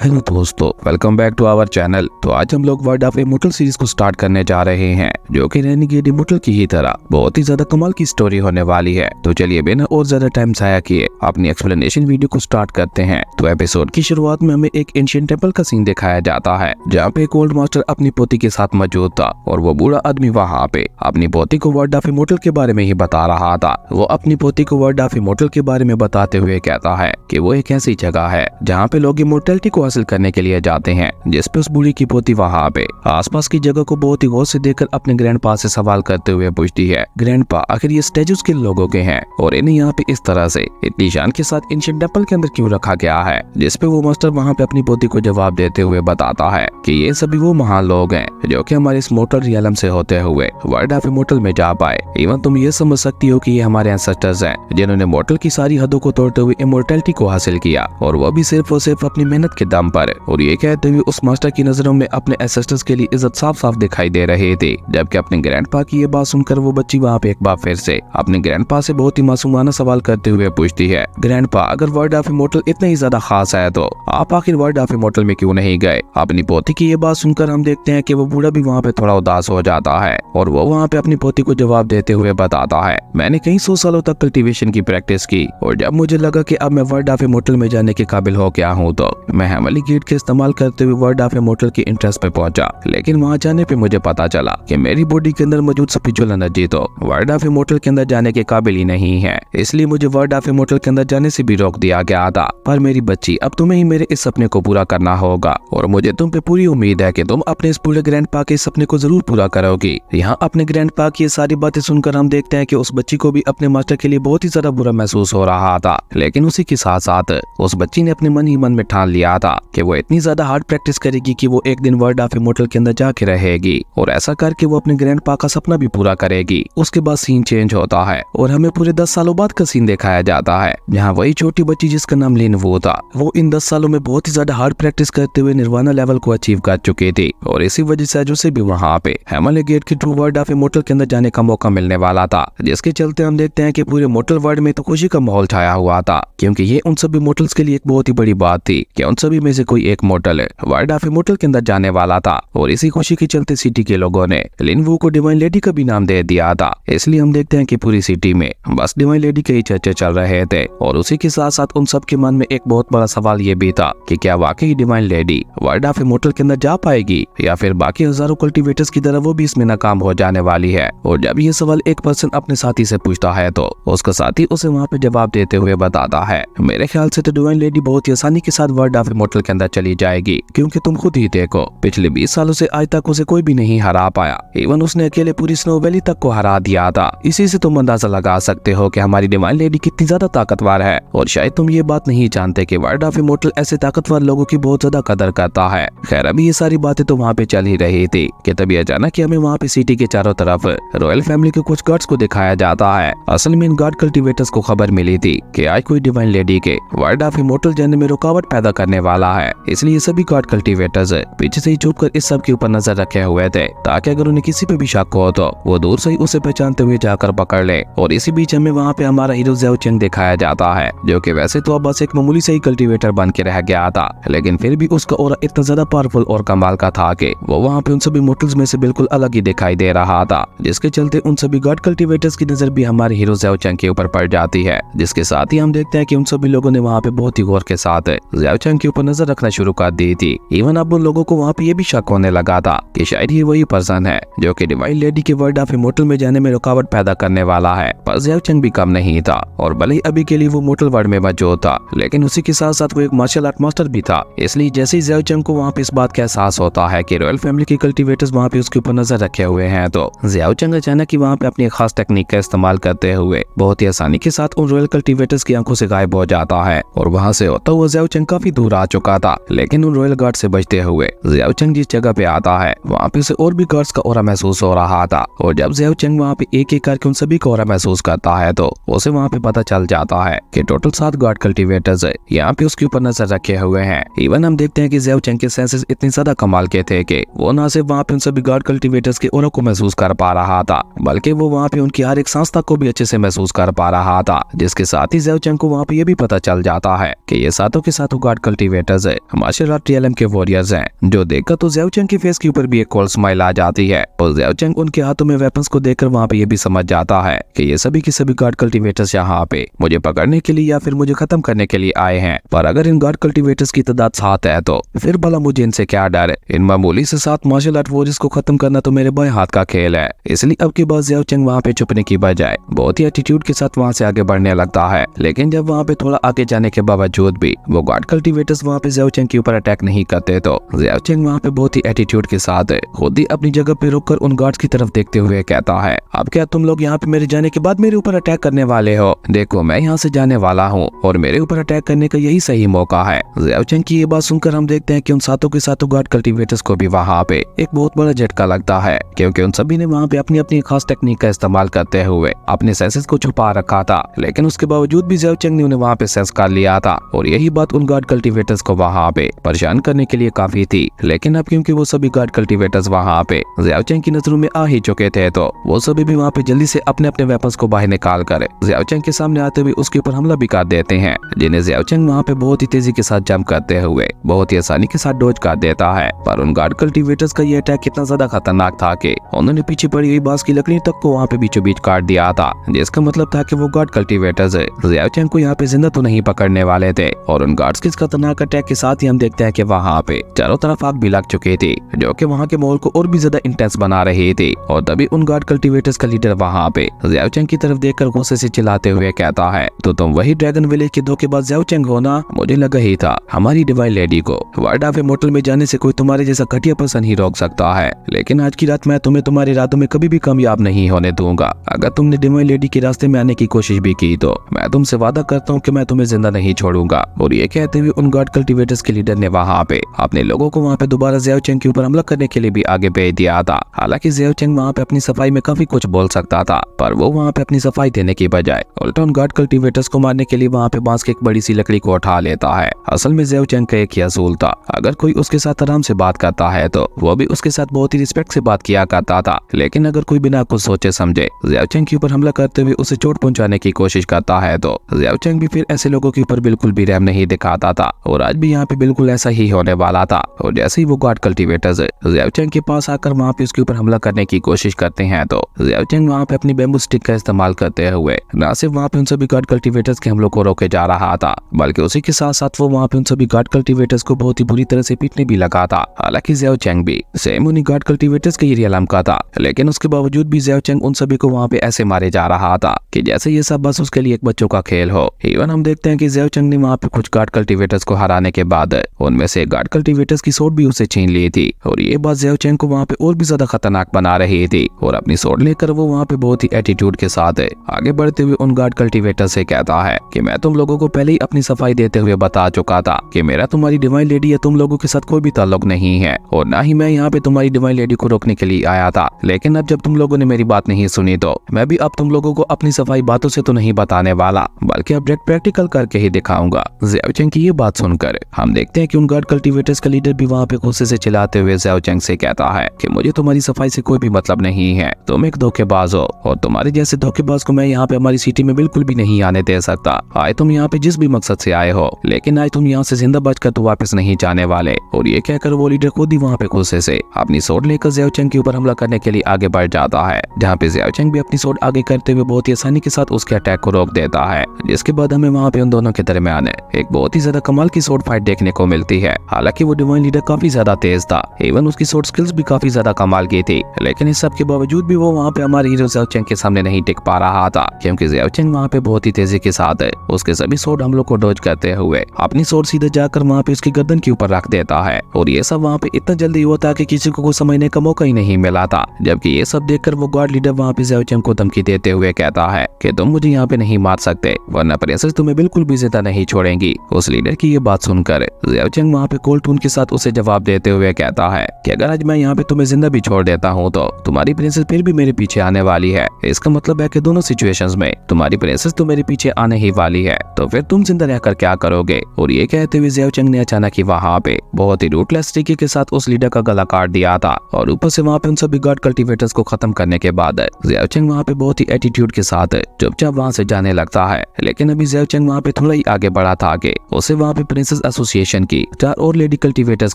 Hello दोस्तों, welcome back to our channel. तो आज हम लोग वर्ड ऑफ इमोर्टल सीरीज को स्टार्ट करने जा रहे हैं, जो कि रेनेगेड इमोर्टल की ही तरह बहुत ही ज्यादा कमाल की स्टोरी होने वाली है। तो चलिए बिना और ज्यादा टाइम जाया किए अपनी एक्सप्लेनेशन वीडियो को स्टार्ट करते हैं। तो एपिसोड की शुरुआत में हमें एक एंशिएंट टेंपल का सीन दिखाया जाता है, जहाँ पे एक ओल्ड मास्टर अपनी पोती के साथ मौजूद था और वो बूढ़ा आदमी वहाँ पे अपनी पोती को वर्ड ऑफ इमोर्टल के बारे में ही बता रहा था। वो अपनी पोती को वर्ड ऑफ इमोर्टल के बारे में बताते हुए कहता है कि वो एक ऐसी जगह है जहाँ पे लोग इमोर्टैलिटी को हासिल करने के लिए जाते हैं, जिस पे उस बूढ़ी की पोती वहाँ पे आसपास की जगह को बहुत ही गौर से देखकर अपने ग्रैंडपा से सवाल करते हुए पूछती है, ग्रैंडपा आखिर ये स्टैचूज किन लोगों के हैं और इन्हें यहाँ पे इस तरह से इतनी शान के साथ एंशिएंट टेंपल के अंदर क्यों रखा गया है। जिस पे वो मास्टर वहाँ पे अपनी पोती को जवाब देते हुए बताता है कि ये सभी वो महान लोग हैं जो कि हमारे इस मोर्टल रियलम से होते हुए वर्ल्ड ऑफ इमोर्टल में जा पाए। इवन तुम ये समझ सकती हो कि ये हमारे एंसेस्टर्स हैं, जिन्होंने मोर्टल की सारी हदों को तोड़ते हुए इमोर्टैलिटी को हासिल किया, और वो भी सिर्फ और सिर्फ अपनी मेहनत के दम पर। और ये कहते हुए उस मास्टर की नजरों में अपने एंसेस्टर्स के लिए इज्जत साफ साफ दिखाई दे रही थी। जबकि अपने ग्रैंडपा की ये बात सुनकर वो बच्ची वहाँ पे एक बार फिर से अपने ग्रैंडपा से बहुत ही मासूमाना सवाल करते हुए पूछती है, ग्रैंडपा अगर वर्ड ऑफ इमोर्टल इतना ही ज्यादा खास है तो आप आखिर वर्ड ऑफ इमोर्टल में क्यों नहीं गए। अपनी पोती की ये बात सुनकर हम देखते हैं कि वो बूढ़ा भी वहाँ पे थोड़ा उदास हो जाता है, और वो वहाँ पे अपनी पोती को जवाब देते हुए बताता है, मैंने कई 100 सालों तक कल्टीवेशन की प्रैक्टिस की, और जब मुझे लगा कि अब मैं वर्ड ऑफ इमोर्टल में जाने के काबिल हो गया हूँ तो मैं हेमली गेट के इस्तेमाल करते हुए वर्ड ऑफ इमोर्टल की इंटरेस्ट पे पहुंचा। लेकिन वहां जाने पे मुझे पता चला कि मेरी बॉडी के अंदर मौजूद स्पिरिचुअल एनर्जी तो वर्ड ऑफ इमोर्टल के अंदर जाने के काबिल ही नहीं है, इसलिए मुझे वर्ड ऑफ इमोर्टल के अंदर जाने से भी रोक दिया गया था। पर मेरी बच्ची, अब तुम्हें ही मेरे इस सपने को पूरा करना होगा, और मुझे तुम पे पूरी उम्मीद है कि तुम अपने इस पूरे ग्रैंडपा के सपने को जरूर पूरा करोगी। यहाँ अपने ग्रैंडपा की ये सारी बातें सुनकर हम देखते हैं कि उस बच्ची को भी अपने मास्टर के लिए बहुत ही ज्यादा बुरा महसूस हो रहा था। लेकिन उसी के साथ साथ उस बच्ची ने अपने मन ही मन में ठान लिया था कि वो इतनी ज्यादा हार्ड प्रैक्टिस करेगी कि वो एक दिन वर्ड ऑफ इमोर्टल के अंदर जाके रहेगी, और ऐसा करके वो अपने ग्रैंडपा का सपना भी पूरा करेगी। उसके बाद सीन चेंज होता है और हमें पूरे 10 सालों बाद का सीन दिखाया जाता है, जहाँ वही छोटी बच्ची जिसका नाम लिन वो था, वो इन 10 सालों में बहुत ही ज्यादा हार्ड प्रैक्टिस करते हुए निर्वाणा लेवल को अचीव कर चुकी थी, और इसी वजह से उसे भी वहाँ पे हेमली गेट के थ्रू वर्ड ऑफ इमोर्टल के अंदर जाने का मौका मिलने वाला था। जिसके चलते हम देखते हैं कि पूरे मोर्टल वर्ल्ड में तो खुशी का माहौल छाया हुआ था, क्योंकि ये उन सभी मोर्टल्स के लिए एक बहुत ही बड़ी बात थी कि उन सभी में से कोई एक मोर्टल वर्ड ऑफ इमोर्टल के अंदर जाने वाला था। और इसी खुशी के चलते सिटी के लोगों ने लिन वू को डिवाइन लेडी का भी नाम दे दिया था। इसलिए हम देखते हैं कि पूरी सिटी में बस डिवाइन लेडी के ही चर्चे चल रहे थे, और उसी के साथ साथ उन सब के मन में एक बहुत बड़ा सवाल ये भी था कि क्या वाकई divine lady word of immortal के अंदर जा पाएगी, या फिर बाकी हजारों कल्टीवेटर्स की तरह वो भी इसमें नाकाम हो जाने वाली है। और जब ये सवाल एक पर्सन अपने साथी से पूछता है तो उसका साथी उसे वहाँ पे जवाब देते हुए बताता है, मेरे ख्याल से तो डिवाइन लेडी बहुत ही आसानी के साथ वर्ड ऑफ इमोर्टल के अंदर चली जाएगी, क्योंकि तुम खुद ही देखो पिछले 20 सालों से आज तक उसे कोई भी नहीं हरा पाया। इवन उसने अकेले पूरी स्नो वैली तक को हरा दिया था। इसी से तुम अंदाजा लगा सकते हो कि हमारी डिवाइन लेडी कितनी ज्यादा ताकतवर है। और शायद तुम ये बात नहीं जानते कि वर्ड ऑफ इमोर्टल ऐसे ताकतवर लोगों की बहुत ज्यादा कदर करता है। खैर अभी ये सारी बातें तो वहाँ पे चल ही रही थी कि तभी अचानक हमें वहाँ पे सिटी के चारों तरफ रॉयल फैमिली के कुछ गार्ड्स को दिखाया जाता है। असल में इन गार्ड कल्टीवेटर्स को खबर मिली थी कि आज कोई डिवाइन लेडी के वर्ड ऑफ इमोर्टल जाने में रुकावट पैदा करने वाला है, इसलिए सभी गार्ड कल्टीवेटर्स पीछे से ही छुप कर इस सब के ऊपर नजर रखे हुए थे, ताकि अगर उन्हें किसी पे भी शक हो तो वो दूर से ही उसे पहचानते हुए जाकर पकड़ ले। और इसी बीच हमें वहाँ पे हमारा हीरो ज़ेओ चेंग दिखाया जाता है, जो कि वैसे तो अब बस एक मामूली से ही कल्टीवेटर बन के रह गया था, लेकिन फिर भी उसका ऑरा इतना ज्यादा पावरफुल और कमाल का था कि वो वहाँ पे उन सभी मोर्टल्स में से बिल्कुल अलग ही दिखाई दे रहा था। जिसके चलते उन सभी गार्ड कल्टीवेटर्स की नजर भी हमारे हीरो ज़ेओ चेंग के ऊपर पड़ जाती है। जिसके साथ ही हम देखते हैं कि उन सभी लोगों ने वहाँ पे बहुत ही गौर के साथ ज़ेओ चेंग के ऊपर नजर रखना शुरू कर दी थी। इवन अब उन लोगों को वहाँ पे ये भी शक होने लगा था कि शायद ये वही पर्सन है जो कि डिवाइन लेडी के वर्ड ऑफ इमोर्टल में जाने में रुकावट पैदा करने वाला है। पर ज़ेओ चेंग भी कम नहीं था, और भले ही अभी के लिए वो मोर्टल वर्ल्ड में मौजूद था, लेकिन उसी के साथ साथ वो एक मार्शल आर्ट मास्टर भी था। इसलिए जैसे ही ज़ेओ चेंग को वहाँ पे इस बात का एहसास होता है कि रॉयल फैमिली के कल्टीवेटर्स वहाँ पे उसके ऊपर नजर रखे हुए हैं, तो ज़ेओ चेंग अचानक ही वहाँ पे अपनी खास टेक्निक का इस्तेमाल करते हुए बहुत ही आसानी के साथ उन रॉयल कल्टीवेटर्स की आंखों से गायब हो जाता है। और वहाँ से होता हुआ ज़ेओ चेंग काफी दूर आ चुका था, लेकिन उन रॉयल गार्ड से बचते हुए ज़ेओ चेंग जिस जगह पे आता है वहाँ पे उसे और भी गार्ड्स का ऑरा महसूस हो रहा था। और जब ज़ेओ चेंग वहाँ पे एक एक करके उन सभी का ऑरा महसूस करता है तो उसे वहाँ पे पता चल जाता है कि टोटल 7 गार्ड कल्टीवेटर्स यहाँ पे उसके ऊपर नजर रखे हुए हैं। इवन हम देखते हैं कि ज़ेओ चेंग के सेंसेस इतने ज्यादा कमाल के थे कि वो न सिर्फ वहाँ पे उन सभी गार्ड कल्टीवेटर्स के ऑरा को महसूस कर पा रहा था, बल्कि वो वहाँ पे उनकी हर एक सांस तक को भी अच्छे से महसूस कर पा रहा था। जिसके साथ ही ज़ेओ चेंग को वहाँ पे ये भी पता चल जाता है कि ये सातों के सातों गार्ड कल्टीवेटर्स फाइटर्स है, मार्शल आर्ट टीएलएम के वॉरियर्स हैं। जो देखकर तो ज़ियाओ चेंग के फेस के ऊपर भी एक कोल्ड स्माइल आ जाती है और ज़ियाओ चेंग उनके हाथों में वेपन्स को देखकर वहाँ पे ये भी समझ जाता है कि ये सभी के सभी गॉड कल्टीवेटर्स यहाँ पे मुझे पकड़ने के लिए या फिर मुझे खत्म करने के लिए आए हैं। पर अगर इन गॉड कल्टीवेटर्स की तादाद 7 है तो फिर भला मुझे इनसे क्या डर है। इन मामूली से 7 मार्शल आर्ट वॉरियर्स को खत्म करना तो मेरे बाएं हाथ का खेल है। इसलिए अब की बात ज़ियाओ चेंग वहाँ पे छुपने की बजाय बहुत ही एटीट्यूड के साथ वहाँ से आगे बढ़ने लगता है। लेकिन जब वहाँ पे थोड़ा आगे जाने के बावजूद भी वो गॉड कल्टीवेटर्स वहाँ पे ज़ियाओ चेंग के ऊपर अटैक नहीं करते तो ज़ियाओ चेंग वहाँ पे बहुत ही एटीट्यूड के साथ खुद ही अपनी जगह पे रुककर उन गार्ड्स की तरफ देखते हुए कहता है, अब क्या तुम लोग यहाँ पे मेरे जाने के बाद मेरे ऊपर अटैक करने वाले हो? देखो मैं यहाँ से जाने वाला हूँ और मेरे ऊपर अटैक करने का यही सही मौका है। ज़ियाओ चेंग की ये बात सुनकर हम देखते हैं कि उन सातों के सातों गॉड कल्टीवेटर्स को भी वहाँ पे एक बहुत बड़ा झटका लगता है, क्योंकि उन सभी ने वहाँ पे अपनी अपनी खास टेक्निक का इस्तेमाल करते हुए अपने सेंसेस को छुपा रखा था। लेकिन उसके बावजूद भी ज़ियाओ चेंग ने उन्हें वहाँ पे सेंस कर लिया था और यही बात उन गॉड कल्टीवेटर्स को वहाँ पे परेशान करने के लिए काफी थी। लेकिन अब क्योंकि वो सभी गॉड कल्टीवेटर्स वहाँ पे ज़ियाओ चेंग की नजरों में आ ही चुके थे तो वो सभी भी वहाँ पे जल्दी से अपने अपने वेपन्स को बाहर निकाल कर ज़ियाओ चेंग के सामने आते हुए उसके ऊपर हमला भी कर देते हैं, जिन्हें ज़ियाओ चेंग वहाँ पे बहुत ही तेजी के साथ जंप करते हुए बहुत ही आसानी के साथ डॉज कर देता है। पर उन गॉड कल्टीवेटर्स का ये अटैक कितना ज्यादा खतरनाक था कि उन्होंने पीछे पड़ी हुई बांस की लकड़ी तक को वहाँ पे बीचों बीच काट दिया था, जिसका मतलब था कि वो गॉड कल्टीवेटर्स ज़ियाओ चेंग को यहाँ पे जिंदा तो नहीं पकड़ने वाले थे। और उन गार्ड्स के इस खतरनाक अटैक के साथ ही हम देखते हैं कि वहाँ पे चारों तरफ आग भी लग चुकी थी, जो कि वहाँ के माहौल को और भी ज्यादा इंटेंस बना रही थी। और तभी उन गॉड कल्टीवेटर्स का लीडर वहाँ पे ज़ियाओ चेंग की तरफ देखकर गुस्से से चिल्लाते हुए कहता है, तो तुम वही ड्रैगन विलेज के धोखेबाज ज़ियाओ चेंग हो ना? मुझे लगा ही था हमारी डिवाइन लेडी को वर्ल्ड ऑफ इमॉर्टल में जाने से कोई तुम्हारे जैसा घटिया पर्सन ही रोक सकता है। लेकिन आज की रात मैं तुम्हें तुम्हारे इरादों में कभी भी कामयाब नहीं होने दूंगा। अगर तुमने डिवाइन लेडी के रास्ते में आने की कोशिश भी की तो मैं तुमसे वादा करता हूँ कि मैं तुम्हें जिंदा नहीं छोड़ूंगा। और ये कहते हुए उन गॉड कल्टीवेटर्स के लीडर ने वहाँ पे अपने लोगों को वहाँ पे दोबारा ज़ियाओ चेंग के ऊपर हमला करने के लिए भी आगे भेज दिया था। हालांकि ज़ियाओ चेंग वहाँ पे अपनी सफाई में काफी कुछ बोल सकता था, पर वो वहाँ पे अपनी सफाई देने की बजाय उल्टा उन गॉड कल्टीवेटर्स को मारने के लिए वहाँ पे बांस की एक बड़ी सी लकड़ी को उठा लेता है। असल में ज़ियाओ चेंग का एक ही असूल था, अगर कोई उसके साथ आराम से बात करता है तो वो भी उसके साथ बहुत ही रिस्पेक्ट से बात किया करता था। लेकिन अगर कोई बिना कुछ सोचे समझे ज़ियाओ चेंग के ऊपर हमला करते हुए उसे चोट पहुंचाने की कोशिश करता है तो ज़ियाओ चेंग भी फिर ऐसे लोगों के ऊपर बिल्कुल भी रहम नहीं दिखाता था। और आज भी यहाँ पे बिल्कुल ऐसा ही होने वाला था। और जैसे ही वो गॉड कल्टीवेटर्स ज़ियाओ चेंग के पास आकर वहाँ पे उसके ऊपर हमला करने की कोशिश करते हैं तो ज़ियाओ चेंग वहाँ पे अपनी बैम्बू स्टिक का इस्तेमाल करते हुए न सिर्फ वहाँ पे उन सभी गॉड कल्टीवेटर्स के हमलों को रोके जा रहा था, बल्कि उसी के साथ साथ वो वहाँ पे उन सभी गॉड कल्टीवेटर्स को बहुत ही बुरी तरह से पीटने भी लगा था। हालांकि ज़ियाओ चेंग भी सेम उन्हीं गॉड कल्टीवेटर्स के ही रियलम का था, लेकिन उसके बावजूद भी ज़ियाओ चेंग उन सभी को वहाँ पे ऐसे मारे जा रहा था कि जैसे ये सब बस उसके लिए एक बच्चों का खेल हो। इवन हम देखते हैं कि ज़ियाओ चेंग ने वहाँ पे कुछ गॉड कल्टीवेटर्स को हराने के बाद उनमें से गॉड कल्टीवेटर्स की सोड भी उसे छीन ली थी। और ये बात ज़ियाओ चेंग को वहाँ पे और भी ज्यादा खतरनाक बना रही थी। और अपनी सोड लेकर वो वहाँ पे बहुत ही एटीट्यूड के साथ आगे बढ़ते हुए उन गॉड कल्टीवेटर से कहता है कि मैं तुम लोगों को पहले ही अपनी सफाई देते हुए बता चुका था कि मेरा तुम्हारी डिवाइन लेडी या तुम लोगों के साथ कोई भी ताल्लुक नहीं है, और ना ही मैं यहाँ पे तुम्हारी डिवाइन लेडी को रोकने के लिए आया था। लेकिन अब जब तुम लोगों ने मेरी बात नहीं सुनी तो मैं भी अब तुम लोगों को अपनी सफाई बातों से तो नहीं बताने वाला, बल्कि अब प्रैक्टिकल करके ही दिखाऊंगा। ज़ियाओ चेंग की ये बात सुनकर हम देखते हैं कि उन गॉड कल्टीवेटर्स का लीडर भी वहाँ पे गुस्से से चिल्लाते हुए ज़ियाओ चेंग से कहता है कि मुझे तुम्हारी सफाई से कोई भी मतलब नहीं है, तुम एक धोखेबाज हो और तुम्हारे जैसे धोखेबाज को मैं यहाँ पे हमारी सिटी में बिल्कुल भी नहीं आने दे सकता। आए तुम यहाँ पे जिस भी मकसद से आए हो, लेकिन आज तुम यहाँ से जिंदा बचकर तो वापस नहीं जाने वाले। और ये कहकर वो लीडर खुद ही वहाँ पे गुस्से से अपनी सोड लेकर ज़ियाओ चेंग के ऊपर हमला करने के लिए आगे बढ़ जाता है, जहाँ पे ज़ियाओ चेंग भी अपनी सोड आगे करते हुए बहुत ही आसानी के साथ उसके अटैक को रोक देता है। जिसके बाद हमें वहाँ पे उन दोनों के दरमियान एक बहुत ही ज्यादा कमाल की सोड फाइट देखने को मिलती है। हालांकि वो डिवाइन लीडर काफी ज्यादा तेज था, इवन उसकी सोड स्किल्स भी काफी ज्यादा कमाल की थी, लेकिन इस सब के बावजूद भी वो वहाँ पे हमारे हीरो ज़ियाओ चेंग के सामने नहीं टिक पा रहा था, क्योंकि ज़ियाओ चेंग वहाँ पे बहुत ही तेजी के साथ उसके सभी सोड हमलों को डॉज करते हुए अपनी सोड सीधे जाकर वहाँ पे उसकी गर्दन के ऊपर रख देता है। और ये सब वहाँ पे इतना जल्दी हुआ था कि किसी को कुछ समझने का मौका ही नहीं मिला था। जबकि ये सब देखकर वो गॉड लीडर वहाँ पे ज़ियाओ चेंग को धमकी देते हुए कहता है कि तुम मुझे यहाँ पे नहीं मार सकते, वरना प्रिंसेस तुम्हें बिल्कुल भी जिंदा नहीं छोड़ेंगी। उस लीडर की ये बात सुनकर ज़ियाओ चेंग वहाँ पे कोल्ड टून के साथ उसे जवाब देते हुए कहता है कि अगर आज मैं यहाँ पे तुम्हें जिंदा भी छोड़ देता हूँ तो तुम्हारी प्रिंसेस फिर भी मेरे पीछे आने वाली है। इसका मतलब है कि दोनों सिचुएशंस में तुम्हारी प्रिंसेस तो मेरे पीछे आने ही वाली है, तो फिर तुम जिंदा रहकर क्या करोगे। और ये कहते हुए ज़ियाओ चेंग ने अचानक ही वहाँ पे बहुत ही रूटलेस तरीके के साथ उस लीडर का गला काट दिया था। और ऊपर से वहाँ पे उन सभी गॉड कल्टीवेटर्स को खत्म करने के बाद ज़ियाओ चेंग वहाँ पे बहुत ही एटीट्यूड के साथ चुपचाप वहाँ से जाने लगता है। लेकिन अभी ज़ियाओ चेंग वहाँ पे थोड़ा ही आगे बढ़ा था कि उसे वहाँ पे प्रिंसेस प्रिंसेस एसोसिएशन की 4 और लेडी कल्टीवेटर्स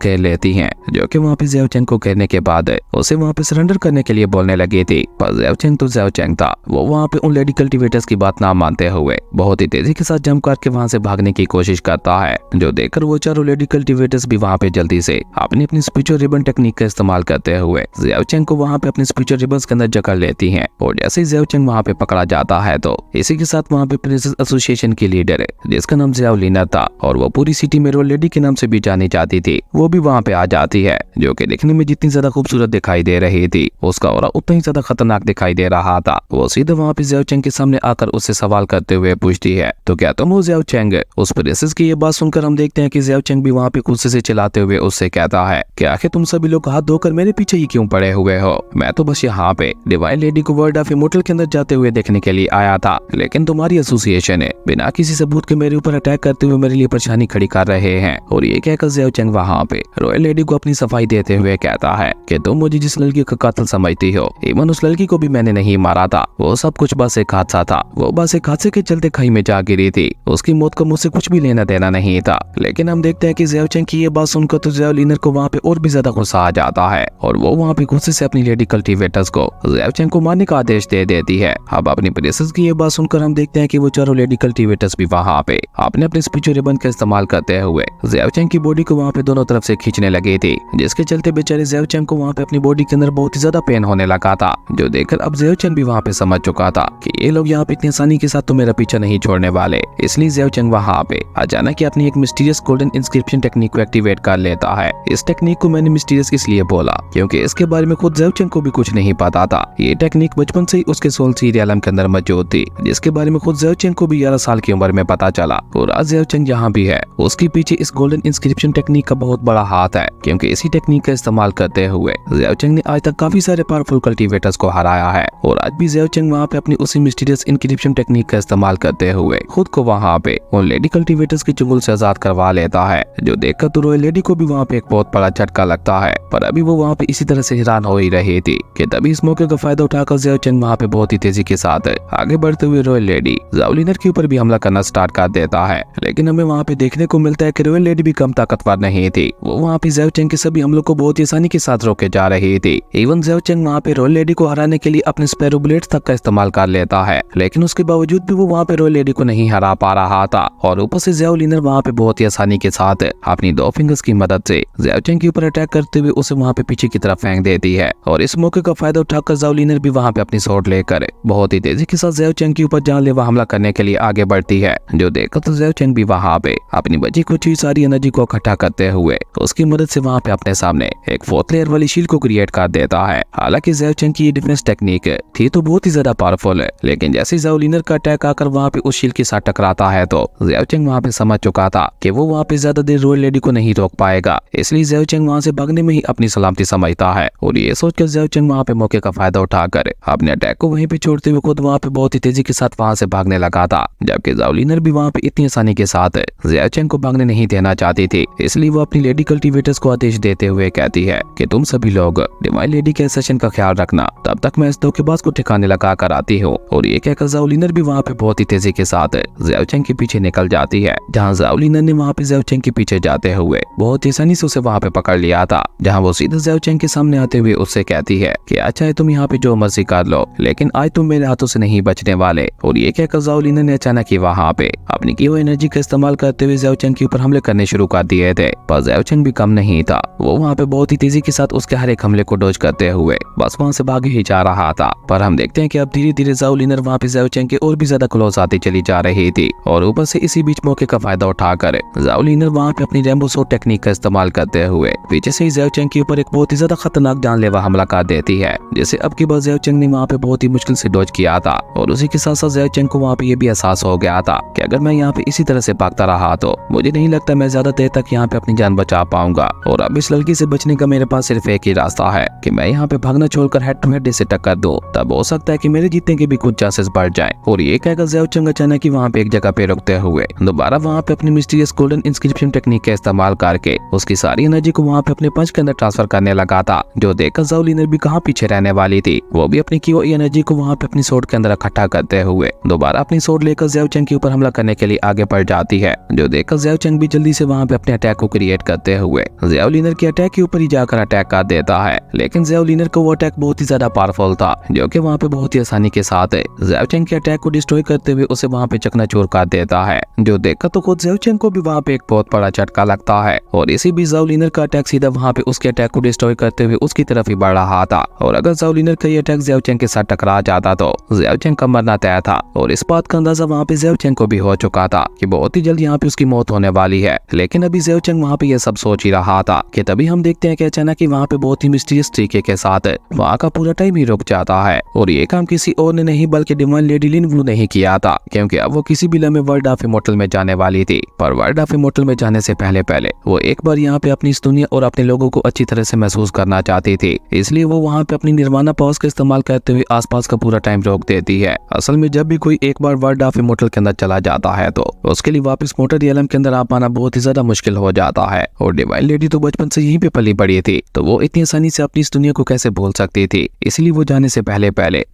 घेर लेती हैं, जो कि वहाँ पे ज़ियाओ चेंग को घेरने के बाद उसे वहाँ पे सरेंडर करने के लिए बोलने लगी थी। पर ज़ियाओ चेंग तो ज़ियाओ चेंग था, वो वहाँ पे उन लेडी कल्टीवेटर्स की बात ना मानते हुए बहुत ही तेजी के साथ जंप करके वहाँ से भागने की कोशिश करता है, जो देखकर वो चारों लेडी कल्टीवेटर्स भी वहाँ पे जल्दी से अपनी स्पिरिचुअल रिबन टेक्निक का इस्तेमाल करते हुए ज़ियाओ चेंग को वहाँ पे अपनी स्पिरिचुअल रिबन्स के अंदर जकड़ लेती हैं। और जैसे ही ज़ियाओ चेंग वहाँ पे पकड़ा जाता है तो इसी के साथ वहाँ पे प्रिंसेस एसोसिएशन की लीडर जिसका नाम ज़ियाओ लिनर था और वो पूरी सिटी में रॉयल लेडी के नाम से भी जानी जाती थी, वो भी वहाँ पे आ जाती है, जो कि दिखने में जितनी ज्यादा खूबसूरत दिखाई दे रही थी उसका ऑरा उतना ही ज्यादा खतरनाक दिखाई दे रहा था। वो सीधे वहाँ पे ज़ियाओ चेंग के सामने आकर उससे सवाल करते हुए पूछती है, तो क्या तुम हो ज़ियाओ चेंग? उस प्रिंसेस की ये बात सुनकर हम देखते हैं कि ज़ियाओ चेंग भी वहाँ पे गुस्से से चिल्लाते हुए उससे कहता है कि आखिर तुम सभी लोग हाथ धोकर मेरे पीछे ही क्यों पड़े हुए हो? मैं तो बस यहाँ पे डिवाइन लेडी को वर्ल्ड ऑफ इमॉर्टल के अंदर जाते हुए देखने के लिए आया था, लेकिन तुम्हारी एसोसिएशन है बिना किसी सबूत के मेरे ऊपर अटैक करते हुए मेरे लिए परेशानी खड़ी कर रहे हैं। और ये कहकर ज़ियाओ चेंग वहाँ पे रॉयल लेडी को अपनी सफाई देते हुए कहता है कि तुम मुझे जिस लड़की का कातिल समझती हो, इवन उस लड़की को भी मैंने नहीं मारा था, वो सब कुछ बस एक हादसा था। वो बस एक हादसे के चलते खाई में जा गिरी थी, उसकी मौत को मुझसे कुछ भी लेना देना नहीं था। लेकिन हम देखते हैं कि ज़ियाओ चेंग की ये बात सुनकर तो ज़ियाओ लिनर को वहाँ पे और भी ज्यादा गुस्सा आ जाता है और वो वहाँ पे गुस्से से अपनी लेडी कल्टीवेटर्स को ज़ियाओ चेंग को मारने का आदेश दे देती है। अब अपनी प्रिंसेस की ये बात सुनकर हम देखते हैं कि वो चारों लेडी कल्टीवेटर्स भी वहाँ पे अपने स्पिरिचुअल रिबन का इस्तेमाल करते हुए ज़ियाओ चेंग की बॉडी को वहाँ पे दोनों तरफ से खींचने लगी थी, जिसके चलते बेचारे ज़ियाओ चेंग को वहाँ पे अपनी बॉडी के अंदर बहुत ही ज्यादा पेन होने लगा था, जो देखकर अब ज़ियाओ चेंग भी वहाँ पे समझ चुका था कि ये लोग यहाँ पे इतनी आसानी के साथ तो मेरा पीछा नहीं छोड़ने वाले। इसलिए ज़ियाओ चेंग वहाँ पे अचानक ही अपनी एक मिस्टीरियस गोल्डन इंस्क्रिप्शन टेक्निक को एक्टिवेट कर लेता है। इस टेक्निक को मैंने मिस्टीरियस इसलिए बोला क्योंकि इसके बारे में खुद ज़ियाओ चेंग को भी कुछ नहीं पता था। ये टेक्निक बचपन से ही उसके सोल सीरियलम के अंदर मौजूद थी, जिसके बारे में खुद ज़ियाओ चेंग को भी 11 साल की उम्र में पता चला। और आज ज़ियाओ चेंग जहाँ भी है उसके पीछे इस गोल्डन इंस्क्रिप्शन टेक्निक का बहुत बड़ा हाथ है, क्योंकि इसी टेक्निक का इस्तेमाल करते हुए ज़ियाओ चेंग ने आज तक काफी सारे पावरफुल कल्टीवेटर्स को हराया है। और आज भी ज़ियाओ चेंग वहाँ पे अपनी उसी मिस्टीरियस इंक्रिप्शन टेक्निक का इस्तेमाल करते हुए खुद को वहाँ पे उन लेडी कल्टीवेटर्स के चुंगल से आजाद करवा लेता है, जो देखकर तो रॉयल लेडी को भी वहाँ पे एक बहुत बड़ा झटका लगता है। पर अभी वो वहाँ पे इसी तरह से हैरान हो ही रही थी कि तभी इस मौके का फायदा उठाकर ज़ियाओ चेंग वहाँ पे बहुत ही तेजी के साथ आगे बढ़ते हुए रॉयल लेडी ज़ियाओ लिनर के ऊपर भी हमला करना स्टार्ट कर देता है। लेकिन हमें वहाँ पे देखने को मिलता है कि रॉयल लेडी भी कम ताकतवर नहीं थी, वो वहाँ पे ज़ियाओ चेंग के सभी हमलों को बहुत ही आसानी के साथ रोके जा रही थी। इवन ज़ियाओ चेंग वहाँ पे रॉयल लेडी को हराने के लिए अपने स्पैरो बुलेट्स तक का इस्तेमाल कर लेता है, लेकिन उसके बावजूद भी वो वहाँ पे रॉयल लेडी को नहीं हरा पा रहा था। और ऊपर से ज़ियाओ लिनर वहाँ पे बहुत ही आसानी के साथ अपनी 2 फिंगर्स की मदद से ज़ियाओ चेंग के ऊपर अटैक करते हुए उसे वहाँ पे पीछे की तरफ फेंक देती है। और इस मौके का फायदा उठाकर ज़ियाओ लिनर भी वहाँ पे अपनी स्वॉर्ड लेकर बहुत ही तेजी के साथ ज़ियाओ चेंग के ऊपर जानलेवा हमला करने के लिए आगे बढ़ती है, जो देखकर तो ज़ियाओ चेंग भी वहाँ पे अपनी बची कुछ सारी एनर्जी को इकट्ठा करते हुए उसकी मदद से वहाँ पे अपने सामने एक 4th लेयर वाली शील्ड को क्रिएट कर देता है। हालांकि ज़ियाओ चेंग की ये डिफेंस टेक्निक थी तो बहुत ही ज्यादा पावरफुल है, लेकिन जैसे ज़ियाओ लिनर का अटैक आकर वहाँ पे उस शील्ड के साथ टकराता है तो ज़ियाओ चेंग वहाँ पे समझ चुका था कि वो वहाँ पे ज्यादा देर रॉयल लेडी को नहीं रोक पाएगा। इसलिए ज़ियाओ चेंग वहाँ से भागने में ही अपनी सलामती समझता है और ये सोचकर ज़ियाओ चेंग वहाँ पे मौके का फायदा उठाकर अपने अटैक को वहीं पे छोड़ते हुए खुद वहाँ पे बहुत ही तेजी के साथ वहाँ से भागने लगा था। जबकि ज़ियाओ लिनर भी वहाँ पे इतनी आसानी के साथ ज़ियाओ चेंग को भागने नहीं देना चाहती थी, इसलिए वो अपनी लेडी कल्टीवेटर्स को आदेश देते हुए कहती है कि तुम सभी लोग डिवाइन लेडी के सेशन का ख्याल रखना, तब तक मैं इस धोखेबाज को ठिकाने लगा कर आती हूँ। और ये कहकर ज़ियाओ लिनर भी वहाँ पे बहुत ही तेजी के साथ ज़ियाओ चेंग के पीछे निकल जाती है, जहाँ ज़ियाओ लिनर ने वहाँ पे ज़ियाओ चेंग के पीछे जाते हुए बहुत ही आसानी से उसे वहाँ पे पकड़ लिया था, जहाँ वो सीधे ज़ियाओ चेंग के सामने आते हुए उससे कहती है कि अच्छा है तुम यहाँ पे जो मर्जी कर लो, लेकिन आज तुम मेरे हाथों से नहीं बचने वाले। और ये कहकर ज़ियाओ लिनर ने अचानक ही वहाँ पे अपनी की हुई एनर्जी का इस्तेमाल करते हुए ज़ियाओ चेंग के ऊपर हमले करने शुरू कर दिए थे। पर ज़ियाओ चेंग भी कम नहीं था, वो वहाँ पे बहुत ही तेजी के साथ उसके हर एक हमले को डॉज करते हुए बस वहाँ से भाग ही जा रहा था। पर हम देखते हैं कि अब धीरे धीरे ज़ियाओ लिनर वहाँ पे ज़ियाओ चेंग के और भी ज्यादा क्लोज आती चली जा रही थी। और ऊपर से इसी बीच मौके का फायदा उठाकर ज़ियाओ लिनर वहाँ पे अपनी रेम्बो शॉट टेक्निक का इस्तेमाल करते हुए पीछे से ही ज़ियाओ चेंग के ऊपर एक बहुत ही ज्यादा खतरनाक जानलेवा हमला कर देती है, जिसे अब की बार ज़ियाओ चेंग ने वहाँ पे बहुत ही मुश्किल से डॉज किया था। और उसी के साथ साथ ज़ियाओ चेंग को वहाँ पे ये भी एहसास हो गया था कि अगर मैं यहाँ पे इसी तरह से भागता रहा तो मुझे नहीं लगता मैं ज्यादा देर तक यहाँ पे अपनी जान बचा पाऊंगा। और अब इस लड़की से बचने का मेरे पास सिर्फ एक ही रास्ता है कि मैं यहाँ पे भागना छोड़कर हेड टू हेड से टक्कर दूं, तब हो सकता है कि मेरे जीतने के भी कुछ चांसेस बढ़ जाएं। और ये कहकर ज़ियाओ चेंग अचानक ही वहाँ पे एक जगह पे रुकते हुए दोबारा वहाँ पे अपनी मिस्टीरियस गोल्डन इंस्क्रिप्शन टेक्निक का इस्तेमाल करके उसकी सारी एनर्जी को वहाँ पे अपने पंच के अंदर ट्रांसफर करने लगा था, जो देखकर ज़ियाओ लिनर भी कहाँ पीछे रहने वाली थी। वो भी अपनी की हुई एनर्जी को वहाँ पे अपनी स्वॉर्ड के अंदर इकट्ठा करते हुए दोबारा अपनी स्वॉर्ड लेकर ज़ियाओ चेंग के ऊपर हमला करने के लिए आगे बढ़ जाती है, जो देखकर ज़ियाओ चेंग भी जल्दी से वहाँ पे अपने अटैक को क्रिएट करते हुए ज़ियाओ लिनर के अटैक के ऊपर ही जाकर अटैक कर देता है। लेकिन ज़ियाओ लिनर को वो अटैक बहुत ही ज्यादा पावरफुल था, जो कि वहाँ पे बहुत ही आसानी के साथ ज़ियाओ चेंग के अटैक को डिस्ट्रॉय करते हुए उसे वहाँ पे चकनाचूर कर देता है, जो देखकर तो खुद ज़ियाओ चेंग को भी वहाँ पे एक बहुत बड़ा झटका लगता है। और इसी बीच ज़ियाओ लिनर का अटैक सीधा वहाँ पे उसके अटैक को डिस्ट्रॉय करते हुए उसकी तरफ ही बढ़ रहा था। और अगर ज़ियाओ लिनर का ये अटैक ज़ियाओ चेंग के साथ टकरा जाता तो ज़ियाओ चेंग का मरना तय था। और इस बात का अंदाजा वहाँ पे ज़ियाओ चेंग को भी हो चुका था कि बहुत ही जल्द यहाँ पे उसकी मौत होने वाली है। लेकिन अभी ज़ियाओ चेंग वहाँ पे ये सब सोच ही रहा था कि तभी हम देखते हैं कि अचानक ही वहाँ पे बहुत ही मिस्टीरियस तरीके के साथ वहाँ का पूरा टाइम ही रुक जाता है। और ये काम किसी और ने नहीं बल्कि डिवाइन लेडी लिन वू ने ही किया था, क्योंकि अब वो किसी भी लम्हे वर्ल्ड ऑफ इमॉर्टल में जाने वाली थी। पर वर्ल्ड ऑफ इमॉर्टल में जाने से पहले वो एक बार यहाँ पे अपनी इस दुनिया और अपने लोगों को अच्छी तरह से महसूस करना चाहती थी। इसलिए वो वहाँ पे अपनी निर्वाणा पावर्स का इस्तेमाल करते हुए आसपास का पूरा टाइम रोक देती है। असल में जब भी कोई एक बार वर्ल्ड ऑफ इमॉर्टल के अंदर चला जाता है तो उसके लिए वापस मोटर रियलम के अंदर आ पाना बहुत ही ज्यादा मुश्किल हो जाता है। और डिवाइन लेडी तो बचपन से यहीं पे पली बड़ी थी, तो वो इतनी आसानी से अपनी इस दुनिया को कैसे भूल सकती थी। इसलिए वो जाने से पहले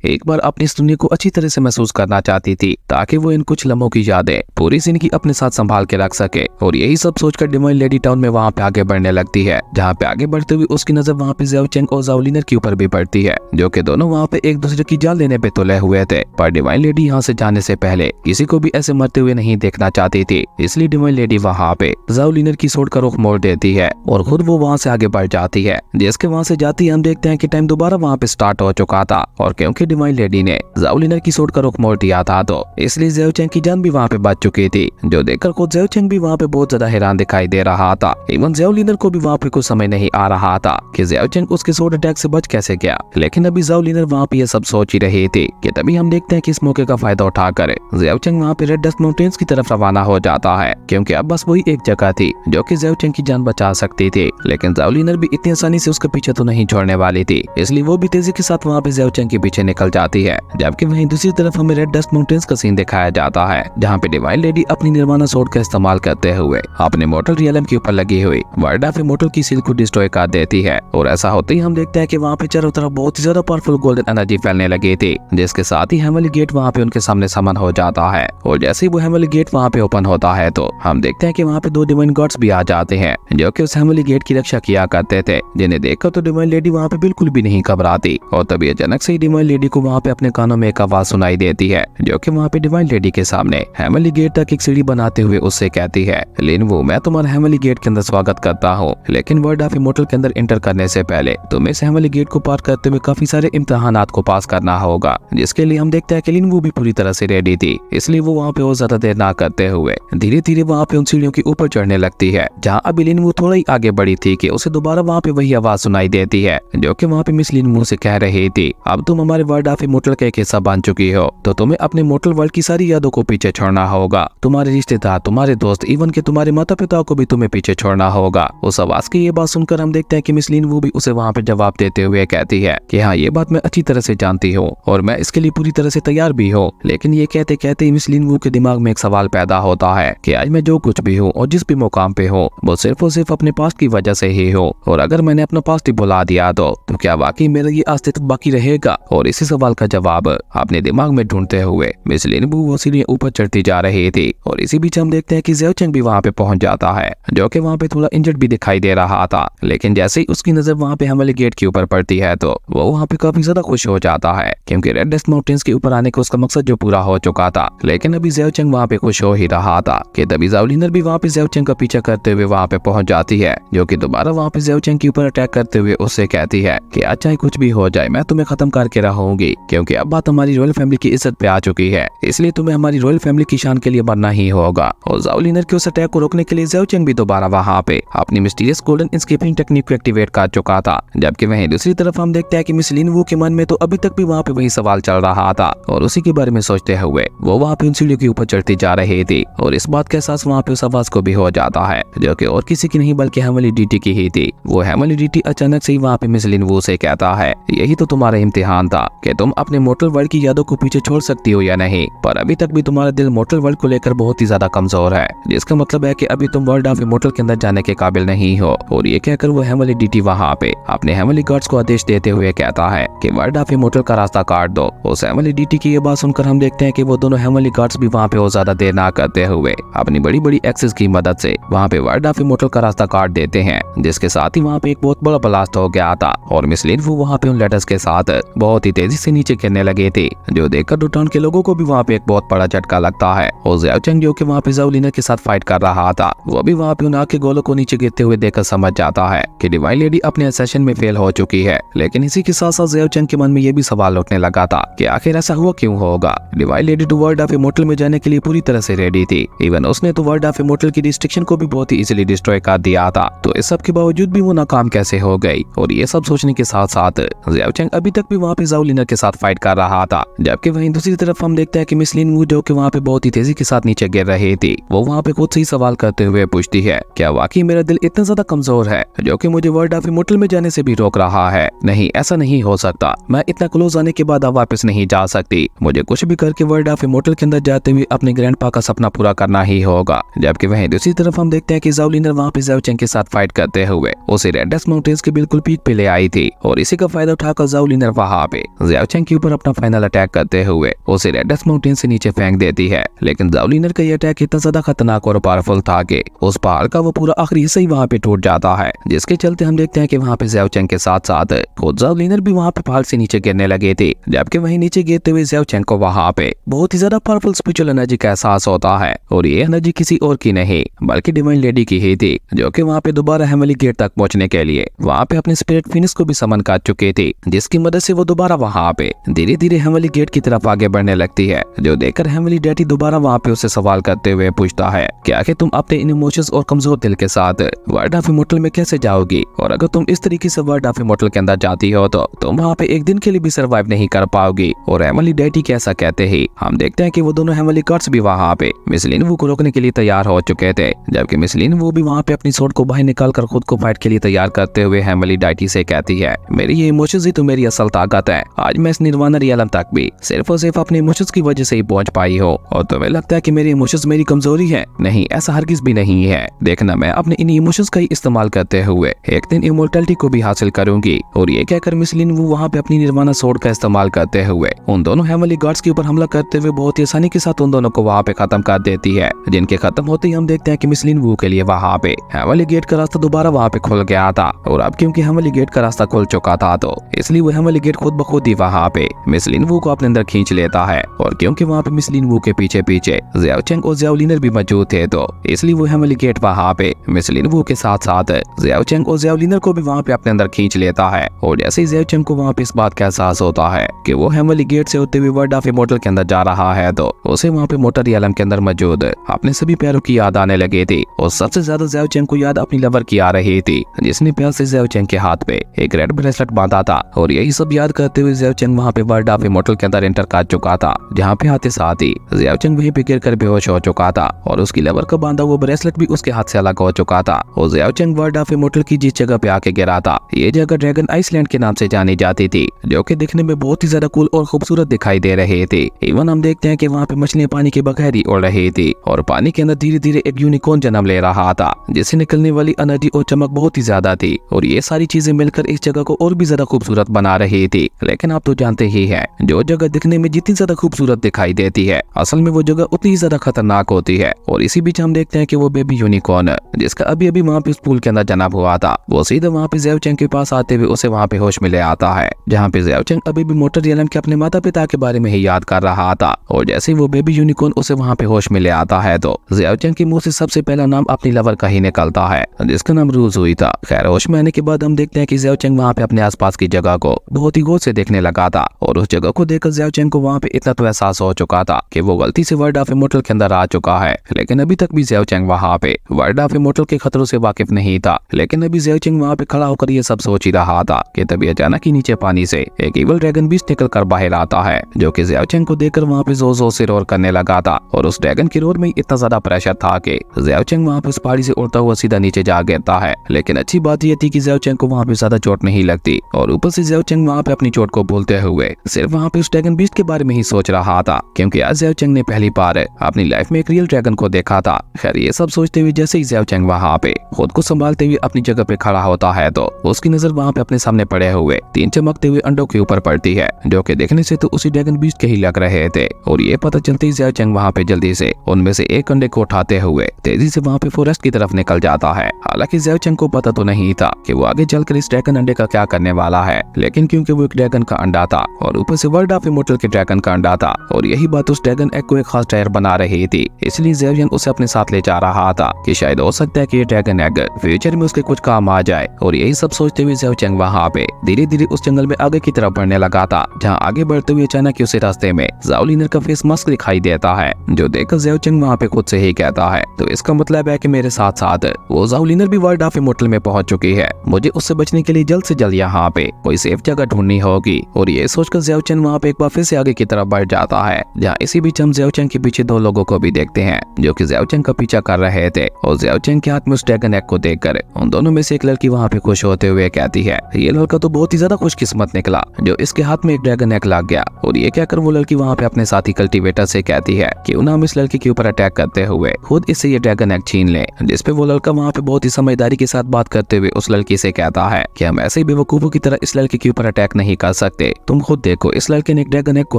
एक बार अपनी इस दुनिया को अच्छी तरह से महसूस करना चाहती थी, ताकि वो इन कुछ लम्हों की यादें पूरी जिंदगी अपने साथ संभाल के रख सके। और यही सब सोचकर डिवाइन लेडी टाउन में वहाँ पे आगे बढ़ने लगती है, जहाँ पे आगे बढ़ते हुए उसकी नजर वहाँ पे ज़ियाओ चेंग और ज़ियाओ लिनर के ऊपर भी पड़ती है, जो कि दोनों वहाँ पे एक दूसरे की जान लेने पे तुले हुए थे। पर डिवाइन लेडी यहाँ से जाने से पहले किसी को भी ऐसे मरते हुए नहीं देखना चाहती थी। इसलिए डिवाइन लेडी वहाँ पे ज़ियाओ लिनर की सोच का रुख मोड़ देती है और खुद वो वहाँ से आगे बढ़ जाती है। जिसके वहाँ से जाती हम देखते हैं कि टाइम दोबारा वहाँ पे स्टार्ट हो चुका था। और क्योंकि डिवाइन लेडी ने ज़ियाओ लिनर की सोच का रुख मोड़ दिया था, तो इसलिए ज़ियाओ चेंग की जान भी वहाँ पे बच चुकी थी, जो देखकर खुद ज़ियाओ चेंग भी वहाँ पे बहुत ज्यादा हैरान दिखाई दे रहा था। इवन ज़ियाओ लिनर को भी वहाँ पे कुछ समझ नहीं आ रहा था कि ज़ियाओ चेंग उसके सोड अटैक से बच कैसे गया। लेकिन अभी ज़ियाओ लिनर वहाँ पे ये सब सोच ही रही थी कि तभी हम देखते हैं कि इस मौके का फायदा उठाकर ज़ियाओ चेंग वहाँ पे रेड डस्ट माउंटेन्स की तरफ रवाना हो जाता है, क्योंकि अब बस वही एक जगह थी जो कि ज़ियाओ चेंग की जान बचा सकती थी। लेकिन ज़ियाओ लिनर भी इतनी आसानी से उसके पीछे तो नहीं छोड़ने वाली थी, इसलिए वो भी तेजी के साथ वहाँ पे ज़ियाओ चेंग के पीछे निकल जाती है। जबकि वहीं दूसरी तरफ हमें रेड डस्ट माउंटेन्स का सीन दिखाया जाता है, जहाँ पे डिवाइन लेडी अपनी निर्वाणा सोड का इस्तेमाल करते हुए अपने मोटल रियलम के ऊपर लगी हुई वर्ल्ड ऑफ इमॉर्टल की सील को डिस्ट्रॉय कर देती है। और ऐसा होते ही हम देखते हैं कि वहाँ पे चारों तरफ बहुत ही ज्यादा पावरफुल गोल्डन एनर्जी फैलने लगी थी, जिसके साथ ही हेवनली गेट वहाँ पे उनके सामने समन हो जाता है। और जैसे ही वो हेवनली गेट वहाँ पे ओपन होता है तो हम देखते हैं कि वहाँ पे दो डिवाइन गॉड्स भी आ जाते हैं, जो कि उस हेवनली गेट की रक्षा किया करते थे, जिन्हें देखकर तो डिवाइन लेडी वहाँ पे बिल्कुल भी नहीं घबराती। और तभी अचानक से ही डिवाइन लेडी को वहाँ पे अपने कानों में एक आवाज सुनाई देती है, जो कि वहाँ पे डिवाइन लेडी के सामने हेवनली गेट तक एक सीढ़ी बनाते हुए उससे कहती है, लिन वू, मैं तुम्हारा हेवनली गेट के अंदर स्वागत करता हूँ, लेकिन वर्ल्ड ऑफ इमॉर्टल के अंदर एंटर करने से पहले तुम्हें इस हेवनली गेट को पार करते हुए काफी सारे इम्तिहानात को पास करना होगा। जिसके लिए हम देखते हैं कि लिन वू भी पूरी तरह से रेडी थी, इसलिए वो वहाँ पे और ज्यादा देर ना करते हुए धीरे धीरे वहाँ पे उन सीढ़ियों के ऊपर चढ़ने लगती है। जहाँ अभी लिन वू थोड़ा ही आगे बढ़ी थी कि उसे दोबारा वहाँ पे वही आवाज सुनाई देती है, जो कि वहाँ पे मिस लिन वू से कह रही थी, अब तुम हमारे वर्ल्ड ऑफ इमॉर्टल का एक हिस्सा बन चुकी हो, तो तुम्हें अपने मोर्टल वर्ल्ड की सारी यादों को पीछे छोड़ना होगा। तुम्हारे रिश्तेदार, तुम्हारे दोस्त, इवन के तुम्हारे माता पिता को भी तुम्हें पीछे छोड़ना होगा। उस आवाज की ये बात सुनकर हम देखते हैं कि मिस लिन वू भी उसे वहाँ पे जवाब देते हुए कहती है कि हाँ, ये बात मैं अच्छी तरह से जानती हूँ और मैं इसके लिए पूरी तरह से तैयार भी हूँ। लेकिन ये कहते कहते मिस लिन वू के दिमाग में एक सवाल पैदा होता है कि आज मैं जो कुछ भी हूँ और जिस भी मुकाम पे हूँ वो सिर्फ और सिर्फ अपने पास्ट की वजह से ही हो, और अगर मैंने अपना पास्ट ही भुला दिया तो क्या वाकई मेरा ये अस्तित्व बाकी रहेगा? और इसी सवाल का जवाब अपने दिमाग में ढूंढते हुए मिस लिन वू वो सीढ़ियां ऊपर चढ़ती जा रही थी। और इसी बीच हम देखते हैं कि ज़ियाओ चेंग भी वहाँ पे पहुंच जाता है, जो कि वहाँ पे थोड़ा इंजर्ड भी दिखाई दे रहा था। लेकिन जैसे ही उसकी नजर वहाँ पे हेवनली गेट के ऊपर पड़ती है तो वो वहाँ पे काफी ज्यादा खुश हो जाता है, क्योंकि रेड डस्ट माउंटेन्स के ऊपर आने का उसका मकसद जो पूरा हो चुका था। लेकिन अभी ज़ियाओ चेंग वहाँ पे खुश हो ही रहा था कि तभी ज़ियाओ लिनर भी वहाँ पे ज़ियाओ चेंग का पीछा करते हुए वहाँ पे पहुंच जाती है, जो कि दोबारा वहाँ पे ज़ियाओ चेंग के ऊपर अटैक करते हुए उससे कहती है कि आज चाहे कुछ भी हो जाए मैं तुम्हें खत्म करके रहूंगी, क्योंकि अब बात हमारी रॉयल फैमिली की इज्जत पे आ चुकी है, इसलिए तुम्हें हमारी रॉयल फैमिली की शान के लिए मरना ही होगा। और ज़ियाओ लिनर के उस अटैक को रोकने के लिए ज़ियाओ चेंग भी दोबारा वहाँ पे अपनी मिस्टीरियस गोल्डन एस्केपिंग टेक्निक को एक्टिवेट कर चुका था। जबकि वहीं दूसरी तरफ हम देखते हैं कि मिस लिन वू के मन में तो अभी तक भी वहाँ पे वही सवाल चल रहा था, और उसी के बारे में सोचते हुए वो वहाँ पे उन सीढ़ियों के ऊपर चढ़ती जा रही थी। और इस बात का एहसास वहाँ पे उस आवाज को भी हो जाता है, जो कि और किसी की नहीं बल्कि हेवनली डीटी की ही थी। वो हेवनली डीटी अचानक से ही वहाँ पे मिस लिन वू से कहता है, यही तो तुम्हारा इम्तिहान था कि तुम अपने मोर्टल वर्ल्ड की यादों को पीछे छोड़ सकती हो या नहीं, पर अभी तक भी तुम्हारा दिल मोर्टल वर्ल्ड को लेकर बहुत ही ज्यादा कमजोर है, जिसका मतलब है कि अभी तुम वर्ल्ड ऑफ इमॉर्टल के अंदर जाने के काबिल नहीं हो। और ये कहकर वो हेवनली डीटी वहाँ पे अपने हेवनली गॉड्स को आदेश देते हुए कहता है कि वर्ल्ड ऑफ इमॉर्टल का रास्ता काट दो। उस हेवनली डीटी की ये बात सुनकर हम देखते हैं कि वो दोनों हेवनली गॉड्स भी वहाँ पे और ज्यादा देर ना करते हुए अपनी बड़ी बड़ी एक्सेस की मदद से वहाँ पे वर्ल्ड ऑफ इमोर्टल का रास्ता काट देते हैं, जिसके साथ ही वहाँ पे एक बहुत बड़ा ब्लास्ट हो गया था और मिस लिन वू वहाँ पे उन लेटर्स के साथ बहुत ही तेजी से नीचे गिरने लगे थे, जो देखकर डूटाउन के लोगों को भी वहाँ पे एक बहुत बड़ा झटका लगता है। और ज़ियाओ चेंग जो कि वहाँ पे ज़ाओ लिनर के साथ फाइट कर रहा था, वो भी वहाँ पे उन आग के गोलों को नीचे गिरते हुए देखकर समझ जाता है कि डिवाइन लेडी अपने सेशन में फेल हो चुकी है। लेकिन इसी के साथ साथ ज़ियाओ चेंग के मन में ये भी सवाल उठने लगा था कि आखिर ऐसा हुआ क्यों होगा। Divine lady to world of immortal में जाने के लिए पूरी तरह से रेडी थी, इवन उसने तो वर्ल्ड ऑफ इमोर्टल की रिस्ट्रिक्शन को भी बहुत ही इजीली डिस्ट्रॉय कर दिया था, तो इस सब के बावजूद भी वो नाकाम कैसे हो गई। और ये सब सोचने के साथ साथ ज़ियाओ चेंग अभी तक भी वहाँ पे ज़ाओ लिनर के साथ फाइट कर रहा था, जबकि वहीं दूसरी तरफ हम देखते हैं कि मिस लिन वू जो कि वहाँ पे बहुत ही तेजी के साथ नीचे गिर रही थी, वो वहाँ पे खुद से ही सवाल करते हुए पूछती है, क्या वाकई मेरा दिल इतना ज्यादा कमजोर है जो कि मुझे वर्ल्ड ऑफ इमोर्टल में जाने से भी रोक रहा है? नहीं, ऐसा नहीं हो सकता, मैं इतना क्लोज आने के बाद अब वापस नहीं जा सकती, मुझे कुछ भी करके वर्ल्ड ऑफ इमोर्टल के अंदर जाते हुए अपने ग्रैंडपा का सपना पूरा करना ही होगा। जबकि वहीं दूसरी तरफ हम देखते हैं कि ज़ाओ लिनर वहाँ पे ज़ियाओ चेंग के साथ फाइट करते हुए उसे रेड डेस्क माउंटेन्स के बिल्कुल पीक पे ले आई थी, और इसी का फायदा उठाकर ज़ाओ लिनर वहाँ पे ज़ियाओ चेंग के ऊपर अपना फाइनल अटैक करते हुए उसे रेड डेस्क माउंटेन से नीचे फेंक देती है। लेकिन ज़ाओ लिनर का ये अटैक इतना ज्यादा खतरनाक और पावरफुल था कि उस पहाड़ का वो पूरा आखिरी हिस्सा ही वहाँ पे टूट जाता है, जिसके चलते हम देखते हैं कि वहाँ पे ज़ियाओ चेंग के साथ साथ खुद ज़ाओ लिनर भी वहाँ पे पहाड़ से नीचे गिरने लगे थे। जबकि वहीं नीचे गिरते हुए ज़ियाओ चेंग को वहाँ पे बहुत ही ज्यादा पावरफुल स्पिरिचुअल एनर्जी का एहसास होता है, और ये एनर्जी किसी और की नहीं बल्कि डिवाइन लेडी की ही थी, जो कि वहाँ पे दोबारा हेवनली गेट तक पहुंचने के लिए वहाँ पे अपने स्पिरिट फिनिक्स को भी समन कर चुके थे, जिसकी मदद से वो दोबारा वहाँ पे धीरे धीरे हेवनली गेट की तरफ आगे बढ़ने लगती है। जो देखकर हेवनली डैडी दोबारा वहाँ पे उसे सवाल करते हुए पूछता है, क्या कि तुम अपने इन इमोशंस और कमजोर दिल के साथ वर्ल्ड ऑफ इमोर्टल में कैसे जाओगी? और अगर तुम इस तरीके से वर्ल्ड ऑफ इमोर्टल के अंदर जाती हो तो तुम वहाँ पे एक दिन के लिए भी सर्वाइव नहीं कर पाओगी। और हेवनली डैडी कैसा कहते ही हम देखते हैं कि वो दोनों हेवनली गॉड्स भी वहाँ पे मिस लिन वू को रोकने के लिए तैयार हो चुके थे, जबकि मिस लिन वू भी वहाँ पे अपनी स्वॉर्ड को बाहर निकालकर खुद को फाइट के लिए तैयार करते हुए हेवनली डैडी से कहती है, मेरी ये इमोशंस ही तो मेरी असल ताकत है, आज मैं इस निर्वाणा रियलम तक भी सिर्फ और सिर्फ अपने इमोशंस की वजह से ही पहुंच पाई हो, और तुम्हें लगता है कि मेरे इमोशंस मेरी कमजोरी है? नहीं, ऐसा हरगिज भी नहीं है। देखना, मैं अपने इन इमोशंस का ही इस्तेमाल करते हुए एक दिन इमोर्टैलिटी को भी हासिल करूंगी। और ये कहकर मिस लिन वू वहाँ पे अपनी निर्वाणा स्वॉर्ड का इस्तेमाल करते हुए उन दोनों हेवनली गॉड्स के ऊपर हमला करते हुए बहुत ही आसानी के साथ उन दोनों को वहाँ पे खत्म कर देती है, जिनके खत्म होते ही हम देखते हैं कि मिस लिन वू के लिए वहाँ पे हेवनली गेट का रास्ता दोबारा वहाँ पे खुल गया था। और अब क्योंकि हेवनली गेट का रास्ता खुल चुका था तो इसलिए वो हेवनली गेट खुद ब खुद ही वहाँ पे मिस लिन वू को अपने अंदर खींच लेता है। और क्योंकि वहाँ पे मिस लिन वू के पीछे पीछे ज़ियाओ चेंग और ज़ियाओ लिनर भी मौजूद थे तो इसलिए वो हेवनली गेट वहाँ पे मिस लिन वू के साथ साथ ज़ियाओ चेंग और ज़ियाओ लिनर को भी वहाँ पे अपने अंदर खींच लेता है। और जैसे ही ज़ियाओ चेंग को वहाँ पे इस बात का एहसास होता है कि वो हेवनली गेट से होते हुए वर्ल्ड ऑफ इमोर्टल के अंदर जा रहा है तो उसे वहाँ पे मोटर रियलम के अंदर मौजूद अपने सभी प्यारों की याद आने लगी थी। और सबसे ज्यादा ज़ियाओ चेंग को याद अपनी लवर की आ रही थी, जिसने प्यार से ज़ियाओ चेंग के हाथ पे एक रेड ब्रेसलेट बांधा था। और यही सब याद करते हुए ज़ियाओ चेंग वहाँ पे वर्ल्ड ऑफ इमोर्टल के अंदर एंटर कर चुका था, जहाँ पे आते साथ ही ज़ियाओ चेंग वहीं पे गिरकर बेहोश हो चुका था और उसकी लवर का बांधा वो ब्रेसलेट भी उसके हाथ से अलग हो चुका था। और Xiao Cheng world of immortal की जिस जगह पे आके गिरा था, ये जगह ड्रैगन आइसलैंड के नाम से जानी जाती थी, जो कि दिखने में बहुत ही ज्यादा कूल और खूबसूरत दिखाई दे रहे थे। इवन हम देखते हैं कि वहाँ पे मछलियां पानी के बगैर ही उड़ रही थी और पानी के अंदर धीरे धीरे एक यूनिकॉर्न जन्म ले रहा था, जिससे निकलने वाली एनर्जी और चमक बहुत ही ज्यादा थी। और ये सारी चीजें मिलकर इस जगह को और भी ज्यादा खूबसूरत बना रही थी। लेकिन आप तो जानते ही हैं, जो जगह दिखने में जितनी ज्यादा खूबसूरत दिखाई देती है, असल में वो जगह उतनी ही ज्यादा खतरनाक होती है। और इसी बीच हम देखते हैं कि वो बेबी यूनिकॉर्न जिसका अभी अभी वहाँ पे उस पूल के अंदर जन्म हुआ था, वो सीधा वहाँ पे ज़ियाओ चेंग के पास आते हुए उसे वहाँ पे होश में ले आता है, जहाँ पे ज़ियाओ चेंग अभी भी मोटर रियलम के अपने माता पिता के बारे में ही याद कर रहा था। और जैसे ही वो बेबी यूनिकॉर्न उसे वहाँ पे होश में ले आता है तो ज़ियाओ चेंग के मुंह से सबसे पहला नाम अपनी लवर का ही निकलता है, जिसका नाम रूज हुई था। खैर, होश में आने के बाद हम देखते हैं कि ज़ियाओ चेंग वहाँ पे अपने आसपास की जगह को बहुत ही गौर से देखने लगा था। और उस जगह को देखकर ज़ियाओ चेंग को वहाँ पे इतना तो एहसास हो चुका था कि वो गलती से वर्ल्ड ऑफ इमोर्टल के अंदर आ चुका है। लेकिन अभी तक भी ज़ियाओ चेंग वहाँ पे वर्ल्ड ऑफ इमोर्टल के खतरों से वाकिफ नहीं था। लेकिन अभी ज़ियाओ चेंग वहाँ पे खड़ा होकर ये सब सोच ही रहा था कि तभी अचानक ही नीचे पानी से एक इवल ड्रैगन बीस्ट निकल कर बाहर आता है, जो कि ज़ियाओ चेंग को देखकर वहाँ पे जोर जोर से रोर करने लगा था। और उस ड्रैगन की रोर में इतना ज्यादा प्रेशर था कि ज़ियाओ चेंग वहाँ पे उस पहाड़ी से उड़ता हुआ सीधा नीचे जा गिरता है। लेकिन अच्छी बात यह थी कि ज़ियाओ चेंग को वहाँ पे ज्यादा चोट नहीं लगती, और ऊपर से ज़ियाओ चेंग वहाँ पे अपनी चोट को भूलते हुए सिर्फ वहाँ पे उस ड्रैगन बीस्ट के बारे में ही सोच रहा था, क्योंकि आज ज़ियाओ चेंग ने पहली बार अपनी लाइफ में एक रियल ड्रैगन को देखा था। खैर, ये सब सोचते हुए जैसे ही ज़ियाओ चेंग वहाँ पे खुद को संभालते हुए अपनी जगह पे खड़ा होता है तो उसकी नजर वहाँ पे अपने सामने पड़े हुए 3 चमकते हुए अंडों के ऊपर पड़ती है, जो कि देखने से तो उसी ड्रैगन बीस्ट के ही लग रहे थे। और ये पता चलते ही ज़ियाओ चेंग वहाँ पे जल्दी से उनमें से एक अंडे को उठाते हुए तेजी से वहाँ पे फॉरेस्ट की तरफ निकल जाता है। हालांकि ज़ेव चेंग को पता तो नहीं था कि वो आगे चलकर इस ड्रैगन अंडे का क्या करने वाला है, लेकिन क्योंकि वो एक ड्रैगन का अंडा था और ऊपर से वर्ल्ड ऑफ इमोर्टल के ड्रैगन का अंडा था और यही बात उस ड्रैगन एग को एक खास टायर बना रही थी, इसलिए ज़ेव चेंग उसे अपने साथ ले जा रहा था कि शायद हो सकता है कि ये ड्रैगन एग फ्यूचर में उसके कुछ काम आ जाए। और यही सब सोचते हुए ज़ेव चेंग वहाँ पे धीरे धीरे उस जंगल में आगे की तरफ बढ़ने लगा था, जहाँ आगे बढ़ते हुए अचानक उसे रास्ते में ज़ाओलिनर का फेस मास्क दिखाई देता है, जो देखकर ज़ेव चेंग वहाँ पे खुद से ही कहता है तो इसका मतलब है कि मेरे साथ साथ वो ज़ाओलिनर भी वर्ल्ड ऑफ इमोर्टल में पहुंच चुकी है। मुझे उससे बचने के लिए जल्द से जल्द यहाँ पे कोई सेफ जगह ढूंढनी होगी। और ये सोचकर ज़ेव चेंग वहाँ पे एक बार फिर से आगे की तरफ बढ़ जाता है, जहाँ इसी बीच हम ज़ेव चेंग के पीछे दो लोगों को भी देखते हैं जो कि ज़ेव चेंग का पीछा कर रहे थे। और ज़ेव चेंग के हाथ में उस ड्रैगन एग को देखकर उन दोनों में से एक लड़की वहाँ पे खुश होते हुए कहती है ये लड़का तो बहुत ही ज्यादा खुशकिस्मत निकला जो इसके हाथ में एक ड्रैगन एग लग गया। और ये कहकर वो लड़की वहाँ पे अपने साथी कल्टीवेटर से कहती है कि उन्हें हम इस लड़की के ऊपर अटैक करते हुए खुद इससे ये ड्रैगन एग छीन ले। जिसपे वो लड़का वहाँ पे बहुत ही समझदारी के साथ बात करते हुए उस लड़की से कहता है कि हम ऐसे ही बेवकूफों की तरह इस लड़की के ऊपर अटैक नहीं कर सकते, तुम खुद देखो इस लड़के ने एक ड्रैगन एग को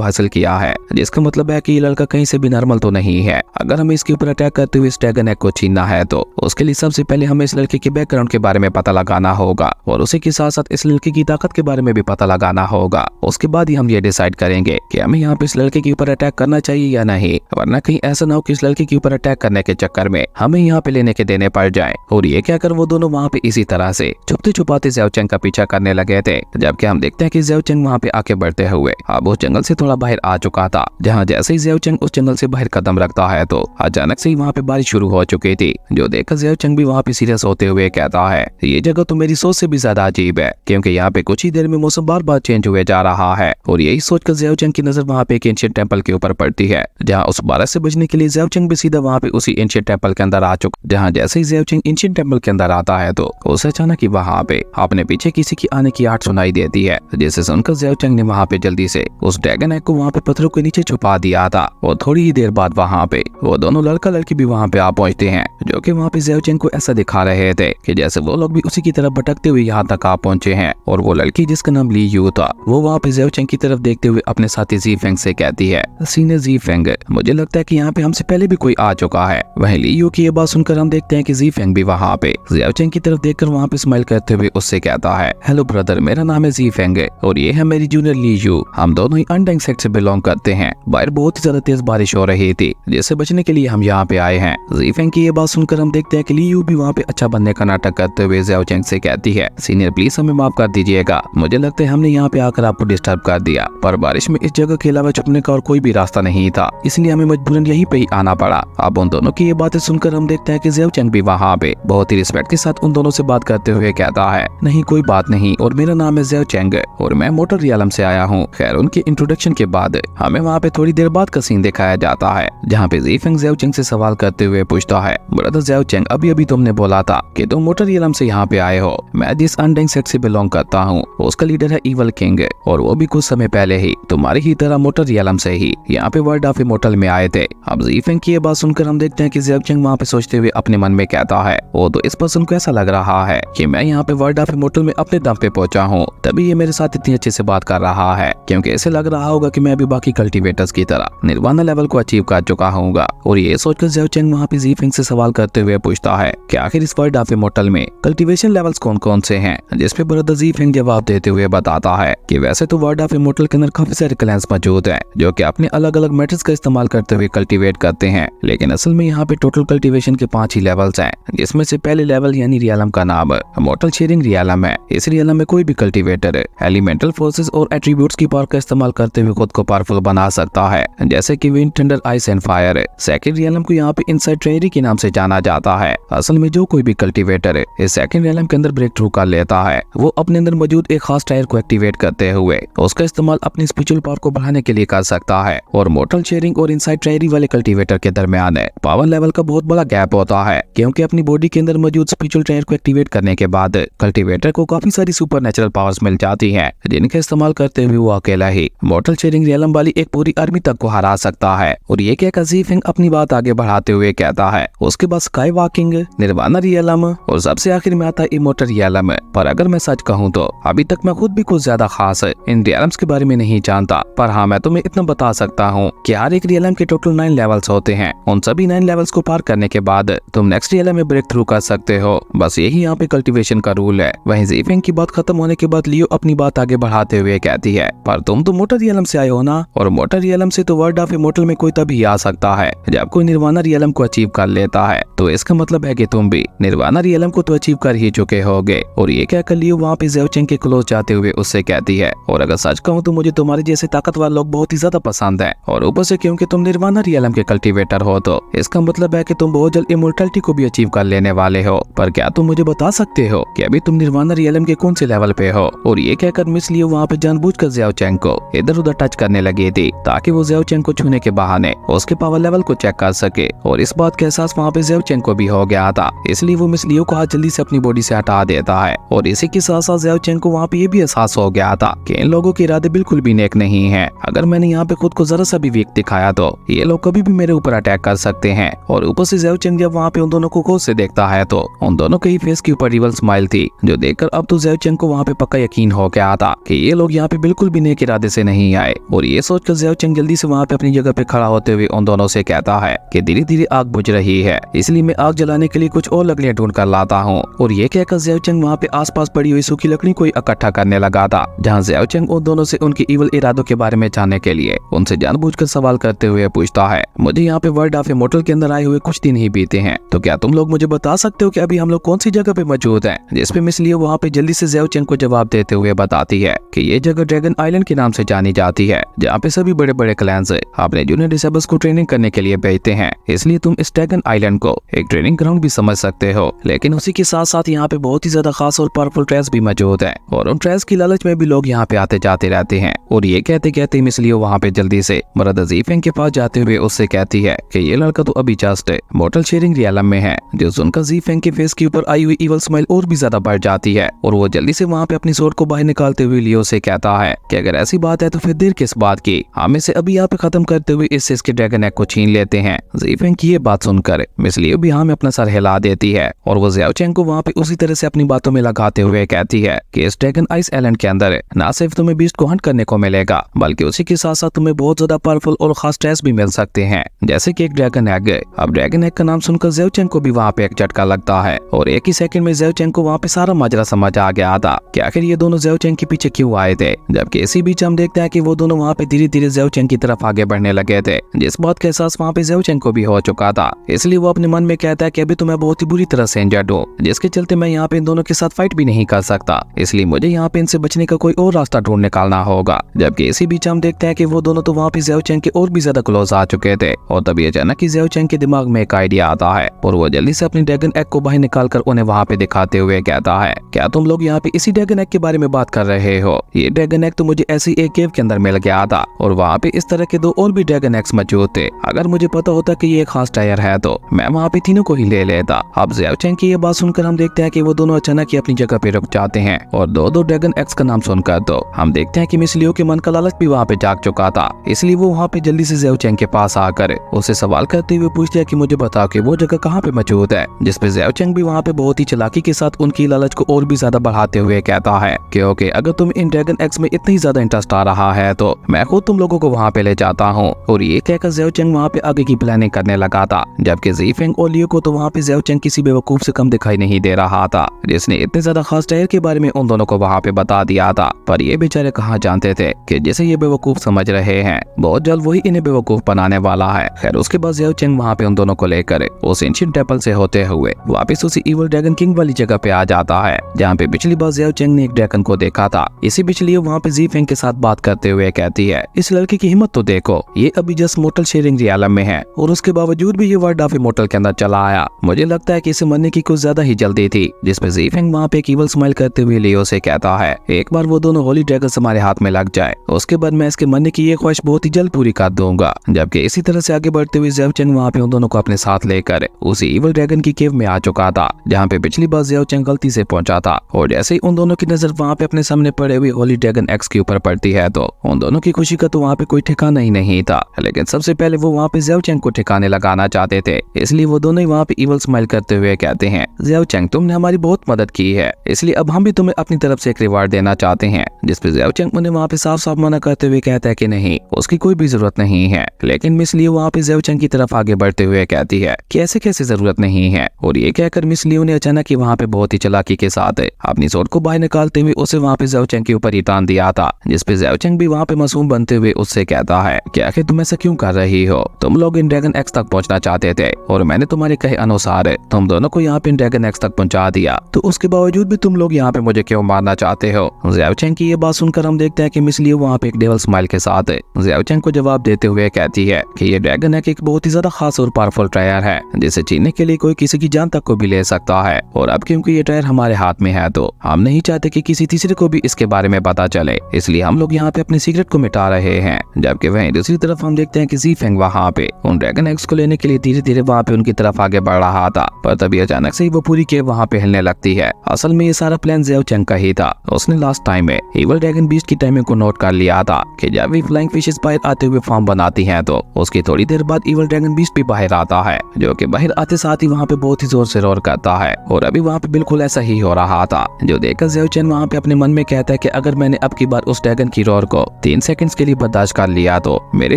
हासिल किया है, जिसका मतलब है कि ये लड़का कहीं से भी नॉर्मल तो नहीं है। अगर हमें इसके ऊपर अटैक करते हुए इस ड्रैगन एग को छीनना है तो उसके लिए सबसे पहले हमें इस लड़के के बैकग्राउंड के बारे में पता लगाना होगा और उसी के साथ साथ इस लड़के की ताकत के बारे में भी पता लगाना होगा। उसके बाद ही हम ये डिसाइड करेंगे कि हमें यहाँ पे इस लड़के के ऊपर अटैक करना चाहिए या नहीं, वरना कहीं ऐसा ना हो कि इस लड़के के ऊपर अटैक करने के चक्कर में हमें यहाँ पे लेने के देने पड़ जाए। और ये कहकर वो दोनों वहाँ पे इसी तरह से छुपते छुपाते ज़ेव चेंग का पीछा करने लगे थे। जबकि हम देखते हैं कि ज़ेव चेंग वहाँ पे आके बढ़ते हुए अब उस जंगल से थोड़ा बाहर आ चुका था, जहाँ जैसे ही ज़ेव चेंग उस जंगल से बाहर कदम रखता है तो अचानक से ही वहाँ पे बारिश शुरू हो चुकी थी, जो देखकर ज़ेव चेंग भी वहाँ पे सीरियस होते हुए कहता है ये जगह तो मेरी सोच से भी ज्यादा अजीब है, क्योंकि यहाँ पे कुछ ही देर में मौसम बार बार चेंज हुए जा रहा है। और यही सोचकर ज़ेव चेंग की नजर वहाँ पे एक एंशिएंट टेंपल के ऊपर पड़ती है, जहाँ उस बारिश से बचने के लिए ज़ेव चेंग भी सीधा वहाँ पे उसी एंशिएंट टेंपल के अंदर आ चुका। जहाँ जैसे ही ज़ेव चेंग एंशिएंट टेंपल के अंदर आता है तो उसे अचानक ही वहाँ पे अपने पीछे किसी की आने की आवाज सुनाई देती है, जिसे सुनकर ज़ेव चेंग ने वहाँ पे जल्दी से उस ड्रैगन एग को वहाँ पे पत्थरों के नीचे छुपा दिया था। और थोड़ी ही देर बाद वहाँ पे वो दोनों लड़का लड़की भी वहाँ पे आ पहुंचते हैं, जो कि वहाँ पे ज़ेव चेंग को ऐसा दिखा रहे थे कि जैसे वो लोग भी उसी की तरफ भटकते हुए यहाँ तक आ पहुंचे हैं। और वो लड़की जिसका नाम ली यू था वो वहाँ पे ज़ेव चेंग की तरफ देखते हुए अपने साथी जी फेंग से कहती है सीनियर जी फेंग, मुझे लगता है कि यहाँ पे हमसे पहले भी कोई आ चुका है। वहीं ली यू की ये बात सुनकर हम देखते हैं कि जी फेंग भी वहाँ पे ज़ेव चेंग की तरफ देखकर वहाँ पे स्माइल करते हुए उससे कहता है हेलो ब्रदर, मेरा नाम है जी फेंग और ये है मेरी जूनियर ली यू, हम दोनों ही अनडेंग सेक्ट से बिलोंग करते हैं। बाहर बहुत ही ज्यादा तेज बारिश हो रही थी, जिससे बचने के लिए हम यहाँ पे आए हैं। जी फेंग की ये बात सुनकर हम देखते हैं कि ली यू भी वहाँ पे अच्छा बनने का नाटक करते हुए ज़ेव चेंग से कहती है सीनियर प्लीज हमें माफ कर दीजिएगा, मुझे लगता है हमने यहाँ पे आकर आपको डिस्टर्ब कर दिया, पर बारिश में इस जगह के अलावा छुपने का और कोई भी रास्ता नहीं था, इसलिए हमें मजबूरन यहीं पे ही आना पड़ा। अब उन दोनों की ये बातें सुनकर हम देखते हैं कि ज़ेव चेंग भी वहाँ पे बहुत ही रिस्पेक्ट के साथ उन दोनों से बात करते हुए कहता है नहीं कोई बात नहीं, और मेरा नाम है ज़ेव चेंग और मैं मोटर रियलम से आया हूँ। खैर उनके इंट्रोडक्शन के बाद हमें वहाँ पे थोड़ी देर बाद का सीन दिखाया जाता है, जहाँ पे जी फेंग ज़ेव चेंग से सवाल करते हुए पूछता है ब्रदर ज़ेव चेंग, अभी अभी तुमने बोला था कि तुम मोटर रियलम से यहाँ पे आए हो, मैं जिस अनडेंग सेक्ट से बिलोंग करता हूँ उसका लीडर है इवल किंग, और वो भी कुछ समय पहले ही तुम्हारी ही तरह मोटर रियलम से ही यहाँ पे वर्ल्ड ऑफ इमोर्टल में आए थे। अब जी फेंग की ये बात सुनकर हम देखते हैं कि ज़ेव चेंग वहाँ पे सोचते हुए अपने मन में कहता है वो तो इस पर्सन को ऐसा लग रहा है कि मैं यहाँ पे वर्ल्ड ऑफ इमोर्टल में अपने दम पे पहुंचा हूँ, तभी ये मेरे साथ इतनी अच्छे से बात कर रहा है, क्योंकि ऐसे लग रहा होगा कि मैं अभी बाकी कल्टीवेटर्स की तरह निर्वाणा लेवल को अचीव कर चुका हूँगा। और ये सोचकर ज़ेव चेंग वहाँ पे जी फेंग से सवाल करते हुए पूछता है कि आखिर इस वर्ल्ड ऑफ इमोर्टल में कल्टीवेशन लेवल्स कौन कौन से हैं, जिसपे ब्रदर जी फेंग जवाब देते हुए बताता है कि वैसे तो वर्ल्ड ऑफ इमोर्टल के अंदर काफी सारे क्लैंस मौजूद हैं जो कि अपने अलग अलग मेथड्स का इस्तेमाल करते हुए कल्टीवेट करते हैं, लेकिन असल में यहाँ पे टोटल कल्टीवेशन के 5 ही लेवल्स हैं, जिसमें से पहले लेवल यानी रियलम का नाम मोर्टल शेयरिंग रियलम है। इस रियलम में कोई भी कल्टीवेटर एलिमेंटल फोर्सेस और एट्रीब्यूट्स की पावर का इस्तेमाल करते हुए खुद को पावरफुल बना सकता है, जैसे कि wind, thunder, ice and fire. Second realm को यहाँ पे इनसाइड ट्रेयरी के नाम से जाना जाता है। असल में जो कोई भी कल्टीवेटर इस सेकंड रियलम के अंदर ब्रेक थ्रू कर लेता है, वो अपने अंदर मौजूद एक खास टायर को एक्टिवेट करते हुए उसका इस्तेमाल अपनी स्पिरिचुअल पावर को बढ़ाने के लिए कर सकता है। और मोर्टल शेयरिंग और इनसाइड ट्रेयरी वाले कल्टीवेटर के दरमियान पावर लेवल का बहुत बड़ा गैप होता है, क्योंकि अपनी बॉडी के अंदर मौजूद स्पिरिचुअल टायर को एक्टिवेट करने के बाद कल्टीवेटर को काफी सारी सुपरनेचुरल पावर्स मिल जाती हैं, जिनका इस्तेमाल करते हुए वो अकेला ही मोर्टल शेयरिंग रियलम वाली एक पूरी आर्मी तक को हरा सकता है। और ये कहकर जी फेंग अपनी बात आगे बढ़ाते हुए कहता है उसके बाद स्काई वॉकिंग, निर्वाणा रियलम और सबसे आखिर में आता है इमोर्टल रियलम। पर अगर मैं सच कहूँ तो अभी तक मैं खुद भी कुछ ज्यादा खास इन रियलम्स के बारे में नहीं जानता, पर हाँ मैं तुम्हें इतना बता सकता हूँ कि हर एक रियलम के टोटल 9 लेवल्स होते हैं। उन सभी 9 लेवल्स को पार करने के बाद तुम नेक्स्ट रियलम में ब्रेक थ्रू कर सकते हो। बस यही यहाँ पे कल्टीवेशन का रूल है। वहीं ज़ीफेंग की बात खत्म होने के बाद लियो अपनी बात आगे बढ़ाते हुए कहती है, पर तुम तो मोटर रियलम से आए हो ना, और मोटर रियलम से तो वर्ल्ड ऑफ इमोर्टल में कोई तभी आ सकता है जब कोई निर्वाणा रियलम को अचीव कर लेता है। तो इसका मतलब है कि तुम भी निर्वाणा रियलम को तो अचीव कर ही चुके होगे। और ये कहकर लियो वहाँ पे ज़ेओ चेंग के क्लोज जाते हुए उससे कहती है, और अगर सच कहूँ तो मुझे तुम्हारे जैसे ताकतवर लोग बहुत ही ज्यादा पसंद है, और ऊपर से क्योंकि तुम निर्वाणा रियलम के कल्टीवेटर हो तो इसका मतलब है कि तुम बहुत जल्द इमोर्टलिटी को भी अचीव कर लेने वाले हो। पर क्या तुम मुझे बता सकते हो कि अभी तुम निर्वाणा रियलम के कौन से लेवल पे हो? और ये कहकर मिस लियो वहाँ पे जानबूझकर ज़ेओ चेंग को इधर उधर टच करने लगी थी ताकि वो ज़ेओ चेंग को छूने के बहाने उसके पावर लेवल को चेक कर सके। और इस बात का एहसास वहाँ पे ज़ेओ चेंग को भी हो गया था, इसलिए वो मिस लियो को हाथ जल्दी से अपनी बॉडी से हटा देता है। और इसी के साथ साथ ज़ेओ चेंग को वहाँ पे ये भी एहसास हो गया था कि इन लोगों के इरादे बिल्कुल भी नेक नहीं है। अगर मैंने यहाँ पे खुद को जरा सा भी वीक दिखाया तो ये लोग कभी भी मेरे ऊपर अटैक कर सकते हैं। और ऊपर से ज़ेओ चेंग जब वहाँ पे उन दोनों को गौर से देखता है तो उन दोनों के ही फेस के ऊपर रिवल स्माइल थी, जो देखकर अब तो ज़ेओ चेंग को वहाँ पे पक्का यकीन हो गया था कि ये लोग यहाँ पे बिल्कुल भी नेक इरादे से नहीं आए। और ये सोचकर ज़ेओ चेंग जल्दी से वहाँ पे अपनी जगह पे खड़ा होते हुए उन दोनों से कहता है कि धीरे धीरे आग बुझ रही है, इसलिए मैं आग जलाने के लिए कुछ और लकड़ियां ढूंढ कर लाता हूँ। और ये कहकर ज़ेओ चेंग वहाँ पे आसपास पड़ी हुई सूखी लकड़ी को इकट्ठा करने लगा था, जहाँ ज़ेओ चेंग उन दोनों से उनके इवल इरादों के बारे में जानने के लिए उनसे जानबूझकर सवाल करते हुए पूछता है, मुझे यहाँ पे वर्ल्ड ऑफ इमोर्टल के अंदर आए हुए कुछ दिन ही बीते हैं, तो क्या तुम लोग मुझे बता सकते हो कि अभी हम लोग कौन सी जगह पे मौजूद हैं? जिस पे मिस लियो वहाँ पे जल्दी से ज़ेओ चेंग को जवाब देते हुए बताती है कि ये जगह ड्रैगन आइलैंड के नाम से जानी जाती है, जहाँ पे सभी बड़े बड़े क्लैंस अपने जूनियर डिसेबल्स को ट्रेनिंग करने के लिए भेजते हैं, इसलिए तुम इस ड्रैगन आइलैंड को एक ट्रेनिंग ग्राउंड भी समझ सकते हो। लेकिन उसी के साथ साथ यहाँ पे बहुत ही ज्यादा खास और पावरफुल ट्रेस भी मौजूद है, और उन ट्रेस की लालच में भी लोग यहाँ पे आते जाते रहते हैं। और ये कहते कहते मिस लियो वहाँ पे जल्दी से मरद ज़ीफेंग के पास जाते हुए उससे कहती है कि ये लड़का तो अभी जस्ट मोर्टल शेयरिंग रियलम में है, जो सुनकर ज़ीफेंग के फेस के ऊपर आई हुई इवल स्माइल और भी ज्यादा बढ़ जाती है। और वो जल्दी से वहाँ पे अपनी स्वॉर्ड को बाहर निकालते हुए लियो से कहता है कि अगर ऐसी बात है तो फिर देर किस बात की, हम इसे अभी यहाँ पे खत्म करते हुए इसके ड्रैगन एग को छीन लेते हैं। ज़ीफेंग की ये बात सुनकर मिस लियो भी हमें अपना सर हिला देती है, और वो ज़ेओ चेंग को वहाँ पे उसी तरह से अपनी बातों में लगाते हुए कहती है कि इस ड्रैगन आइस आइलैंड के अंदर न सिर्फ तुम्हें बीस्ट को हंट करने को मिलेगा, बल्कि उसी के साथ साथ तुम्हें बहुत ज्यादा पावरफुल और खास ट्रेस भी मिल सकते हैं, जैसे कि एक ड्रैगन एग। अब ड्रैगन एग का नाम सुनकर ज़ेओ चेंग को भी वहाँ पे एक झटका लगता है, और एक ही सेकंड में ज़ेओ चेंग को वहाँ पे सारा माजरा समझ आ गया था कि आखिर ये दोनों ज़ेओ चेंग के पीछे क्यों आए थे। जबकि इसी बीच हम देखते हैं कि वो दोनों वहाँ पे धीरे धीरे ज़ेओ चेंग की तरफ आगे बढ़ने लगे थे, जिस बात का एहसास वहाँ पे ज़ेओ चेंग को भी हो चुका था। इसलिए वो अपने मन में कहता है कि अभी तो मैं बहुत ही बुरी तरह से इंजर्ड हूँ, जिसके चलते मैं यहाँ पे इन दोनों के साथ फाइट भी नहीं कर सकता, इसलिए मुझे यहाँ पे इनसे बचने का कोई और रास्ता ढूंढ निकालना होगा। जबकि इसी बीच हम देखते हैं कि वो दोनों तो वहाँ पे ज़ेओ चेंग के और भी ज्यादा क्लोज आ चुके थे, और तभी अचानक ही ज़ेओ चेंग के दिमाग में एक आइडिया आता है, और वो जल्दी से अपनी ड्रैगन एग को बाहर निकालकर उन्हें वहाँ पे दिखाते हुए कहता है, क्या तुम लोग यहाँ पे इसी ड्रैगन एग के बारे में बात कर रहे हो? ये ड्रैगन एग तो मुझे ऐसी एक केव के अंदर मिल गया था, और वहाँ पे इस तरह के 2 और भी ड्रैगन एग्स मौजूद थे। अगर मुझे पता होता कि ये एक खास टायर है तो मैं वहाँ पे तीनों को ही ले लेता। अब ज़ेओ चेंग की ये बात सुनकर हम देखते हैं कि वो दोनों अचानक ही अपनी जगह पे रुक जाते हैं, और 2 ड्रैगन एग्स का नाम सुनकर तो हम देखते हैं कि मिस लियो के मन का लालच भी वहाँ पे जाग चुका था, इसलिए वो वहाँ पे जल्दी से ज़ेओ चेंग के पास आकर उसे सवाल करते हुए पूछते हैं कि मुझे बताओ कि वो जगह कहाँ पे मौजूद है। जिसपे ज़ेओ चेंग भी वहाँ पे बहुत ही चालाकी के साथ उनकी लालच को और भी ज्यादा बढ़ाते हुए कहता है कि ओके, अगर तुम इन ड्रैगन एग्स में इतनी ज्यादा इंटरेस्ट आ रहा है तो मैं खुद तुम लोगों को वहाँ पे ले जाता हूँ। और ये कहकर ज़ेओ चेंग वहाँ पे आगे की प्लानिंग करने लगा था, जबकि ज़ीफेंग और लियो को तो वहाँ पे ज़ेओ चेंग किसी बेवकूफ से कम दिखाई नहीं दे रहा था, जिसने इतने ज्यादा खास टायर के बारे में उन दोनों को वहाँ पे बता दिया था। पर ये बेचारे कहाँ जानते थे कि जैसे ये बेवकूफ समझ रहे हैं, बहुत जल्द वही इन्हें बेवकूफ बनाने वाला है। खैर उसके बाद ज़ेओ चेंग वहाँ पे उन दोनों को लेकर उस एंशिएंट टेंपल से होते हुए वापस उसी इवल ड्रैगन किंग वाली जगह पे आ जाता है, जहाँ पे पिछली बार ज़ेओ चेंग ने एक ड्रैगन को देखा था। इसी पिछली वहाँ पे ज़ीफेंग के साथ बात करते हुए कहती है, इस लड़के की हिम्मत तो देखो, ये अभी जस्ट मोर्टल शेयरिंग रियलम में है और उसके बावजूद भी ये वर्ल्ड ऑफ इमोर्टल के अंदर चला आया। मुझे लगता है कि इसे मरने की कुछ ज्यादा ही जल्दी थी। जिसपे ज़ीफेंग वहाँ पे एक इवल स्माइल करते हुए लियो से कहता है, एक बार वो दोनों होली ड्रैगन हमारे हाथ में लग जाए, उसके बाद मैं इसके मरने की ये ख्वाहिश बहुत ही जल्द पूरी कर दूंगा। जबकि इसी तरह से आगे बढ़ते हुए ज़ेओ चेंग वहाँ पे उन दोनों को अपने साथ लेकर उसी इवल ड्रैगन की केव में आ चुका था, जहाँ पे पिछली बार ज़ेओ चेंग गलती से पहुंचा था। और जैसे ही उन दोनों की नजर वहाँ पे अपने सामने पड़े हुए होली ड्रैगन एक्स के ऊपर पड़ती है तो उन दोनों की खुशी का तो वहाँ पे कोई ठिकाना ही नहीं था। लेकिन सबसे पहले वो वहाँ पे ज़ेओ चेंग को ठिकाने लगाना चाहते थे, इसलिए वो दोनों ही वहाँ पे इवल स्माइल करते हुए कहते हैं, ज़ेओ चेंग तुमने हमारी बहुत मदद की है, इसलिए अब हम भी तुम्हें अपनी तरफ से एक रिवार्ड देना चाहते हैं। जिसपे ज़ेओ चेंग उन्हें वहाँ पे साफ साफ मना करते हुए कहता है कि नहीं, उसकी कोई भी जरूरत नहीं है। लेकिन मिस लियो वहाँ पे ज़ेओ चेंग की की तरफ आगे बढ़ते हुए कहती है कि ऐसे कैसे जरूरत नहीं है। और ये कहकर मिस लियो ने अचानक ही वहाँ पे बहुत ही चालाकी के साथ अपनी स्वॉर्ड को बाहर निकालते हुए उसे वहाँ पे ज़ाओ चेंग के ऊपर ही तान दिया था, जिसपे ज़ाओ चेंग भी वहाँ पे मासूम बनते हुए उससे कहता है कि आखिर तुम ऐसा क्यों कर रही हो, तुम लोग इन ड्रैगन एक्स तक पहुंचना चाहते थे और मैंने तुम्हारे कहे अनुसार तुम दोनों को यहाँ पे इन ड्रैगन एक्स तक पहुंचा दिया, तो उसके बावजूद भी तुम लोग यहाँ पे मुझे क्यों मारना चाहते हो। ज़ाओ चेंग की ये बात सुनकर हम देखते हैं कि मिस लियो वहाँ पे एक डेविल स्माइल के साथ ज़ाओ चेंग को जवाब देते हुए कहती है कि ये ड्रैगन एक्स एक बहुत ही ज्यादा खास और पावरफुल टायर है, जिसे छीनने के लिए कोई किसी की जान तक को भी ले सकता है। और अब क्योंकि ये टायर हमारे हाथ में है तो हम नहीं चाहते कि किसी तीसरे को भी इसके बारे में पता चले, इसलिए हम लोग यहाँ पे अपने सीक्रेट को मिटा रहे हैं। जबकि वहीं दूसरी तरफ हम देखते हैं कि ज़ी फेंग वहाँ पे उन ड्रैगन एक्स को लेने के लिए धीरे धीरे वहाँ पे उनकी तरफ आगे बढ़ रहा था, पर तभी अचानक से ही वो पूरी केव वहाँ पे हिलने लगती है। असल में ये सारा प्लान ज़ाओ चेंग का ही था। उसने लास्ट टाइम में इवल ड्रैगन बीस्ट की टाइमिंग को नोट कर लिया था कि जब भी फ्लाइंग फिशेस बाहर आते हुए फॉर्म बनाती हैं तो उसकी थोड़ी देर बाद इवल ड्रैगन बीस्ट भी बाहर आता है, जो कि बाहर आते साथ ही वहाँ पे बहुत ही जोर से रोर करता है। और अभी वहाँ पे बिल्कुल ऐसा ही हो रहा था, जो देखकर ज़ाओ चेंग वहाँ पे अपने मन में कहता है कि अगर मैंने अब की बार उस ड्रैगन की रोर को 3 सेकंड्स के लिए बर्दाश्त कर लिया तो मेरे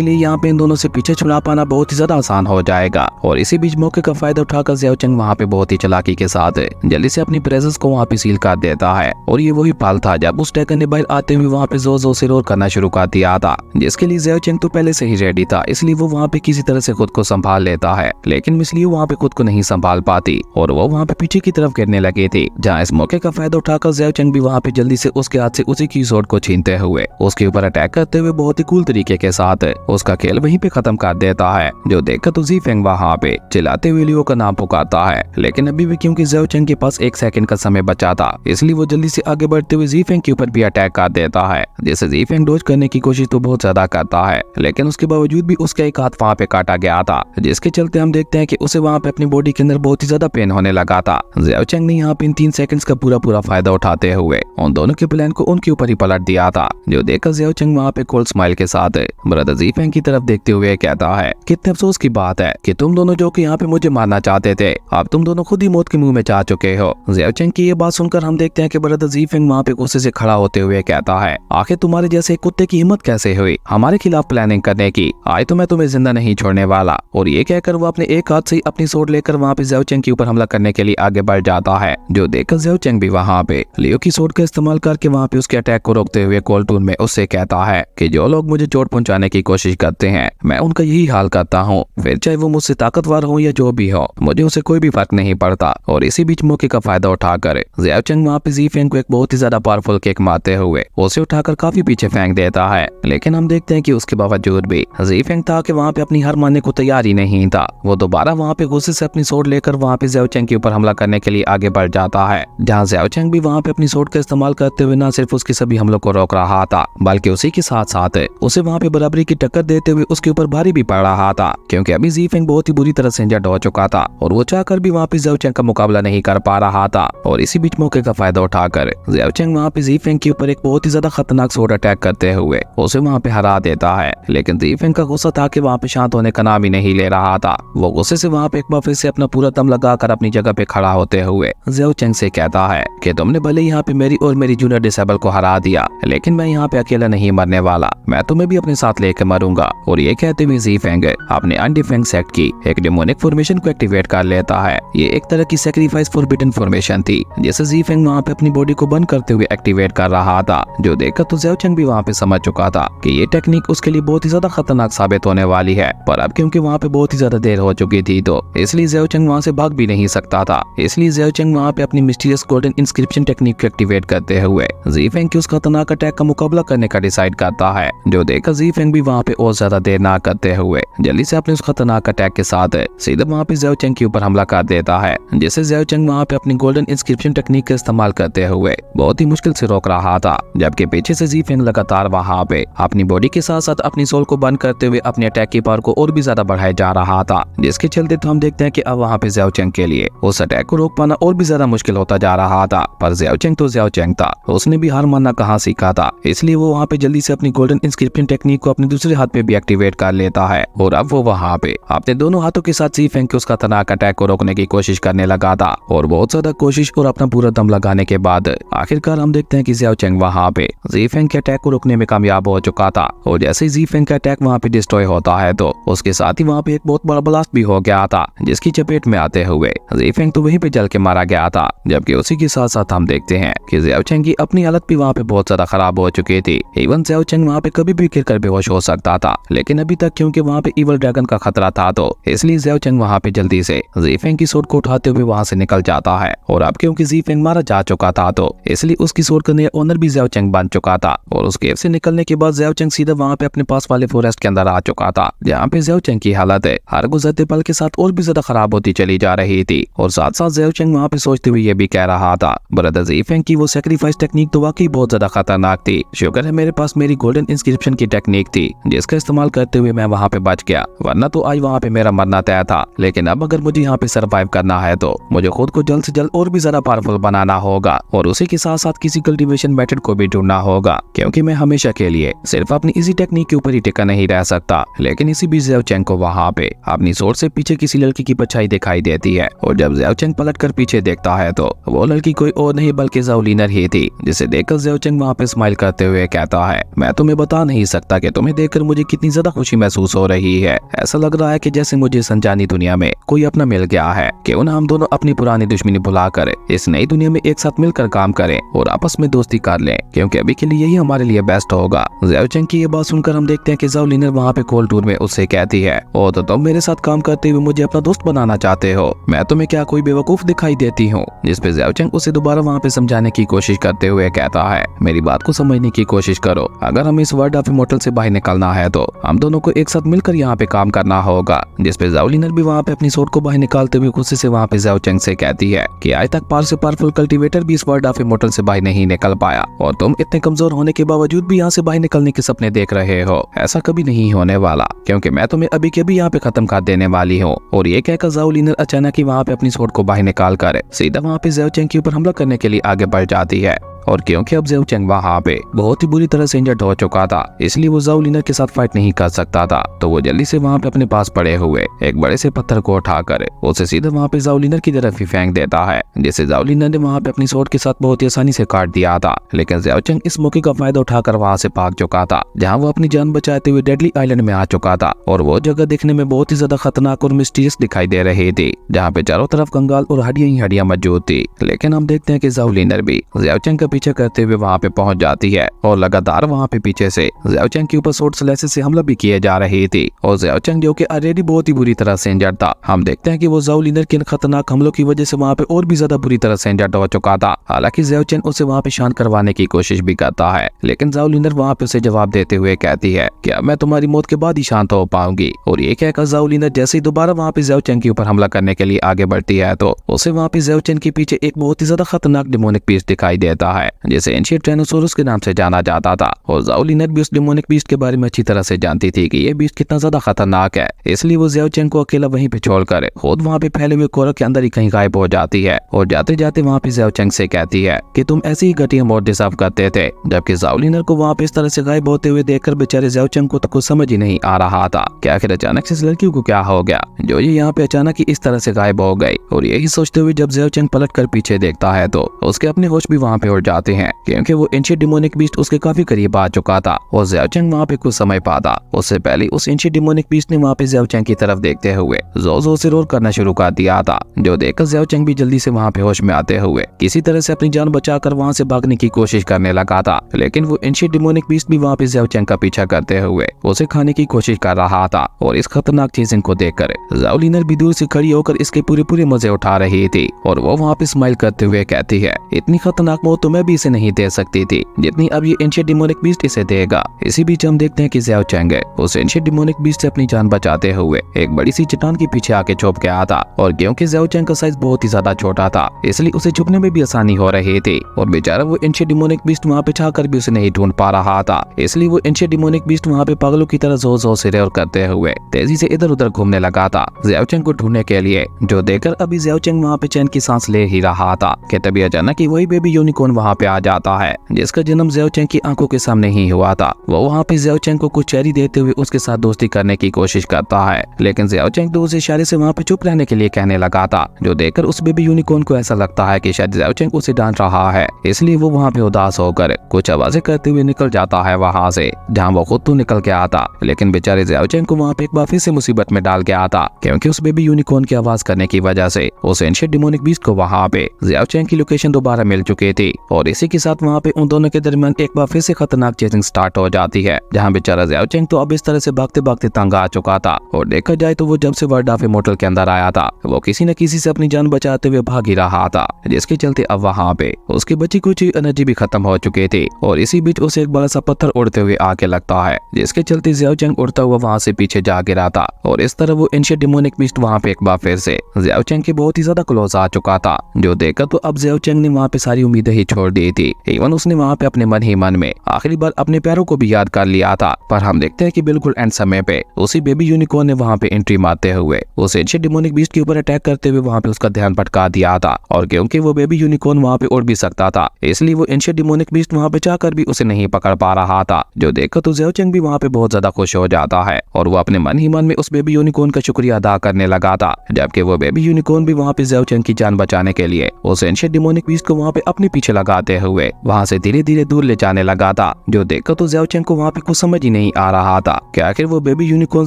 लिए यहाँ पे इन दोनों से पीछे छुड़ा पाना बहुत ही ज्यादा आसान हो जाएगा। और इसी बीच मौके का फायदा उठाकर ज़ाओ चेंग वहाँ पे बहुत ही चालाकी के साथ जल्दी से अपनी प्रेजेंस को वहाँ पे सील कर देता है। और ये वही पल था जब उस ड्रैगन ने बाहर आते हुए वहाँ पे जोर जोर से रोर करना शुरू कर दिया था, जिसके लिए ज़ाओ चेंग तो पहले से ही रेडी था, इसलिए वो वहाँ पे किसी तरह से खुद को संभाल लेता है। लेकिन मिस लियो वहाँ पे खुद को नहीं संभाल पाती और वो वहाँ पे पीछे की तरफ गिरने लगी थी, जहाँ इस मौके का फायदा उठाकर ज़ाओ चेंग भी वहाँ पे जल्दी से उसके हाथ से उसी की स्वॉर्ड को छीनते हुए उसके ऊपर अटैक करते हुए बहुत ही कूल तरीके के साथ उसका खेल वहीं पे खत्म कर देता है। जो देखकर तो ज़ी फेंग वहाँ पे चिल्लाते हुए लियो का नाम पुकारता है, लेकिन अभी भी क्योंकि ज़ाओ चेंग के पास 1 सेकंड का समय बचा था, इसलिए वो जल्दी से आगे बढ़ते हुए ज़ी फेंग के ऊपर भी अटैक कर देता है। जैसे ज़ी फेंग डॉज करने की कोशिश तो बहुत ज्यादा करता है, लेकिन उसके बावजूद भी उसका एक हाथ वहाँ पे काटा गया था, जिसके चलते हम देखते हैं कि उसे वहाँ पे अपनी बॉडी के अंदर बहुत ही ज्यादा पेन होने लगा था। ज़ाओ चेंग ने यहाँ पे इन 3 सेकंड्स का पूरा फायदा उठाते हुए उन दोनों के प्लान को उनके ऊपर ही पलट दिया था। जो देखकर ज़ाओ चेंग वहाँ पे कोल्ड स्माइल के साथ ब्रदर ज़ी फेंग की तरफ देखते हुए कहता है, कितने अफसोस की बात है कि तुम दोनों जो कि यहाँ पे मुझे मारना चाहते थे, अब तुम दोनों खुद ही मौत के मुंह में जा चुके हो। ज़ाओ चेंग की ये बात सुनकर हम देखते हैं कि ब्रदर ज़ी फेंग वहाँ पे गुस्से से खड़ा होते हुए कहता है, आखिर तुम्हारे जैसे कुत्ते की हिम्मत कैसे हुई हमारे खिलाफ प्लानिंग करने की, आज तो मैं तुम्हें जिंदा नहीं छोड़ने वाला। और ये कहकर वो अपने एक हाथ से अपनी स्वॉर्ड लेकर वहाँ पे ज़ाओ चेंग के ऊपर हमला करने के लिए आगे बढ़ जाता है। जो देखकर ज़ाओ चेंग भी वहाँ पे लियो की स्वॉर्ड का इस्तेमाल करके वहाँ पे उसके अटैक को रोकते हुए कोल्ड टून में उससे कहता है कि जो लोग मुझे चोट पहुंचाने की कोशिश करते हैं मैं उनका यही हाल करता हूँ, फिर चाहे वो मुझसे ताकतवर हो या जो भी हो, मुझे उसे कोई भी फर्क नहीं पड़ता। और इसी बीच मौके का फायदा उठाकर ज़ाओ चेंग वहाँ पे ज़ी फेंग को एक बहुत ही ज्यादा पावरफुल किक मारते हुए उसे उठाकर काफी पीछे फेंक देता है। लेकिन हम देखते हैं कि उसके बावजूद भी ज़ी फेंग था कि वहाँ पे अपनी हार मानने को तैयार ही नहीं था। वो दोबारा वहाँ पे गुस्से से अपनी स्वॉर्ड लेकर वहाँ पे ज़ाओ चेंग के ऊपर हमला करने के लिए आगे बढ़ जाता है, जहाँ ज़ाओ चेंग भी वहाँ पे अपनी स्वॉर्ड का इस्तेमाल करते हुए न सिर्फ उसके सभी हमलों को रोक रहा था, बल्कि उसी के साथ साथ उसे वहाँ पे बराबरी की टक्कर देते हुए उसके ऊपर भारी भी पड़ रहा था, क्योंकि अभी ज़ी फेंग बहुत ही बुरी तरह से इंजर्ड हो चुका था और वो चाहकर भी वहाँ पे ज़ाओ चेंग का मुकाबला नहीं कर पा रहा था। और इसी बीच मौके का फायदा उठाकर ज़ाओ चेंग वहाँ पे ज़ी फेंग के ऊपर एक बहुत ही ज्यादा खतरनाक स्वॉर्ड अटैक करते हुए उसे वहाँ पे हरा देता है। लेकिन ज़ी फेंग का गुस्सा था कि वहाँ पे शांत होने का नाम ही नहीं ले रहा था। वो गुस्से से वहाँ पे एक बार फिर से अपना पूरा दम लगाकर अपनी जगह पे खड़ा होते हुए ज़ाओ चेंग से कहता है कि तुमने भले यहाँ पे मेरी और मेरी जूनियर डिसेबल को हरा दिया, लेकिन मैं यहाँ पे अकेला नहीं मरने वाला, मैं तुम्हें भी अपने साथ लेकर मरूंगा। और ये कहते हुए ज़ी फेंग अपने अनडिफेंग सेक्ट की एक डेमोनिक फॉर्मेशन को एक्टिवेट कर लेता है। ये एक तरह की सैक्रिफाइस फॉरबिडन फॉर्मेशन थी, जिसे ज़ी फेंग वहाँ पे अपनी बॉडी को बंद करते हुए एक्टिवेट कर रहा था। जो देखकर तो ज़ाओ चेंग भी वहाँ पे समझ चुका था कि ये टेक्निक उसके लिए बहुत ही ज्यादा खतरनाक साबित होने वाली है, पर अब क्योंकि वहाँ पे बहुत ही ज्यादा देर हो चुकी थी तो इसलिए ज़ाओ चेंग वहाँ से भाग भी नहीं सकता था। इसलिए ज़ाओ चेंग वहाँ पे अपनी मिस्टीरियस गोल्डन इंस्क्रिप्शन टेक्निक को एक्टिवेट करते हुए ज़ी फेंग की उस खतरनाक अटैक का मुकाबला करने का डिसाइड करता है। जो देखकर ज़ी फेंग भी वहाँ पे और ज्यादा देर ना करते हुए जल्दी से अपने उस खतरनाक अटैक के साथ सीधा वहाँ पे ज़ाओ चेंग के ऊपर हमला कर देता है, जिसे ज़ाओ चेंग वहाँ पे अपनी गोल्डन इंस्क्रिप्शन टेक्निक का इस्तेमाल करते हुए बहुत ही मुश्किल से रोक रहा था। जबकि पीछे से ज़ी फेंग लगातार वहाँ पे अपनी बॉडी के साथ साथ अपनी सोल को बंद करते हुए अपने अटैक की पावर को और भी ज्यादा बढ़ाया जा रहा था, जिसके चलते तो हम देखते हैं कि अब वहाँ पे ज़ाओ चेंग के लिए उस अटैक को रोक पाना और भी ज्यादा मुश्किल होता जा रहा था। पर ज़ाओ चेंग तो ज़ाओ चेंग था, उसने भी हार मानना कहाँ सीखा था, इसलिए वो वहाँ पे जल्दी से अपनी गोल्डन इंस्क्रिप्शन टेक्निक को अपने दूसरे हाथ पे भी एक्टिवेट कर लेता है। और अब वो वहाँ पे अपने दोनों हाथों के साथ ज़ी फेंग के उस खतरनाक अटैक को रोकने की कोशिश करने लगा था। और बहुत ज्यादा कोशिश और अपना पूरा दम लगाने के बाद आखिरकार हम देखते हैं कि ज़ाओ चेंग वहाँ पे ज़ी फेंग के अटैक को रोकने में कामयाब हो चुका था। और जैसे ही ज़ी फेंग का अटैक वहाँ पे डिस्ट्रॉय होता है तो उसके साथ ही वहाँ पे एक बहुत बड़ा ब्लास्ट भी हो गया था, जिसकी चपेट में आते हुए ज़ीफेंग तो वहीं पे जल के मारा गया था। जबकि उसी के साथ साथ हम देखते हैं कि ज़ियाओ चेंग की अपनी हालत भी वहाँ पे बहुत ज्यादा खराब हो चुकी थी। इवन ज़ियाओ चेंग वहाँ पे कभी भी गिरकर बेहोश हो सकता था, लेकिन अभी तक क्योंकि वहाँ पे इवल ड्रैगन का खतरा था तो इसलिए ज़ियाओ चेंग वहाँ पे जल्दी से ज़ीफेंग की सूट को उठाते हुए वहाँ से निकल जाता है। और अब क्योंकि ज़ीफेंग मारा जा चुका था तो इसलिए उसकी सूट का नया ओनर भी ज़ियाओ चेंग बन चुका था। और उस केव से निकलने के बाद ज़ियाओ चेंग सीधा वहाँ पे अपने पास वाले फॉरेस्ट के अंदर आ चुका था, जहाँ पे ज़ियाओ चेंग की हालत हर गुजरते पल के साथ और भी ज्यादा खराब होती चली जा रही थी। और साथ साथ ज़ियाओ चेंग वहाँ पे सोचते हुए ये भी कह रहा था, ब्रदर ज़ीफेंग की वो सैक्रिफाइस टेक्निक तो वाकई बहुत ज्यादा खतरनाक थी। शुक्र है मेरे पास मेरी गोल्डन इंस्क्रिप्शन की टेक्निक थी, जिसका इस्तेमाल करते हुए मैं वहाँ पे बच गया, वरना तो आज वहाँ पे मेरा मरना तय था। लेकिन अब अगर मुझे यहाँ पे सर्वाइव करना है तो मुझे खुद को जल्द से जल्द और भी ज्यादा पावरफुल बनाना होगा, और उसी के साथ साथ किसी कल्टीवेशन मेथड को भी ढूंढना होगा, क्योंकि मैं हमेशा के लिए सिर्फ अपनी इसी टेक्निक के ऊपर ही टिका नहीं रह सकता। लेकिन इसी बीच ज़ियाओ चेंग को वहाँ पे अपनी सोच से पीछे किसी लड़की की परछाई दिखाई देती है। और जब ज़ियाओ चेंग पलट कर पीछे देखता है तो वो लड़की कोई और नहीं बल्कि ज़ाओ लिनर ही थी, जिसे देखकर ज़ियाओ चेंग वहाँ पे स्माइल करते हुए कहता है, मैं तुम्हें बता नहीं सकता कि तुम्हें देखकर मुझे कितनी ज्यादा खुशी महसूस हो रही है। ऐसा लग रहा है कि जैसे मुझे इस अनजानी दुनिया में कोई अपना मिल गया है। क्यों ना हम दोनों अपनी पुरानी दुश्मनी भुलाकर इस नई दुनिया में एक साथ मिलकर काम करें और आपस में दोस्ती कर लें, क्योंकि अभी के लिए यही हमारे लिए बेस्ट होगा। ज़ियाओ चेंग की ये बात सुनकर हम देखते हैं कि ज़ाओ लिनर वहाँ पे कोल्ड टूर में उससे कहती है, ओ तो तुम मेरे साथ काम करते हुए मुझे अपना दोस्त बनाना चाहते हो, मैं तुम्हें क्या कोई बेवकूफ दिखाई देती हूँ। जिस पे ज़ियाओ चेंग उसे दोबारा वहाँ पे समझाने की कोशिश करते हुए कहता है, मेरी बात को समझने की कोशिश करो, अगर हम इस वर्ल्ड ऑफ इमॉर्टल से बाहर निकलना है तो हम दोनों को एक साथ मिलकर यहाँ पे काम करना होगा। जिस पे ज़ाओ लिनर भी वहाँ पे अपनी सोट को बाहर निकालते हुए गुस्से से वहाँ पे ज़ियाओ चेंग से कहती है कि आज तक पार से पावरफुल कल्टीवेटर भी इस वर्ल्ड ऑफ इमॉर्टल से बाहर नहीं निकल पाया, और तुम इतने कमजोर होने के बावजूद भी यहाँ से बाहर निकलने के सपने देख रहे हो। ऐसा कभी नहीं होने वाला, क्योंकि मैं तुम्हें अभी के अभी यहाँ पे खत्म कर देने वाली हूँ। और ये कहकर ज़ाओ लिनर अचानक ही वहाँ पे अपनी सोट को बाहर निकाल कर सीधा वहाँ पे ज़ियाओ चेंग के ऊपर हमला करने के लिए आगे बढ़ जाती है। और क्योंकि अब ज़ियाओ चेंग वहाँ पे बहुत ही बुरी तरह से इंजर्ड हो चुका था, इसलिए वो ज़ाओ लिनर के साथ फाइट नहीं कर सकता था, तो वो जल्दी से वहाँ पे अपने पास पड़े हुए एक बड़े से पत्थर को उठाकर उसे सीधे वहाँ पे ज़ाओ लिनर की तरफ ही फेंक देता है, जिसे ज़ाओ लिनर ने वहाँ पे अपनी सोट के साथ बहुत ही आसानी से काट दिया था। लेकिन ज़ियाओ चेंग इस मौके का फायदा उठाकर वहाँ से भाग चुका था, जहाँ वो अपनी जान बचाते हुए डेडली आइलैंड में आ चुका था। और वो जगह देखने में बहुत ही ज्यादा खतरनाक और मिस्टीरियस दिखाई दे रही थी, जहाँ पे चारों तरफ कंगाल और हड्डियां ही हड्डियां मौजूद थी। लेकिन हम देखते हैं कि ज़ाओ लिनर भी ज़ियाओ चेंग का पीछे करते हुए वहाँ पे पहुंच जाती है, और लगातार वहाँ पे पीछे से ज़ियाओ चेंग के ऊपर सोर्ड स्लैशेस से हमला भी किए जा रही थी। और ज़ियाओ चेंग जो कि ऑलरेडी बहुत ही बुरी तरह से इंजर्ड था, हम देखते हैं कि वो ज़ाओ लिनर के खतरनाक हमलों की वजह से वहाँ पे और भी ज्यादा बुरी तरह से इंजर्ड हो चुका था। हालांकि ज़ियाओ चेंग उसे वहाँ पे शांत करवाने की कोशिश भी करता है, लेकिन ज़ाओ लिनर वहाँ पे उसे जवाब देते हुए कहती है कि अब मैं तुम्हारी मौत के बाद ही शांत हो पाऊंगी। और ये कहकर ज़ाओ लिनर जैसे ही दोबारा वहाँ पे ज़ियाओ चेंग के ऊपर हमला करने के लिए आगे बढ़ती है तो उसे वहाँ पे ज़ियाओ चेंग के पीछे एक बहुत ही ज्यादा खतरनाक डेमोनिक बीस्ट दिखाई देता है, जिसे एंशिएंट टाइनोसोरस के नाम से जाना जाता था। और ज़ाओ लिनर भी उस डेमोनिक बीस्ट के बारे में अच्छी तरह से जानती थी कि ये बीस्ट कितना ज्यादा खतरनाक है, इसलिए वो ज़ियाओ चेंग को अकेला वहीं पे छोड़कर खुद वहाँ पे फैले हुए कोरल के अंदर ही कहीं गायब हो जाती है। और जाते जाते वहाँ पे ज़ियाओ चेंग से कहती है कि तुम ऐसी ही घटिया मौत डिजर्व करते थे। जबकि ज़ाओ लिनर को वहाँ पे इस तरह से गायब होते हुए देखकर बेचारे ज़ियाओ चेंग को तो कुछ समझ ही नहीं आ रहा था कि आखिर अचानक से इस लड़की को क्या हो गया जो ये यहाँ पे अचानक ही इस तरह से गायब हो गई। और यही सोचते हुए जब ज़ियाओ चेंग पलट कर पीछे देखता है तो उसके अपने होश भी वहाँ पे उड़ जाते हैं, क्योंकि वो एंशिएंट डेमोनिक बीस्ट उसके काफी करीब आ चुका था। और ज़ियाओ चेंग वहाँ पे कुछ समय पाता उससे पहले उस एंशिएंट डेमोनिक बीस्ट ने वहाँ पे ज़ियाओ चेंग की तरफ देखते हुए जोर जोर से रोर करना शुरू कर दिया था, जो देखकर ज़ियाओ चेंग भी जल्दी से वहाँ पे होश में आते हुए किसी तरह से अपनी जान बचाकर वहाँ से भागने की कोशिश करने लगा था। लेकिन वो एंशिएंट डेमोनिक बीस्ट भी वहाँ पे ज़ियाओ चेंग का पीछा करते हुए उसे खाने की कोशिश कर रहा था। और इस खतरनाक चीज को देखकर ज़ाओ लिनर भी दूर से खड़ी होकर इसके पूरे मजे उठा रही थी, और वो वहाँ पे स्माइल करते हुए कहती है, इतनी खतरनाक मौत तो मैं भी इसे नहीं दे सकती थी जितनी अब ये एंशिएंट डेमोनिक बीस्ट इसे देगा। इसी बीच हम देखते हैं कि ज़ियाओ चेंग उस एंशिएंट डेमोनिक बीस्ट से अपनी जान बचाते हुए एक बड़ी सी चट्टान के पीछे आके छुप गया था। और क्योंकि ज़ियाओ चेंग का साइज बहुत ही ज्यादा छोटा था, इसलिए उसे छुपने में भी आसानी हो रही थी। और बेचारा वो एंशिएंट डेमोनिक बीस्ट वहाँ पे छाकर भी उसे नहीं ढूंढ पा रहा था, इसलिए वो एंशिएंट डेमोनिक बीस्ट वहाँ पे पागलों की तरह जोर जोर से रोर करते हुए तेजी से इधर उधर घूमने लगा था ज़ियाओ चेंग को ढूंढने के लिए, जो देखकर अभी ज़ियाओ चेंग वहाँ पे चैन की सांस ले ही रहा था कि तभी अचानक ही वही बेबी यूनिकॉर्न वहाँ वहाँ पे आ जाता है, जिसका जन्म ज़ियाओ चेंग की आंखों के सामने ही हुआ था। वो वहाँ पे ज़ियाओ चेंग को कुछ चेरी देते हुए उसके साथ दोस्ती करने की कोशिश करता है, लेकिन ज़ियाओ चेंग तो उस इशारे से वहाँ पे चुप रहने के लिए कहने लगा था, जो देखकर उस बेबी यूनिकॉर्न को ऐसा लगता है कि शायद ज़ियाओ चेंग उसे डांट रहा है। इसलिए वो वहाँ पे उदास होकर कुछ आवाजें करते हुए निकल जाता है वहाँ से, जहाँ वो खुद तो निकल के आता, लेकिन बेचारे ज़ियाओ चेंग को वहाँ पे एक बार फिर से मुसीबत में डाल के आता, क्योंकि उस बेबी यूनिकॉर्न की आवाज करने की वजह से उस एंशिएंट डेमोनिक बीस्ट को वहाँ पे ज़ियाओ चेंग की लोकेशन दोबारा मिल चुकी थी। और इसी के साथ वहाँ पे उन दोनों के दरमियान एक बार फिर से खतरनाक चेजिंग स्टार्ट हो जाती है, जहाँ बेचारा ज़ियाओ चेंग तो अब इस तरह से भागते भागते तंग आ चुका था। और देखा जाए तो वो जब से वर्ल्ड ऑफ इमॉर्टल के अंदर आया था, वो किसी न किसी से अपनी जान बचाते हुए भाग ही रहा था, जिसके चलते अब वहाँ पे उसकी बची कुछ एनर्जी भी खत्म हो चुकी थी। और इसी बीच उसे एक बड़ा सा पत्थर उड़ते हुए आके लगता है, जिसके चलते ज़ियाओ चेंग उड़ता हुआ वहाँ से पीछे जा गिरा था। और इस तरह वो एंशिएंट डेमोनिक बीस्ट वहाँ पे एक बार फिर से ज़ियाओ चेंग के बहुत ही ज्यादा क्लोज आ चुका था, जो देखकर तो अब ज़ियाओ चेंग ने वहाँ पे सारी उम्मीदें ही छोड़ दी थी। इवन उसने वहाँ पे अपने मन ही मन में आखिरी बार अपने प्यारों को भी याद कर लिया था। पर हम देखते हैं कि बिल्कुल एंड समय पे उसी बेबी यूनिकॉर्न ने वहाँ पे एंट्री मारते हुए उस एंशिएंट डेमोनिक बीस्ट के ऊपर अटैक करते हुए वहाँ पे उसका ध्यान भटका दिया था। और क्योंकि वो बेबी यूनिकॉर्न वहाँ पे उड़ भी सकता था, इसलिए वो एंशिएंट डेमोनिक बीस्ट वहाँ पे चाहकर भी उसे नहीं पकड़ पा रहा था, जो देखकर तो ज़ियाओ चेंग भी वहाँ पे बहुत ज्यादा खुश हो जाता है। और वो अपने मन ही मन में उस बेबी यूनिकॉर्न का शुक्रिया अदा करने लगा था, जबकि वो बेबी यूनिकॉर्न भी वहाँ पे ज़ियाओ चेंग की जान बचाने के लिए उस एंशिएंट डेमोनिक बीस्ट को वहाँ पे अपने पीछे लगाते हुए वहाँ से धीरे धीरे दूर ले जाने लगा था, जो देखकर तो ज़ियाओ चेंग को वहाँ पे कुछ समझ ही नहीं आ रहा था कि आखिर वो बेबी यूनिकॉर्न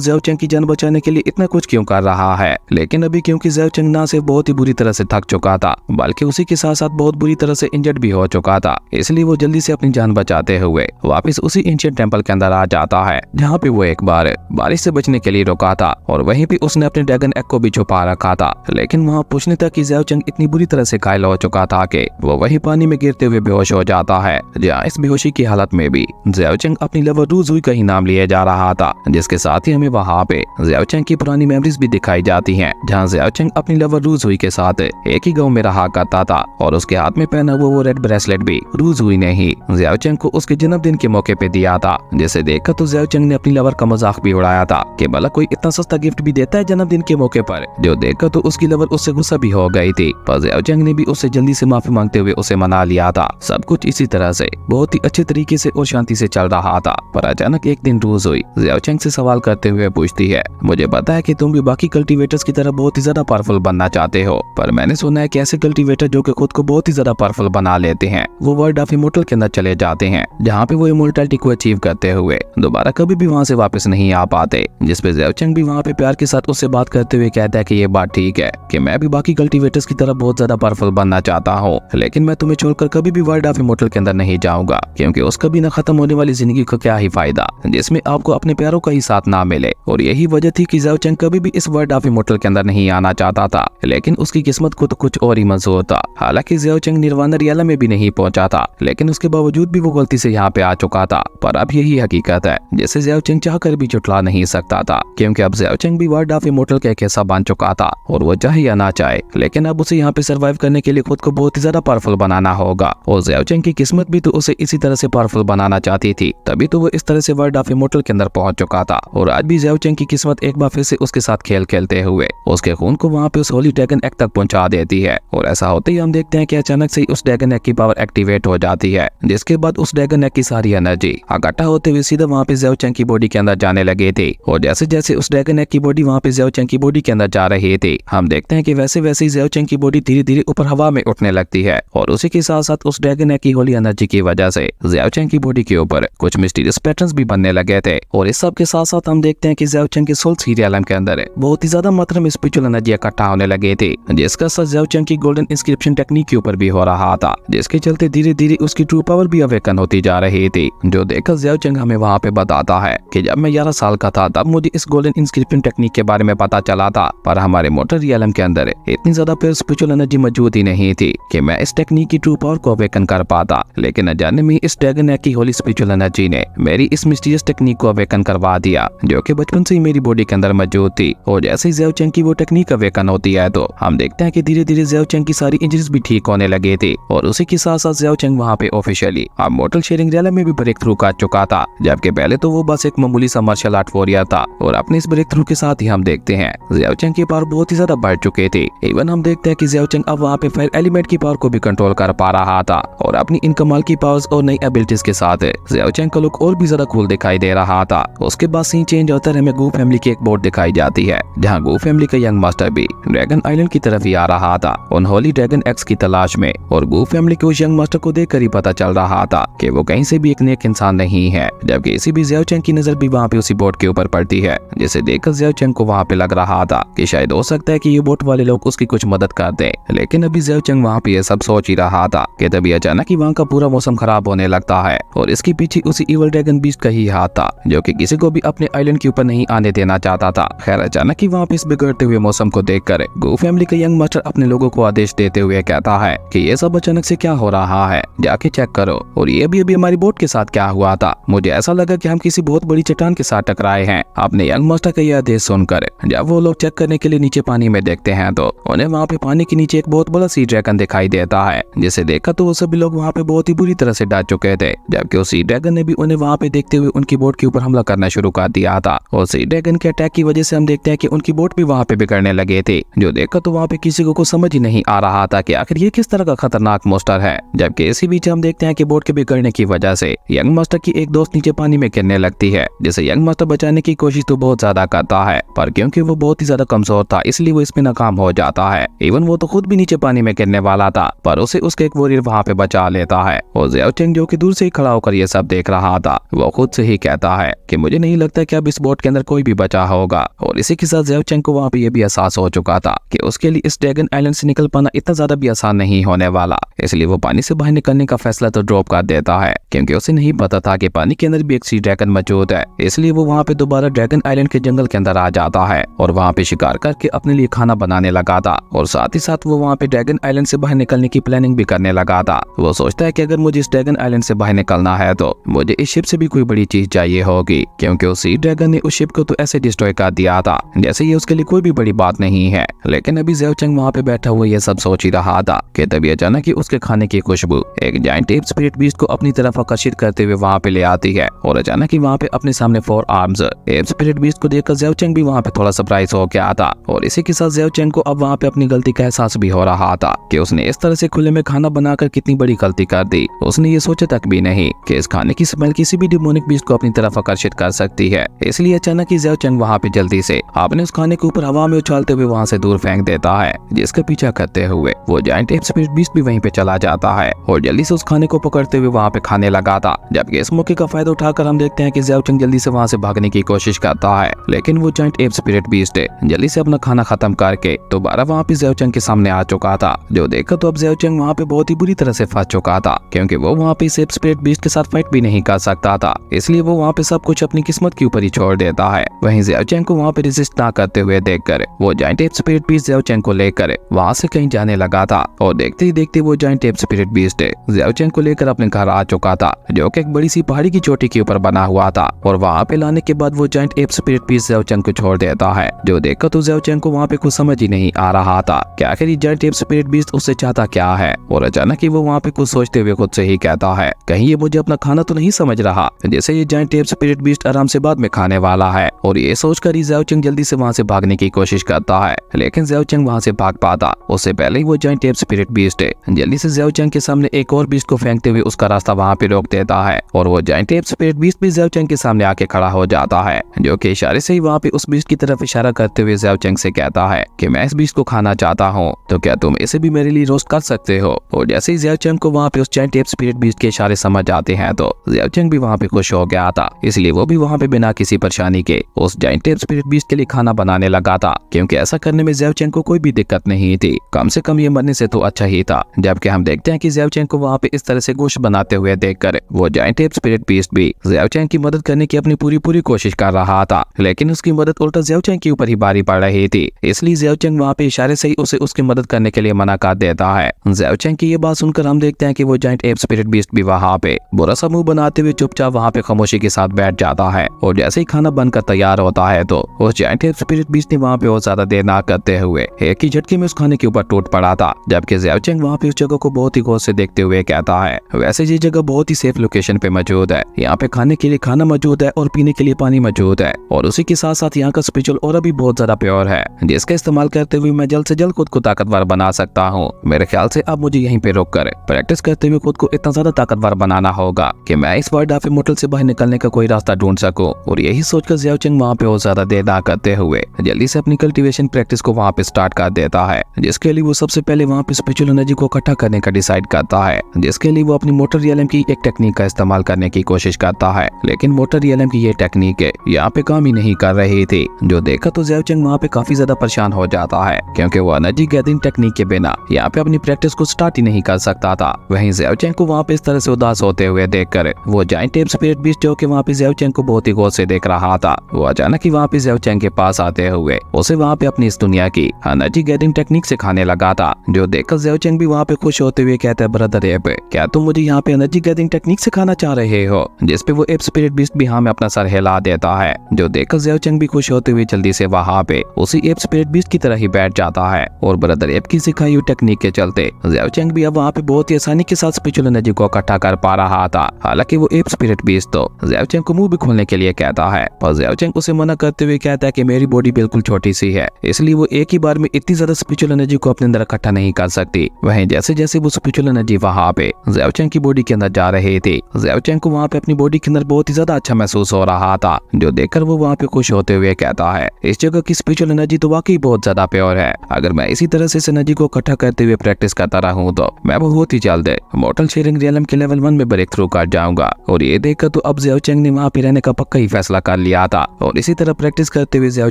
ज़ियाओ चेंग की जान बचाने के लिए इतना कुछ क्यों कर रहा है। लेकिन अभी क्योंकि ज़ियाओ चेंग ना सिर्फ बहुत ही बुरी तरह से थक चुका था, बल्कि उसी के साथ साथ बहुत बुरी तरह से इंजर्ड भी हो चुका था, इसलिए वो जल्दी से अपनी जान बचाते हुए वापस उसी एंशिएंट टेंपल के अंदर आ जाता है, जहाँ पे वो एक बार बारिश से बचने के लिए रुका था। और वहीं पे उसने अपने ड्रैगन एग को भी छुपा रखा था, लेकिन वहाँ पूछने तक कि ज़ियाओ चेंग इतनी बुरी तरह से घायल हो चुका था कि वो वही पानी में गिरते हुए बेहोश हो जाता है, जहाँ इस बेहोशी की हालत में भी ज़ियाओ चेंग अपनी लवर रू जुई का ही नाम लिए जा रहा था, जिसके साथ ही हमें वहाँ पे ज़ियाओ चेंग की पुरानी मेमोरीज भी दिखाई जाती हैं, जहाँ ज़ियाओ चेंग अपनी लवर रू जुई के साथ एक ही गांव में रहा करता था। और उसके हाथ में पहना हुआ वो रेड ब्रेसलेट भी रू जुई ने ही ज़ियाओ चेंग को उसके जन्मदिन के मौके पे दिया था, जिसे देखकर तो ज़ियाओ चेंग ने अपनी लवर का मजाक भी उड़ाया था कि भला कोई इतना सस्ता गिफ्ट भी देता है जन्मदिन के मौके पर, जो देखकर तो उसकी लवर उससे गुस्सा भी हो गई थी। पर ज़ियाओ चेंग ने भी उससे जल्दी से माफी मांगते हुए उसे मना लिया था। सब कुछ इसी तरह से बहुत ही अच्छे तरीके से और शांति से चल रहा था। पर अचानक एक दिन रू जुई ज़ियाओ चेंग से सवाल करते हुए पूछती है, मुझे पता है कि तुम भी बाकी कल्टीवेटर्स की तरह बहुत ही ज्यादा पावरफुल बनना चाहते हो, पर मैंने सुना है कि ऐसे कल्टीवेटर जो कि खुद को बहुत ही ज्यादा पावरफुल बना लेते हैं, वो वर्ल्ड ऑफ इमॉर्टल के अंदर चले जाते हैं, जहाँ पे वो इमॉर्टैलिटी को अचीव करते हुए दोबारा कभी भी वहाँ से वापस नहीं आ पाते। जिसपे ज़ियाओ चेंग भी वहाँ पे प्यार के साथ उससे बात करते हुए कहता है कि ये बात ठीक है कि मैं भी बाकी कल्टीवेटर्स की तरह बहुत ज्यादा पावरफुल बनना चाहता हूँ, लेकिन मैं तुम्हें छोड़कर कभी भी वर्ल्ड ऑफ इमॉर्टल के अंदर नहीं जाऊंगा, क्योंकि उसका भी न खत्म होने वाली जिंदगी का क्या ही फायदा जिसमें आपको अपने प्यारों का ही साथ ना मिले। और यही वजह थी कि ज़ियाओ चेंग कभी भी इस वर्ल्ड ऑफ इमॉर्टल के अंदर नहीं आना चाहता था, लेकिन उसकी किस्मत को तो कुछ और ही मंजूर था। हालांकि ज़ियाओ चेंग निर्वाणा रियाला में भी नहीं पहुंचा था, लेकिन उसके बावजूद भी वो गलती से यहाँ पे आ चुका था। पर अब यही हकीकत है जिसे ज़ियाओ चेंग चाहकर भी चुटला नहीं सकता था, क्योंकि अब ज़ियाओ चेंग भी वर्ल्ड ऑफ इमॉर्टल का एक हिस्सा बन चुका था, और वो चाहे या ना चाहे, लेकिन अब उसे यहाँ पे सर्वाइव करने के लिए खुद को बहुत ही ज्यादा पावरफुल बनाना होगा। और ज़ियाओ चेंग की किस्मत भी तो उसे इसी तरह से पावरफुल बनाना चाहती थी, तभी तो वो इस तरह से वर्ल्ड ऑफ इमॉर्टल के अंदर पहुंच चुका था। और आज भी ज़ियाओ चेंग की किस्मत एक बार फिर से उसके साथ खेल खेलते हुए उसके खून को वहाँ पे उस होली ड्रैगन एग तक पहुंचा देती है। और ऐसा होते ही हम देखते हैं कि अचानक से उस ड्रैगन एग की पावर एक्टिवेट हो जाती है, जिसके बाद उस ड्रैगन एग की सारी एनर्जी इकट्ठा होते हुए सीधा वहाँ पे ज़ियाओ चेंग की बॉडी के अंदर जाने लगे थे। और जैसे जैसे उस ड्रैगन एग की बॉडी वहाँ पे ज़ियाओ चेंग की बॉडी के अंदर जा रही थी, हम देखते हैं कि वैसे वैसे ज़ियाओ चेंग की बॉडी धीरे धीरे ऊपर हवा में उठने लगती है। और उसी के साथ साथ उस ड्रैगन एग की होली एनर्जी की वजह से ज़ियाओ चेंग की बॉडी के ऊपर कुछ मिस्टीरियस पैटर्न्स भी बनने लगे थे। और इस सब के साथ साथ हम देखते हैं कि ज़ियाओ चेंग के सोल सीरियल के अंदर बहुत ही ज्यादा मात्रा में स्पिरिचुअल एनर्जी इकट्ठा होने लगे थे, जिसका असर ज़ियाओ चेंग की गोल्डन इंस्क्रिप्शन टेक्निक के ऊपर भी हो रहा था, जिसके चलते धीरे धीरे उसकी ट्रू पावर भी अवेकन होती जा रही थी। जो देखकर ज़ियाओ चेंग हमें वहाँ पे बताता है कि जब मैं 11 साल का था तब मुझे इस गोल्डन इंस्क्रिप्शन टेक्निक के बारे में पता चला था, पर हमारे मोटर रियलम के अंदर इतनी ज्यादा प्योर स्पिरिचुअल एनर्जी मौजूद ही नहीं थी कि मैं इस टेक्निक की ट्रू पावर को अवेकन कर पाता। लेकिन अजाने में इस ड्रैगन एग की होली स्पिरिचुअल एनर्जी ने मेरी इस मिस्टीरियस टेक्निक को अवेकन करवा दिया, जो कि बचपन से ही मेरी बॉडी के अंदर मौजूद थी। और जैसे ही ज़ियाओ चेंग की वो टेक्निक अवेकन होती है तो हम देखते हैं कि धीरे धीरे ज़ियाओ चेंग की सारी इंजरीज भी ठीक होने लगे थे। और उसी के साथ साथ ज़ियाओ चेंग वहाँ पे ऑफिशियली अब मोटल शेयरिंग रियलम में भी ब्रेक थ्रू कर चुका था, जबकि पहले तो वो बस एक मामूली सा मार्शल आर्ट वॉरियर था। और अपने इस ब्रेक थ्रू के साथ ही हम देखते हैं ज़ियाओ चेंग की पावर बहुत ही ज्यादा बढ़ चुके थे। इवन हम देखते हैं कि ज़ियाओ चेंग अब वहाँ पे फायर एलिमेंट की पावर को भी कंट्रोल कर पा रहा रहा था और अपनी इन कमाल की पावर्स और नई एबिलिटीज के साथ ज़ियाओ चैंग का लुक और भी ज्यादा कूल दिखाई दे रहा था। उसके बाद सीन चेंज होता है, हमें गू फैमिली की एक बोट दिखाई जाती है जहाँ गू फैमिली का यंग मास्टर भी ड्रैगन आइलैंड की तरफ ही आ रहा था अनहोली ड्रैगन एक्स की तलाश में। और गू फैमिली के उस यंग मास्टर को देखकर ही पता चल रहा था कि वो कहीं से भी एक नेक इंसान नहीं है, जबकि इसी भी ज़ियाओ चैंग की नजर भी वहाँ पे उसी बोट के ऊपर पड़ती है, जिसे देखकर ज़ियाओ चैंग को वहाँ पे लग रहा था कि शायद हो सकता है कि ये बोट वाले लोग उसकी कुछ मदद कर दे। लेकिन अभी ज़ियाओ चैंग वहाँ पे ये सब सोच ही रहा था कि तभी अचानक ही वहाँ का पूरा मौसम खराब होने लगता है और इसके पीछे उसी इवल ड्रैगन बीस्ट का ही हाथ था जो कि किसी को भी अपने आइलैंड के ऊपर नहीं आने देना चाहता था। खैर अचानक ही वहाँ पे इस बिगड़ते हुए मौसम को देखकर गू फैमिली का यंग मास्टर अपने लोगों को आदेश देते हुए कहता है कि ये सब अचानक से क्या हो रहा है, जाके चेक करो। और ये भी अभी हमारी बोट के साथ क्या हुआ था, मुझे ऐसा लगा कि हम किसी बहुत बड़ी चट्टान के साथ टकराए हैं। अपने यंग मास्टर का यह आदेश सुनकर जब वो लोग चेक करने के लिए नीचे पानी में देखते हैं तो उन्हें वहाँ पे पानी के नीचे एक बहुत बड़ा सी ड्रैगन दिखाई देता है, जिसे देखा तो वो सभी लोग वहाँ पे बहुत ही बुरी तरह से डर चुके थे, जबकि उस सी ड्रैगन ने भी उन्हें वहाँ पे देखते हुए उनकी बोट के ऊपर हमला करना शुरू कर दिया था। और सी ड्रैगन के अटैक की वजह से हम देखते हैं कि उनकी बोट भी वहाँ पे बिगड़ने लगे थे, जो देखकर तो वहाँ पे किसी को समझ ही नहीं आ रहा था कि आखिर ये किस तरह का खतरनाक मॉन्स्टर है। जबकि इसी बीच हम देखते हैं कि बोट के बिगड़ने की वजह से यंग मास्टर की एक दोस्त नीचे पानी में गिरने लगती है, जिसे यंग मास्टर बचाने की कोशिश तो बहुत ज्यादा करता है, पर क्योंकि वो बहुत ही ज्यादा कमजोर था इसलिए वो इसमें नाकाम हो जाता है। इवन वो तो खुद भी नीचे पानी में गिरने वाला था, पर उसे उसके एक वॉरियर वहाँ पे बचा लेता है। और ज़ियाओ चैंग जो कि दूर से ही खड़ा होकर ये सब देख रहा था, वो खुद से ही कहता है कि मुझे नहीं लगता कि अब इस बोट के अंदर कोई भी बचा होगा। और इसी के साथ ज़ियाओ चैंग को वहाँ पे ये भी एहसास हो चुका था कि उसके लिए इस ड्रैगन आइलैंड से निकल पाना इतना ज्यादा भी आसान नहीं होने वाला, इसलिए वो पानी से बाहर निकलने का फैसला तो ड्रॉप कर देता है, क्योंकि उसे नहीं पता था कि पानी के अंदर भी एक सी ड्रैगन मौजूद है। इसलिए वो वहाँ पे दोबारा ड्रैगन आइलैंड के जंगल के अंदर आ जाता है और वहाँ पे शिकार करके अपने लिए खाना बनाने लगा था। और साथ ही साथ वो वहाँ पे ड्रैगन आइलैंड से बाहर निकलने की प्लानिंग भी करने लगा था। वो सोचता है कि अगर मुझे इस ड्रैगन आइलैंड से बाहर निकलना है तो मुझे इस शिप से भी कोई बड़ी चीज चाहिए होगी, क्योंकि उस सी ड्रैगन ने उस शिप को तो ऐसे डिस्ट्रॉय कर दिया था जैसे ये उसके लिए कोई भी बड़ी बात नहीं है। लेकिन अभी ज़ियाओ चैंग वहाँ पे बैठा हुआ ये सब सोच ही रहा था कि तभी अचानक ही उसके खाने की खुशबू एक जायंट एप स्पिरिट बीस्ट को अपनी तरफ आकर्षित करते हुए वहाँ पे ले आती है। और अचानक ही वहाँ पे अपने सामने 4 आर्म्स एप स्पिरिट बीस्ट को देखकर ज़ियाओ चैंग भी वहाँ पे थोड़ा सरप्राइज हो गया था। और इसी के साथ ज़ियाओ चैंग को अब वहाँ पे अपनी गलती का एहसास भी हो रहा था कि उसने इस तरह से खुले में खाना बनाकर कितनी बड़ी गलती कर दी। उसने ये सोचा तक भी नहीं कि इस खाने की स्मेल किसी भी डिमोनिक बीस्ट को अपनी तरफ आकर्षित कर सकती है। इसलिए अचानक ही ज़ियाओ चैंग वहाँ पे जल्दी से अपने उस खाने के ऊपर हवा में उछालते हुए वहाँ से दूर फेंक देता है, जिसका पीछा करते हुए वो जायंट एप स्पिरिट बीस्ट भी वहीं पे चला जाता है और जल्दी से उस खाने को पकड़ते हुए वहाँ पे खाने लगा था। जबकि इस मौके का फायदा उठाकर हम देखते हैं कि ज़ियाओ चैंग जल्दी से वहाँ से भागने की कोशिश करता है, लेकिन वो जायंट एप स्पिरिट बीस्ट जल्दी से अपना खाना खत्म करके दोबारा वहाँ पे ज़ियाओ चैंग के सामने आ चुका था। जो देखा तो अब ज़ियाओ चैंग वहाँ पे बहुत ही बुरी तरह से फंस चुका था, क्योंकि वो वहाँ पे एप स्पिरिट बीस्ट के साथ फाइट भी नहीं कर सकता था। इसलिए वो वहाँ पे सब कुछ अपनी किस्मत के ऊपर ही छोड़ देता है। वहीं ज़ियाओ चैंग को वहाँ पे रेजिस्ट ना करते हुए देखकर वो giant ape spirit beast Xiao Cheng को लेकर वहाँ से कहीं जाने लगा था। और देखते ही देखते वो giant ape spirit beast Xiao Cheng को लेकर अपने घर आ चुका था, जो कि एक बड़ी सी पहाड़ी की चोटी के ऊपर बना हुआ था। और वहाँ पे लाने के बाद वो giant ape spirit beast Xiao Cheng को छोड़ देता है। जो देखकर तो ज़ियाओ चैंग को वहाँ पे कुछ समझ ही नहीं आ रहा था कि आखिर ये जायंट एप स्पिरिट बीस्ट उससे चाहता क्या है। और अचानक ही वो वहाँ पे कुछ सोचते हुए खुद से ही कहता है कहीं ये मुझे अपना खाना तो नहीं समझ रहा, जैसे ये जायंट एप स्पिरिट बीस्ट आराम से बाद में खाने वाला है। और ये सोचकर ज़ियाओ चैंग जल्दी से वहाँ से भागने की कोशिश करता है, लेकिन ज़ियाओ चैंग वहाँ से भाग पाता उससे पहले ही वो जायंट एप स्पिरिट बीस्ट जल्दी से ज़ियाओ चैंग के सामने एक और बीस्ट को फेंकते हुए उसका रास्ता वहाँ पे रोक देता है। और वो जायंट एप स्पिरिट बीस्ट भी ज़ियाओ चैंग के सामने आके खड़ा हो जाता है, जो कि इशारे से ही वहाँ पे उस बीस्ट की तरफ इशारा करते हुए ज़ियाओ चैंग से कहता है कि मैं इस बीस्ट को खाना चाहता हूँ, तो क्या तुम इसे भी मेरे लिए रोस्ट कर सकते हो। और जैसे ही ज़ियाओ चैंग को वहाँ पे उस जायंट एप स्पिरिट बीस्ट के इशारे समझ आते हैं तो ज़ियाओ चैंग भी वहाँ पे खुश हो गया था, इसलिए वो भी वहाँ पे बिना किसी परेशानी के उस जायंट एप स्पिरिट बीस्ट के लिए खाना बनाने लगा था, क्योंकि ऐसा करने में ज़ियाओ चैंग को कोई भी दिक्कत नहीं थी, कम से कम ये मरने से तो अच्छा ही था। जबकि हम देखते हैं कि ज़ियाओ चैंग को वहाँ पे इस तरह से गोश्त बनाते हुए देखकर वो जायंट एप स्पिरिट बीस्ट भी ज़ियाओ चैंग की मदद करने की अपनी पूरी कोशिश कर रहा था, लेकिन उसकी मदद उल्टा ज़ियाओ चैंग के ऊपर ही भारी पड़ रही थी। इसलिए ज़ियाओ चैंग वहाँ पे इशारे से ही उसे उसकी मदद करने के लिए मना कर देता है। ज़ियाओ चैंग की ये बात सुनकर हम देखते हैं कि वो जायंट एप स्पिरिट बीस्ट भी वहाँ पे बुरा सा मुंह बनाते हुए चुपचाप वहाँ पे खामोशी के साथ बैठ जाता है। और जैसे ही खाना बनकर तैयार होता है तो उस जायंट एप स्पिरिट बीस्ट ने वहाँ पे बहुत ज्यादा देर ना करते हुए एक ही झटके में उस खाने के ऊपर टूट पड़ा था। जबकि ज़ियाओ चैंग वहाँ पे उस जगह को बहुत ही गौर से देखते हुए कहता है वैसे ये जगह बहुत ही सेफ लोकेशन पे मौजूद है, यहाँ पे खाने के लिए खाना मौजूद है और पीने के लिए पानी मौजूद है, और उसी के साथ साथ यहाँ का स्पिरिचुअल ऑरा भी बहुत ज्यादा प्योर है, जिसका इस्तेमाल करते हुए मैं जल्द से जल्द खुद को ताकतवर बना सकता हूँ। मेरे ख्याल से अब मुझे यहीं पे कर प्रैक्टिस करते हुए खुद को इतना ज्यादा ताकतवर बनाना होगा कि मैं इस वर्ल्ड ऑफ इमोर्टल से बाहर निकलने का कोई रास्ता ढूंढ सकूं। और यही सोचकर ज़ियाओ चेंग वहाँ पे और ज्यादा देर ना करते हुए जल्दी से अपनी कल्टीवेशन प्रैक्टिस को वहाँ पे स्टार्ट कर देता है, जिसके लिए वो सबसे पहले वहाँ पे स्पिरिचुअल एनर्जी को इकट्ठा करने का डिसाइड करता है, जिसके लिए वो अपनी मोटर रियलम की एक टेक्निक का इस्तेमाल करने की कोशिश करता है। लेकिन मोटर रियलम की ये टेक्निक यहाँ पे काम ही नहीं कर रही थी, जो देखा तो ज़ियाओ चेंग वहाँ पे काफी ज्यादा परेशान हो जाता है, क्योंकि वो एनर्जी गैदरिंग टेक्निक के बिना यहाँ पे अपनी प्रैक्टिस को स्टार्ट ही नहीं कर सकता था। वहीं ज़ियाओ चेंग को वहाँ पे इस तरह से उदास होते हुए देखकर वो जायंट एप स्पिरिट बीस्ट जो कि वहाँ पे ज़ियाओ चेंग को बहुत ही गौर से देख रहा था, वो अचानक ही वहाँ पे ज़ियाओ चेंग के पास आते हुए उसे वहाँ पे अपनी इस दुनिया की एनर्जी गैदरिंग टेक्निक सिखाने लगा था, जो देखकर ज़ियाओ चेंग भी वहाँ पे खुश होते हुए कहता है, ब्रदर एप, क्या तुम मुझे यहाँ पे एनर्जी गैदरिंग टेक्निक सिखाना चाह रहे हो? जिसपे वो एप स्पिरिट बीस्ट भी हमें अपना सर हिला देता है, जो देखकर ज़ियाओ चेंग भी खुश होते हुए जल्दी से वहाँ पे उसी एप स्पिरिट बीस्ट की तरह ही बैठ जाता है। और ब्रदर एप की सिखाई हुई टेक्निक के चलते ज़ियाओ चेंग भी अब वहाँ पे बहुत ही आसानी के साथ स्पिरिचुअल एनर्जी को इकट्ठा कर पा रहा था। हालांकि वो एप स्पिरिट बीस्ट तो ज़ियाओ चेंग को मुंह भी खोलने के लिए कहता है, पर ज़ियाओ चेंग उसे मना करते हुए कहता है कि मेरी बॉडी बिल्कुल छोटी सी है, इसलिए वो एक ही बार में इतनी ज्यादा स्पिरिचुअल एनर्जी को अपने अंदर इकट्ठा नहीं कर सकती। वहीं जैसे जैसे वो स्पिरिचुअल एनर्जी वहाँ पे ज़ियाओ चेंग की बॉडी के अंदर जा रही थी, ज़ियाओ चेंग को वहाँ पे अपनी बॉडी के अंदर बहुत ही ज्यादा अच्छा महसूस हो रहा था, जो देखकर वो वहाँ पे खुश होते हुए कहता है, इस जगह की स्पिरिचुअल एनर्जी तो वाकई बहुत ज्यादा प्योर है। अगर मैं इसी तरह से इस एनर्जी को इकट्ठा करते हुए प्रैक्टिस करता रहूं तो मैं बहुत ही जल्द मॉर्टल शेयरिंग रियलम के लेवल 1 में ब्रेक थ्रू कर जाऊंगा। और ये देखकर तो अब ज़ियाओ चेंग ने वहाँ पे रहने का पक्का ही फैसला कर लिया था। और इसी तरह प्रैक्टिस करते हुए ज़ियाओ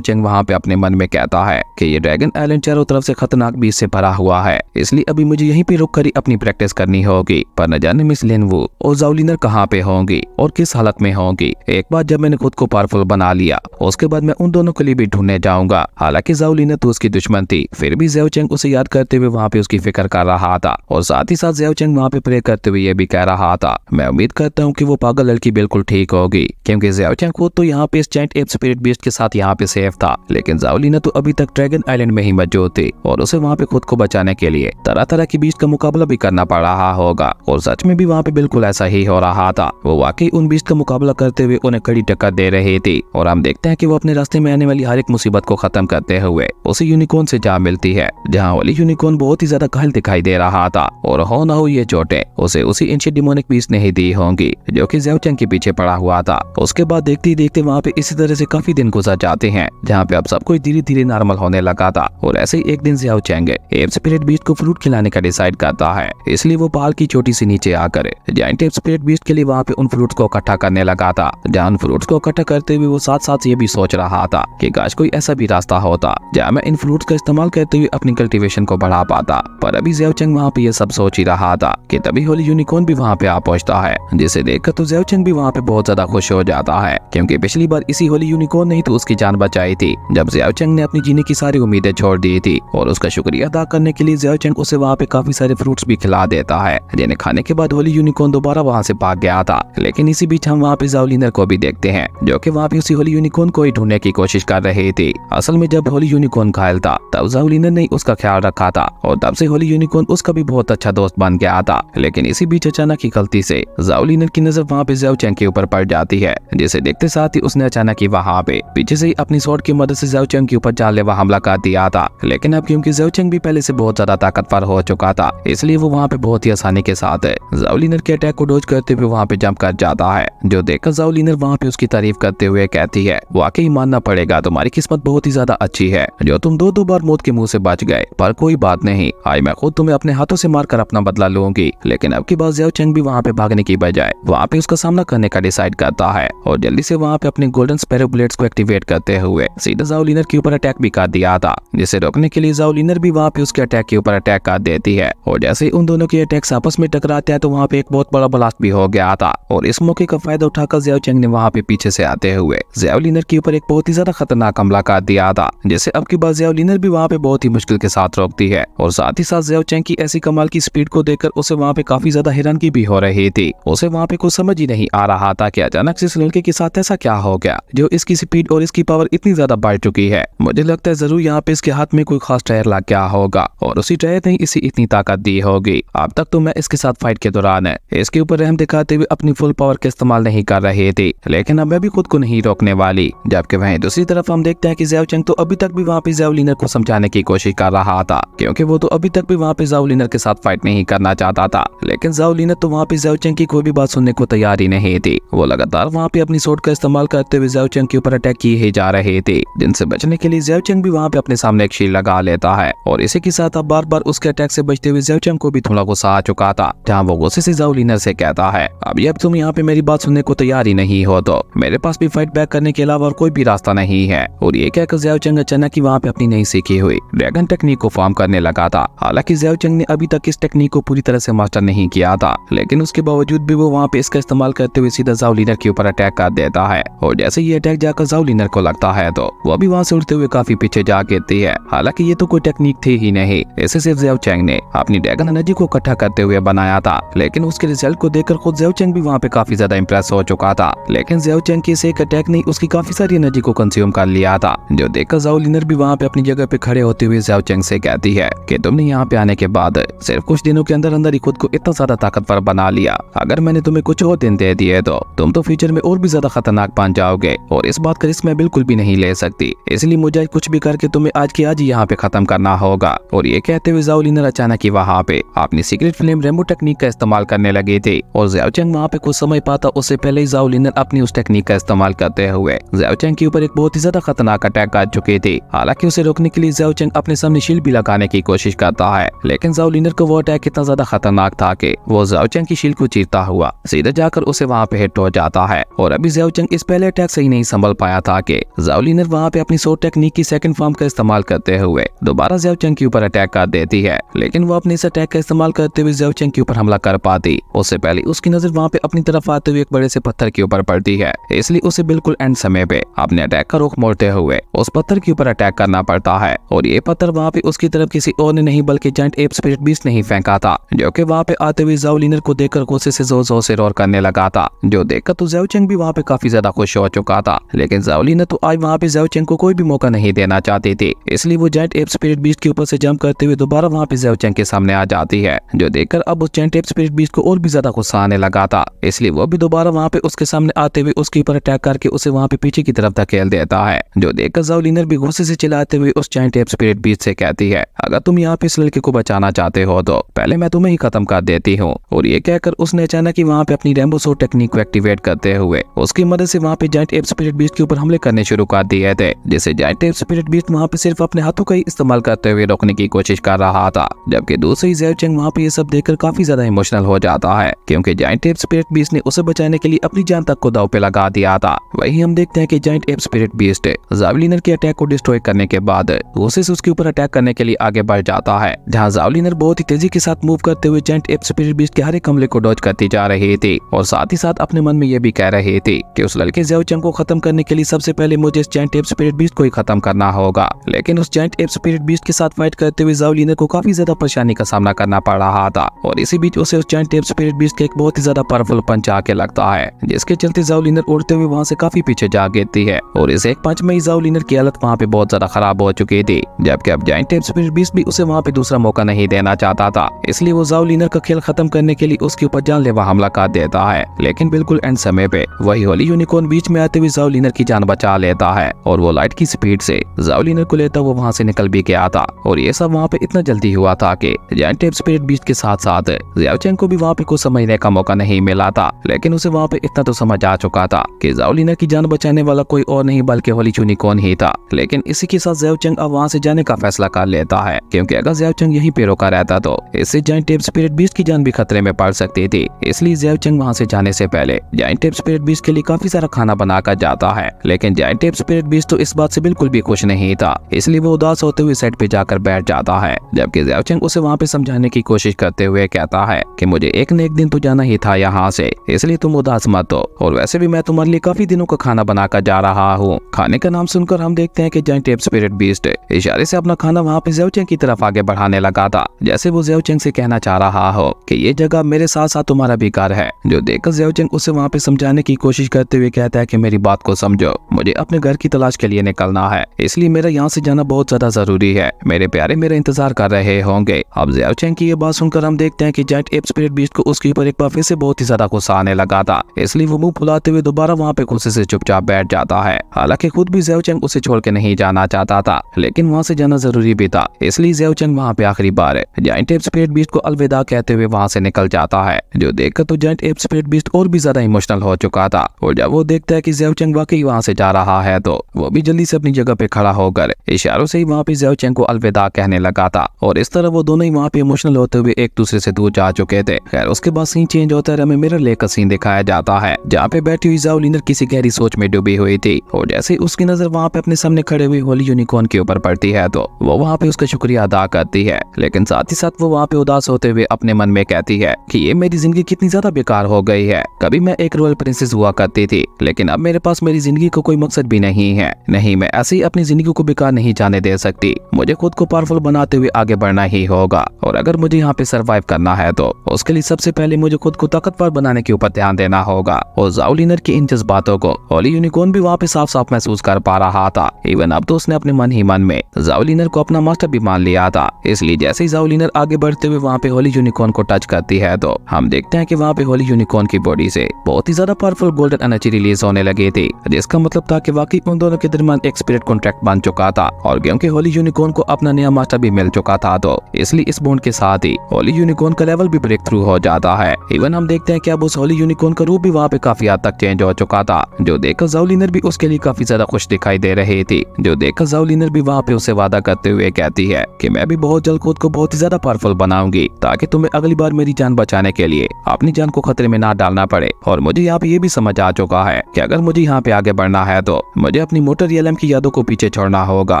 चेंग वहाँ पे अपने मन में कहता है कि ये ड्रैगन आइलैंड चारों तरफ से खतरनाक बीच से भरा हुआ है, इसलिए अभी मुझे यहीं पे रुक कर ही अपनी प्रैक्टिस करनी होगी। पर न जाने मिस लिन वू और ज़ाओ लिनर कहाँ पे होंगी और किस हालत में होंगी। एक बार जब मैंने खुद को पावरफुल बना लिया, उसके बाद मैं उन दोनों के लिए भी ढूंढने जाऊंगा। हालांकि ज़ाओ लिनर तो उसकी दुश्मन थी, फिर भी ज़ियाओ चेंग उसे याद करते हुए वहाँ पे उसकी फिक्र कर रहा था। और साथ ही साथ ज़ियाओ चेंग वहाँ पे प्रे करते हुए ये भी कह रहा था, मैं उम्मीद करता हूँ कि वो पागल लड़की बिल्कुल ठीक होगी, क्योंकि ज़ियाओ चेंग खुद तो यहाँ पे इस जायंट एप स्पिरिट बीस्ट के साथ यहाँ पे सेफ था, लेकिन ज़ाओ लिनर तो अभी तक ड्रैगन आइलैंड में ही मौजूद थी और उसे वहाँ पे खुद को बचाने के लिए तरह तरह की बीस्ट का मुकाबला भी करना पड़ रहा होगा। और सच में भी वहाँ पे बिल्कुल ऐसा ही हो रहा था, वो वाकई उन बीस्ट का मुकाबला करते हुए उन्हें कड़ी टक्कर दे रही थी। और हम देखते हैं कि वो अपने रास्ते में आने वाली हर एक मुसीबत को खत्म करते हुए उसी यूनिकॉर्न से जा मिलती है, जहाँ वाली यूनिकॉर्न बहुत ही ज्यादा घायल दिखाई दे रहा था। और हो ना हो ये चोटें उसे उसी एंशिएंट डिमोनिक बीस्ट ने ही दी होंगी जो कि ज़ियाओ चेंग के पीछे पड़ा हुआ था। उसके बाद देखते ही देखते वहाँ पे इसी तरह से काफी दिन गुजर जाते हैं, जहाँ पे अब सब कुछ धीरे धीरे नॉर्मल होने लगा था। और ऐसे ही एक दिन Xiao Cheng ape spirit beast को फ्रूट खिलाने का डिसाइड करता है, इसलिए वो पहाड़ की चोटी से नीचे आकर जायंट एप स्पिरिट बीस्ट के लिए वहाँ पे उन फ्रूट्स को इकट्ठा करने लगा था। जहाँ उन फ्रूट्स को इकट्ठा करते हुए वो साथ साथ ये भी सोच रहा था कि काश कोई ऐसा भी रास्ता होता जहाँ मैं इन फ्रूट्स का इस्तेमाल करते हुए अपनी कल्टीवेशन को बढ़ा पाता। पर अभी ज़ियाओ चेंग वहाँ पे ये सब सोच ही रहा था कि तभी होली यूनिकॉर्न भी वहाँ पे आ पहुंचता है, जिसे देखकर तो ज़ियाओ चेंग भी वहाँ पे बहुत ज्यादा खुश हो जाता है, क्योंकि पिछली बार इसी होली यूनिकॉर्न ने ही तो उसकी जान बचाई थी जब ज़ियाओ चेंग ने अपनी जीने की सारी उम्मीदें छोड़ दी थी। और उसका शुक्रिया अदा करने के लिए ज़ियाओ चेंग उसे वहाँ पे काफी सारे फ्रूट्स भी खिला देता है, जिन्हें खाने के बाद होली यूनिकॉर्न दोबारा वहाँ से भाग गया था। लेकिन इसी बीच हम वहाँ पे ज़ाओ लिनर को भी देखते हैं, जो कि वहाँ पे उसी होली यूनिकॉर्न को ही ढूंढने की कोशिश कर रही थी। असल में जब होली यूनिकॉर्न घायल था तब ज़ाओ लिनर ने उसका ख्याल रखा था और तब से होली यूनिकॉर्न उसका भी बहुत अच्छा दोस्त बन गया था। लेकिन इसी बीच अचानक ही गलती से ज़ाओ लिनर की नजर वहाँ पे ज़ियाओ चेंग के ऊपर पड़ जाती है, जिसे देखते साथ ही उसने अचानक ही वहाँ पे पीछे से ही अपनी स्वॉर्ड की मदद से ज़ियाओ चेंग के ऊपर जानलेवा हमला कर दिया था। लेकिन अब क्योंकि ज़ियाओ चेंग भी पहले से बहुत ज्यादा ताकतवर हो चुका था, इसलिए वो वहाँ पे बहुत ही आसानी के साथ ज़ाओ लिनर के अटैक को डॉज करते हुए वहाँ पे जंप कर जाता है, जो देखकर ज़ाओ लिनर वहाँ पे उसकी तारीफ करते हुए कहती है, वाकई मानना पड़ेगा तुम्हारी किस्मत बहुत ही ज्यादा अच्छी है जो तुम दो बार मौत के मुंह से बच गए। पर कोई बात नहीं, आज मैं खुद तुम्हें अपने हाथों से मारकर अपना बदला लूंगी। लेकिन अब की बात ज़ियाओ चेंग भी वहाँ पे भागने की बजाय वहाँ पे उसका सामना करने का डिसाइड करता है और जल्दी से वहाँ पे अपने गोल्डन स्पैरो ब्लेड्स को एक्टिवेट करते हुए सीधा ज़ाओ लिनर के ऊपर अटैक भी कर दिया था, जिसे रोकने के लिए ज़ाओ लिनर भी वहाँ पे उसके अटैक के ऊपर अटैक कर देती है। और जैसे उन दोनों के अटैक्स आपस में टकराते हैं तो वहाँ पे एक बहुत बड़ा ब्लास्ट भी हो गया था। और इस मौके का फायदा उठाकर ज़ियाओ चेंग ने वहाँ पे पीछे से आते हुए ज़ाओ लिनर के ऊपर एक बहुत ही ज्यादा खतरनाक हमला कर दिया था, जिसे अब की बार ज़ाओ लिनर भी वहाँ पे बहुत ही मुश्किल के साथ रोकती है। और साथ ही साथ ज़ाओ चेंग की ऐसी कमाल की स्पीड को देखकर उसे वहाँ पे काफी ज्यादा हैरानगी भी हो रही थी। उसे वहाँ पे कुछ समझ ही नहीं आ रहा था कि अचानक से इस लड़के के साथ ऐसा क्या हो गया जो इसकी स्पीड और इसकी पावर इतनी ज्यादा बढ़ चुकी है। मुझे लगता है जरूर यहाँ पे इसके हाथ में कोई खास टायर लग गया होगा और उसी टायर ने इसे इतनी ताकत दी होगी। अब तक तो मैं इसके साथ फाइट के दौरान इसके ऊपर रहम दिखाते हुए अपनी फुल पावर का इस्तेमाल नहीं कर रही थी, लेकिन अब मैं भी खुद को नहीं रोकने वाली। जबकि वहीं दूसरी तरफ हम देखते हैं कि ज़ाओ चेंग तो अभी तक भी वहाँ पे ज़ाओ लिनर को समझाने की कोशिश कर रहा था, क्योंकि वो तो अभी तक भी वहाँ पे ज़ाओ लिनर के साथ साथ फाइट नहीं करना चाहता था, लेकिन जाओ लिनर तो वहाँ पे ज़ाओ चेंग की कोई भी बात सुनने को तैयार ही नहीं थी। वो लगातार वहाँ पे अपनी सोट का इस्तेमाल करते हुए ज़ाओ चेंग के ऊपर अटैक किए ही जा रहे थे, जिनसे बचने के लिए ज़ाओ चेंग भी वहाँ पे अपने सामने एक शील्ड लगा लेता है। और इसी के साथ अब बार बार उसके अटैक से बचते हुए ज़ाओ चेंग को भी थोड़ा गुस्सा आ चुका था, जहाँ वो गुस्से से ज़ाओ लिनर से कहता है, अब तुम यहाँ पे मेरी बात सुनने को तैयार ही नहीं हो तो मेरे पास भी फाइट बैक करने के अलावा और कोई भी रास्ता नहीं है। और ये कहकर ज़ाओ चेंग अचानक ही वहाँ पे अपनी नई सीखी हुई ड्रैगन टेक्निक को फॉर्म करने लगा था। हालांकि ज़ाओ चेंग ने अभी तक इस टेक्निक को पूरी तरह से मास्टर नहीं किया था, लेकिन उसके बावजूद भी वो वहाँ पे इसका इस्तेमाल करते हुए सीधा ज़ाओ लिनर के ऊपर अटैक कर देता है। और जैसे ये अटैक जाकर ज़ाओ लिनर को लगता है तो वो भी वहाँ से उड़ते हुए काफी पीछे जा गिरती है। हालांकि ये तो कोई टेक्निक थी ही नहीं, इसे सिर्फ ज़ाओ चेंग ने अपनी ड्रैगन एनर्जी को इकट्ठा करते हुए बनाया था। लेकिन उसके रिजल्ट को देखकर खुद ज़ाओ चेंग भी वहाँ पे काफी ज्यादा इंप्रेस हो चुका था। लेकिन ज़ाओ चेंग के इस एक अटैक ने उसकी काफी सारी एनर्जी को कंज्यूम कर लिया था, जो देखकर ज़ाओ लिनर भी वहाँ पे अपनी जगह पे खड़े होते हुए ज़ाओ चेंग से कहती है कि तुमने यहाँ पे आने के बाद सिर्फ कुछ दिनों के अंदर अंदर ही खुद को इतना ज्यादा ताकतवर बना लिया। अगर मैंने तुम्हें कुछ और दिन दे दिए तो तुम तो फ्यूचर में और भी ज्यादा खतरनाक बन जाओगे, और इस बात का रिस्क मैं बिल्कुल भी नहीं ले सकती। इसलिए मुझे कुछ भी करके तुम्हें आज के आज ही यहाँ पे खत्म करना होगा। और ये कहते हुए ज़ाओ लिनर अचानक ही वहाँ पे अपनी सीक्रेट फ्लेम रेमो टेक्निक का इस्तेमाल करने लगे थे। और ज़ाओ चेंग वहाँ पे कुछ समय पाता उससे पहले ही ज़ाओ लिनर अपनी उस टेक्निक का इस्तेमाल करते हुए ज़ाओ चेंग के ऊपर एक बहुत ही ज्यादा खतरनाक अटैक कर चुके थे। हालांकि उसे रोकने के लिए ज़ाओ चेंग अपने सामने शील्ड भी लगाने की कोशिश करता है, लेकिन ज़ाओ लिनर को वो अटैक इतना ज्यादा खतरनाक था कि वो ज़ाओ चेंग की शील्ड को चीरता हुआ सीधे जाकर उसे वहाँ पे हिट हो जाता है। और अभी ज़ाओ चेंग इस पहले अटैक से ही नहीं संभल पाया था कि ज़ाओ लिनर वहाँ पे अपनी सोट टेक्निक की सेकंड फॉर्म का इस्तेमाल करते हुए दोबारा ज़ाओ चेंग के ऊपर अटैक कर देती है। लेकिन वो अपने इस अटैक का इस्तेमाल करते हुए ज़ाओ चेंग के ऊपर हमला कर पाती उससे पहले उसकी नजर वहाँ पे अपनी तरफ आते हुए एक बड़े से पत्थर के ऊपर पड़ती है, इसलिए उसे बिल्कुल एंड समय पे अपने अटैक का रुख मोड़ते हुए उस पत्थर के ऊपर अटैक करना पड़ता है। और ये पत्थर वहाँ पे उसकी तरफ किसी और ने नहीं बल्कि जायंट एप स्पिरिट बीस्ट ने ही फेंका था, जो कि वहाँ पे आते हुए ज़ाओ लिनर को देखकर गुस्से से जोर जोर से रोर करने लगा था, जो देखकर तो ज़ाओ चेंग भी वहाँ पे काफी ज्यादा खुश हो चुका था। लेकिन ज़ाओ लिनर तो आज वहाँ पे ज़ाओ चेंग को कोई भी मौका नहीं देना चाहती थी, इसलिए वो जायंट एप स्पिरिट बीस्ट के ऊपर से जंप करते हुए दोबारा वहाँ पे ज़ाओ चेंग के सामने आ जाती है, जो देखकर अब उस जायंट एप स्पिरिट बीस्ट को और भी ज्यादा गुस्सा आने लगा था। इसलिए वो भी दोबारा वहाँ पे उसके सामने आते हुए उसके ऊपर अटैक करके उसे वहाँ पे पीछे की तरफ धकेल देता है, जो देखकर ज़ाओ लिनर भी गुस्से से चिल्लाते हुए उस जायंट एप स्पिरिट बीस्ट से कहती है, अगर तुम यहाँ पे इस लड़के को बचाना चाहते हो तो पहले मैं तुम्हें ही खत्म कर देती हूँ। और ये कहकर उसने अचानक ही वहाँ पे अपनी रेम्बो शॉट टेक्निक को एक्टिवेट करते हुए उसकी मदद से वहाँ पे जायंट एप स्पिरिट बीस्ट के ऊपर हमले करने शुरू कर दिए थे, जिसे जायंट एप स्पिरिट बीस्ट वहाँ पे सिर्फ अपने हाथों का ही इस्तेमाल करते हुए रोकने की कोशिश कर रहा था। जबकि दूसरी ज़ाओ चेंग वहाँ पे ये सब देखकर काफी ज्यादा इमोशनल हो जाता है, क्योंकि जायंट एप स्पिरिट बीस्ट ने उसे बचाने के लिए अपनी जान तक को दांव पे लगा दिया था। वहीं हम देखते हैं कि giant ape spirit beast Zhao linear के अटैक को डिस्ट्रॉय करने के बाद गुस्से से उसके ऊपर अटैक करने के लिए आगे बढ़ जाता है, जहाँ ज़ाओ लिनर बहुत ही तेजी के साथ मूव करते हुए जायंट एप स्पिरिट बीस्ट के हर एक हमले को डॉज करती जा रही थी। और साथ ही साथ अपने मन में ये भी कह रही थी कि उस लड़के ज़ाओ चेंग को खत्म करने के लिए सबसे पहले मुझे इस जायंट एप स्पिरिट बीस्ट को ही खत्म करना होगा। लेकिन उस जायंट एप स्पिरिट बीस्ट के साथ फाइट करते हुए ज़ाओ लिनर को काफी ज्यादा परेशानी का सामना करना पड़ रहा था। और इसी बीच उसे उस जायंट एप स्पिरिट बीस्ट के एक बहुत ही ज्यादा पावरफुल पंच आके लगता है, जिसके चलते ज़ाओ लिनर उड़ते हुए वहाँ से काफी पीछे जा गिरती है। और इस एक पंच में ही ज़ाओ लिनर की हालत वहाँ पे बहुत ज्यादा खराब हो चुकी थी, जबकि अब जायंट एप स्पिरिट बीस्ट भी उसे वहाँ पे दूसरा मौका नहीं देना चाहता था। इसलिए वो ज़ाओ लिनर का खेल खत्म करने के लिए उसके ऊपर जानलेवा हमला कर देता है। लेकिन बिल्कुल एंड समय पे वही होली यूनिकॉर्न बीच में आते हुए ज़ाओ लिनर की जान बचा लेता है, और वो लाइट की स्पीड से ज़ाओ लिनर को लेता हुआ वहाँ से निकल भी गया था। और ये सब वहाँ पे इतना जल्दी हुआ था कि जायंट एप स्पिरिट बीस्ट के साथ साथ ज़ाओ चेंग को भी वहाँ पे कुछ समझने का मौका नहीं मिला था। लेकिन उसे वहाँ पे इतना तो समझ आ चुका था कि ज़ाओ लिनर की जान बचाने वाला कोई और नहीं बल्कि होली यूनिकॉर्न ही था। लेकिन इसी के साथ ज़ाओ चेंग अब वहाँ से जाने का फैसला कर लेता है, क्योंकि अगर ज़ाओ चेंग यहीं पे रोका रहता तो इससे जायंट एप स्पिरिट बीस्ट की जान भी खतरे में पड़ सकती थी। इसलिए ज़ाओ चेंग वहाँ से जाने से पहले जायंट एप स्पिरिट बीस्ट के लिए काफी सारा खाना बनाकर जाता है। लेकिन जायंट एप स्पिरिट बीस्ट तो इस बात से बिल्कुल भी खुश नहीं था, इसलिए वो उदास होते हुए सेट पे जाकर बैठ जाता है। जबकि ज़ाओ चेंग उसे वहाँ पे समझाने की कोशिश करते हुए कहता है कि मुझे एक न एक दिन तो जाना ही था यहाँ से, इसलिए तुम उदास मत हो। और वैसे भी मैं तुम्हारे लिए काफी दिनों का खाना बनाकर जा रहा हूँ। खाने का नाम सुनकर हम देखते हैं कि जायंट एप स्पिरिट बीस्ट इशारे से अपना खाना वहाँ पे ज़ाओ चेंग की तरफ आगे बढ़ाने लगा था, जैसे वो ज़ाओ चेंग से कहना चाह रहा हो कि ये जगह मेरे साथ साथ तुम्हारा भी घर है। जो देखकर ज़ाओ चेंग उसे वहाँ पे समझाने की कोशिश करते हुए कहता है कि मेरी बात को समझो, मुझे अपने घर की तलाश के लिए निकलना है, इसलिए मेरा यहाँ से जाना बहुत ज्यादा जरूरी है। मेरे प्यारे मेरा इंतजार कर रहे होंगे। अब ज़ाओ चेंग की ये बात सुनकर हम देखते हैं कि जायंट एप स्पिरिट बीस्ट को उसके ऊपर एक बार फिर से बहुत ही ज्यादा गुस्सा आने लगा था, इसलिए वो मुंह फुलाते हुए दोबारा वहाँ पे गुस्से से चुपचाप बैठ जाता है। हालांकि खुद भी ज़ाओ चेंग उसे छोड़ के नहीं जाना चाहता था, लेकिन वहाँ से जाना जरूरी भी था, इसलिए ज़ाओ चेंग वहाँ पे आखिरी बार giant giant ape spirit beast को अलविदा कहते हुए वहाँ से निकल जाता है, जो देखकर तो जायंट एप स्पिरिट बीस्ट और भी ज्यादा इमोशनल हो चुका था। और जब वो देखता है कि ज़ेव चेंग वाकई वहाँ से जा रहा है तो वो भी जल्दी से अपनी जगह पे खड़ा होकर इशारों से ही वहाँ पे ज़ेव चेंग को अलविदा कहने लगा था। और इस तरह वो दोनों ही वहाँ पे इमोशनल होते हुए एक दूसरे से दूर जा चुके थे। खैर उसके बाद सीन चेंज होता है, हमें मिरर लेक का सीन दिखाया जाता है, जहाँ पे बैठी हुई ज़ाओ लिनर किसी गहरी सोच में डूबी हुई थी। और जैसे उसकी नजर वहाँ पे अपने सामने खड़े हुए होली यूनिकॉर्न के ऊपर पड़ती है तो वो वहाँ पे उसका शुक्रिया अदा करती है, लेकिन साथ ही साथ वो वहाँ पे उदास होते हुए अपने मन में कहती है कि ये मेरी जिंदगी कितनी ज्यादा बेकार हो गई है। कभी मैं एक रॉयल प्रिंसेस हुआ करती थी, लेकिन अब मेरे पास मेरी जिंदगी को कोई मकसद भी नहीं है। नहीं, मैं ऐसे ही अपनी जिंदगी को बेकार नहीं जाने दे सकती। मुझे खुद को पावरफुल बनाते हुए आगे बढ़ना ही होगा, और अगर मुझे यहाँ पे सरवाइव करना है तो उसके लिए सबसे पहले मुझे खुद को ताकतवर बनाने के ऊपर ध्यान देना होगा। और ज़ाओ लिनर की इन जज्बातों को होली यूनिकॉर्न भी वहाँ पे साफ साफ महसूस कर पा रहा था। इवन अब तो उसने अपने मन ही मन में ज़ाओ लिनर को अपना मास्टर भी मान लिया था। इसलिए जैसे ही ज़ाओ लिनर आगे बढ़ते हुए वहाँ पे होली यूनिकॉर्न को टच करती है तो हम देखते हैं कि वहाँ पे होली यूनिकॉर्न की बॉडी से बहुत ही ज्यादा पावरफुल गोल्डन एनर्जी रिलीज होने लगी थी, जिसका मतलब था कि वाकई उन दोनों के दरमियान एक स्पिरिट कॉन्ट्रैक्ट बन चुका था। और क्योंकि होली यूनिकॉर्न को अपना नया मास्टर भी मिल चुका था तो इसलिए इस बॉन्ड के साथ ही होली यूनिकॉर्न का लेवल भी ब्रेक थ्रू हो जाता है। इवन हम देखते हैं कि अब उस होली यूनिकॉर्न का रूप भी वहाँ पे काफी हद तक चेंज हो चुका था, जो देखकर ज़ाओ लिनर भी उसके लिए काफी ज्यादा खुश दिखाई दे रही थी। जो देखकर ज़ाओ लिनर भी वहाँ पे उसे वादा करते हुए कहती है कि मैं भी बहुत जल्द खुद को बहुत ही ज्यादा पावरफुल बनाऊंगी, ताकि तुम्हें अगली बार मेरी जान बचाने के लिए अपनी जान को खतरे में ना डालना पड़े। और मुझे यहाँ पे ये भी समझ आ चुका है कि अगर मुझे यहाँ पे आगे बढ़ना है तो मुझे अपनी मोटर रियलम की यादों को पीछे छोड़ना होगा,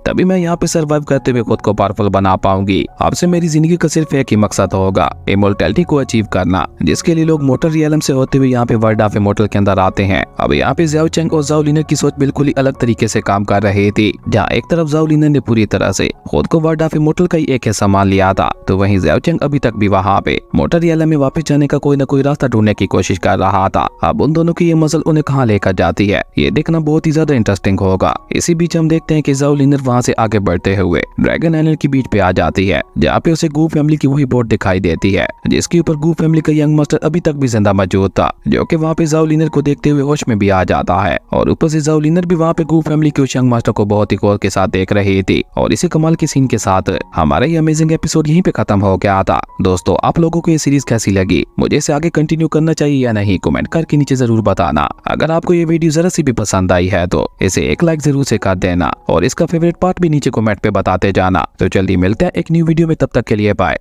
तभी मैं यहाँ पे सर्वाइव करते हुए खुद को पावरफुल बना पाऊंगी। अब से मेरी जिंदगी का सिर्फ एक ही मकसद होगा, इमोर्टैलिटी को अचीव करना, जिसके लिए लोग मोटर रियलम से होते हुए यहाँ पे वर्ल्ड ऑफ इमोर्टल के अंदर आते हैं। अब यहाँ पे ज़ाओ चेंग और ज़ाओ लिनर की सोच बिल्कुल ही अलग तरीके से काम कर रही थी। जहाँ एक तरफ ज़ाओ लिनर ने पूरी तरह से खुद को वर्ल्ड ऑफ इमोर्टल का ही एक हिस्सा मान लिया था, तो वहीं ज़ाओ चेंग अभी तक भी वहाँ पे मोटर रियलम में वापस जाने का कोई न कोई रास्ता ढूंढने की कोशिश कर रहा था। अब उन दोनों की ये मसल उन्हें कहाँ लेकर जाती है, ये देखना बहुत ही ज्यादा इंटरेस्टिंग होगा। इसी बीच हम देखते हैं कि ज़ाओ लिनर वहाँ से आगे बढ़ते हुए ड्रैगन आइलैंड के बीच पे आ जाती है, जहाँ पे उसे गू फैमिली की वही बोट दिखाई देती है, जिसके ऊपर गू फैमिली का यंग मास्टर अभी तक भी जिंदा मौजूद था, जो कि वहाँ पे ज़ाओ लिनर को देखते हुए होश में भी आ जाता है। और ऊपर से ज़ाओ लिनर भी वहाँ पे गू फैमिली के उस यंग मास्टर को बहुत ही गौर के साथ देख रही थी। और इसी कमाल के सीन के साथ हमारा ये अमेजिंग एपिसोड यहीं पे खत्म हो गया था। दोस्तों, आप लोगों को ये सीरीज कैसी लगी, मुझे इसे आगे कंटिन्यू करना चाहिए या नहीं, कमेंट करके नीचे जरूर बताना। अगर आपको ये वीडियो जरा सी भी पसंद आई है तो इसे एक लाइक जरूर से कर देना, और इसका फेवरेट पार्ट भी नीचे कमेंट पे बताते जाना। तो जल्दी मिलते हैं एक न्यू वीडियो में, तब तक के लिए बाय।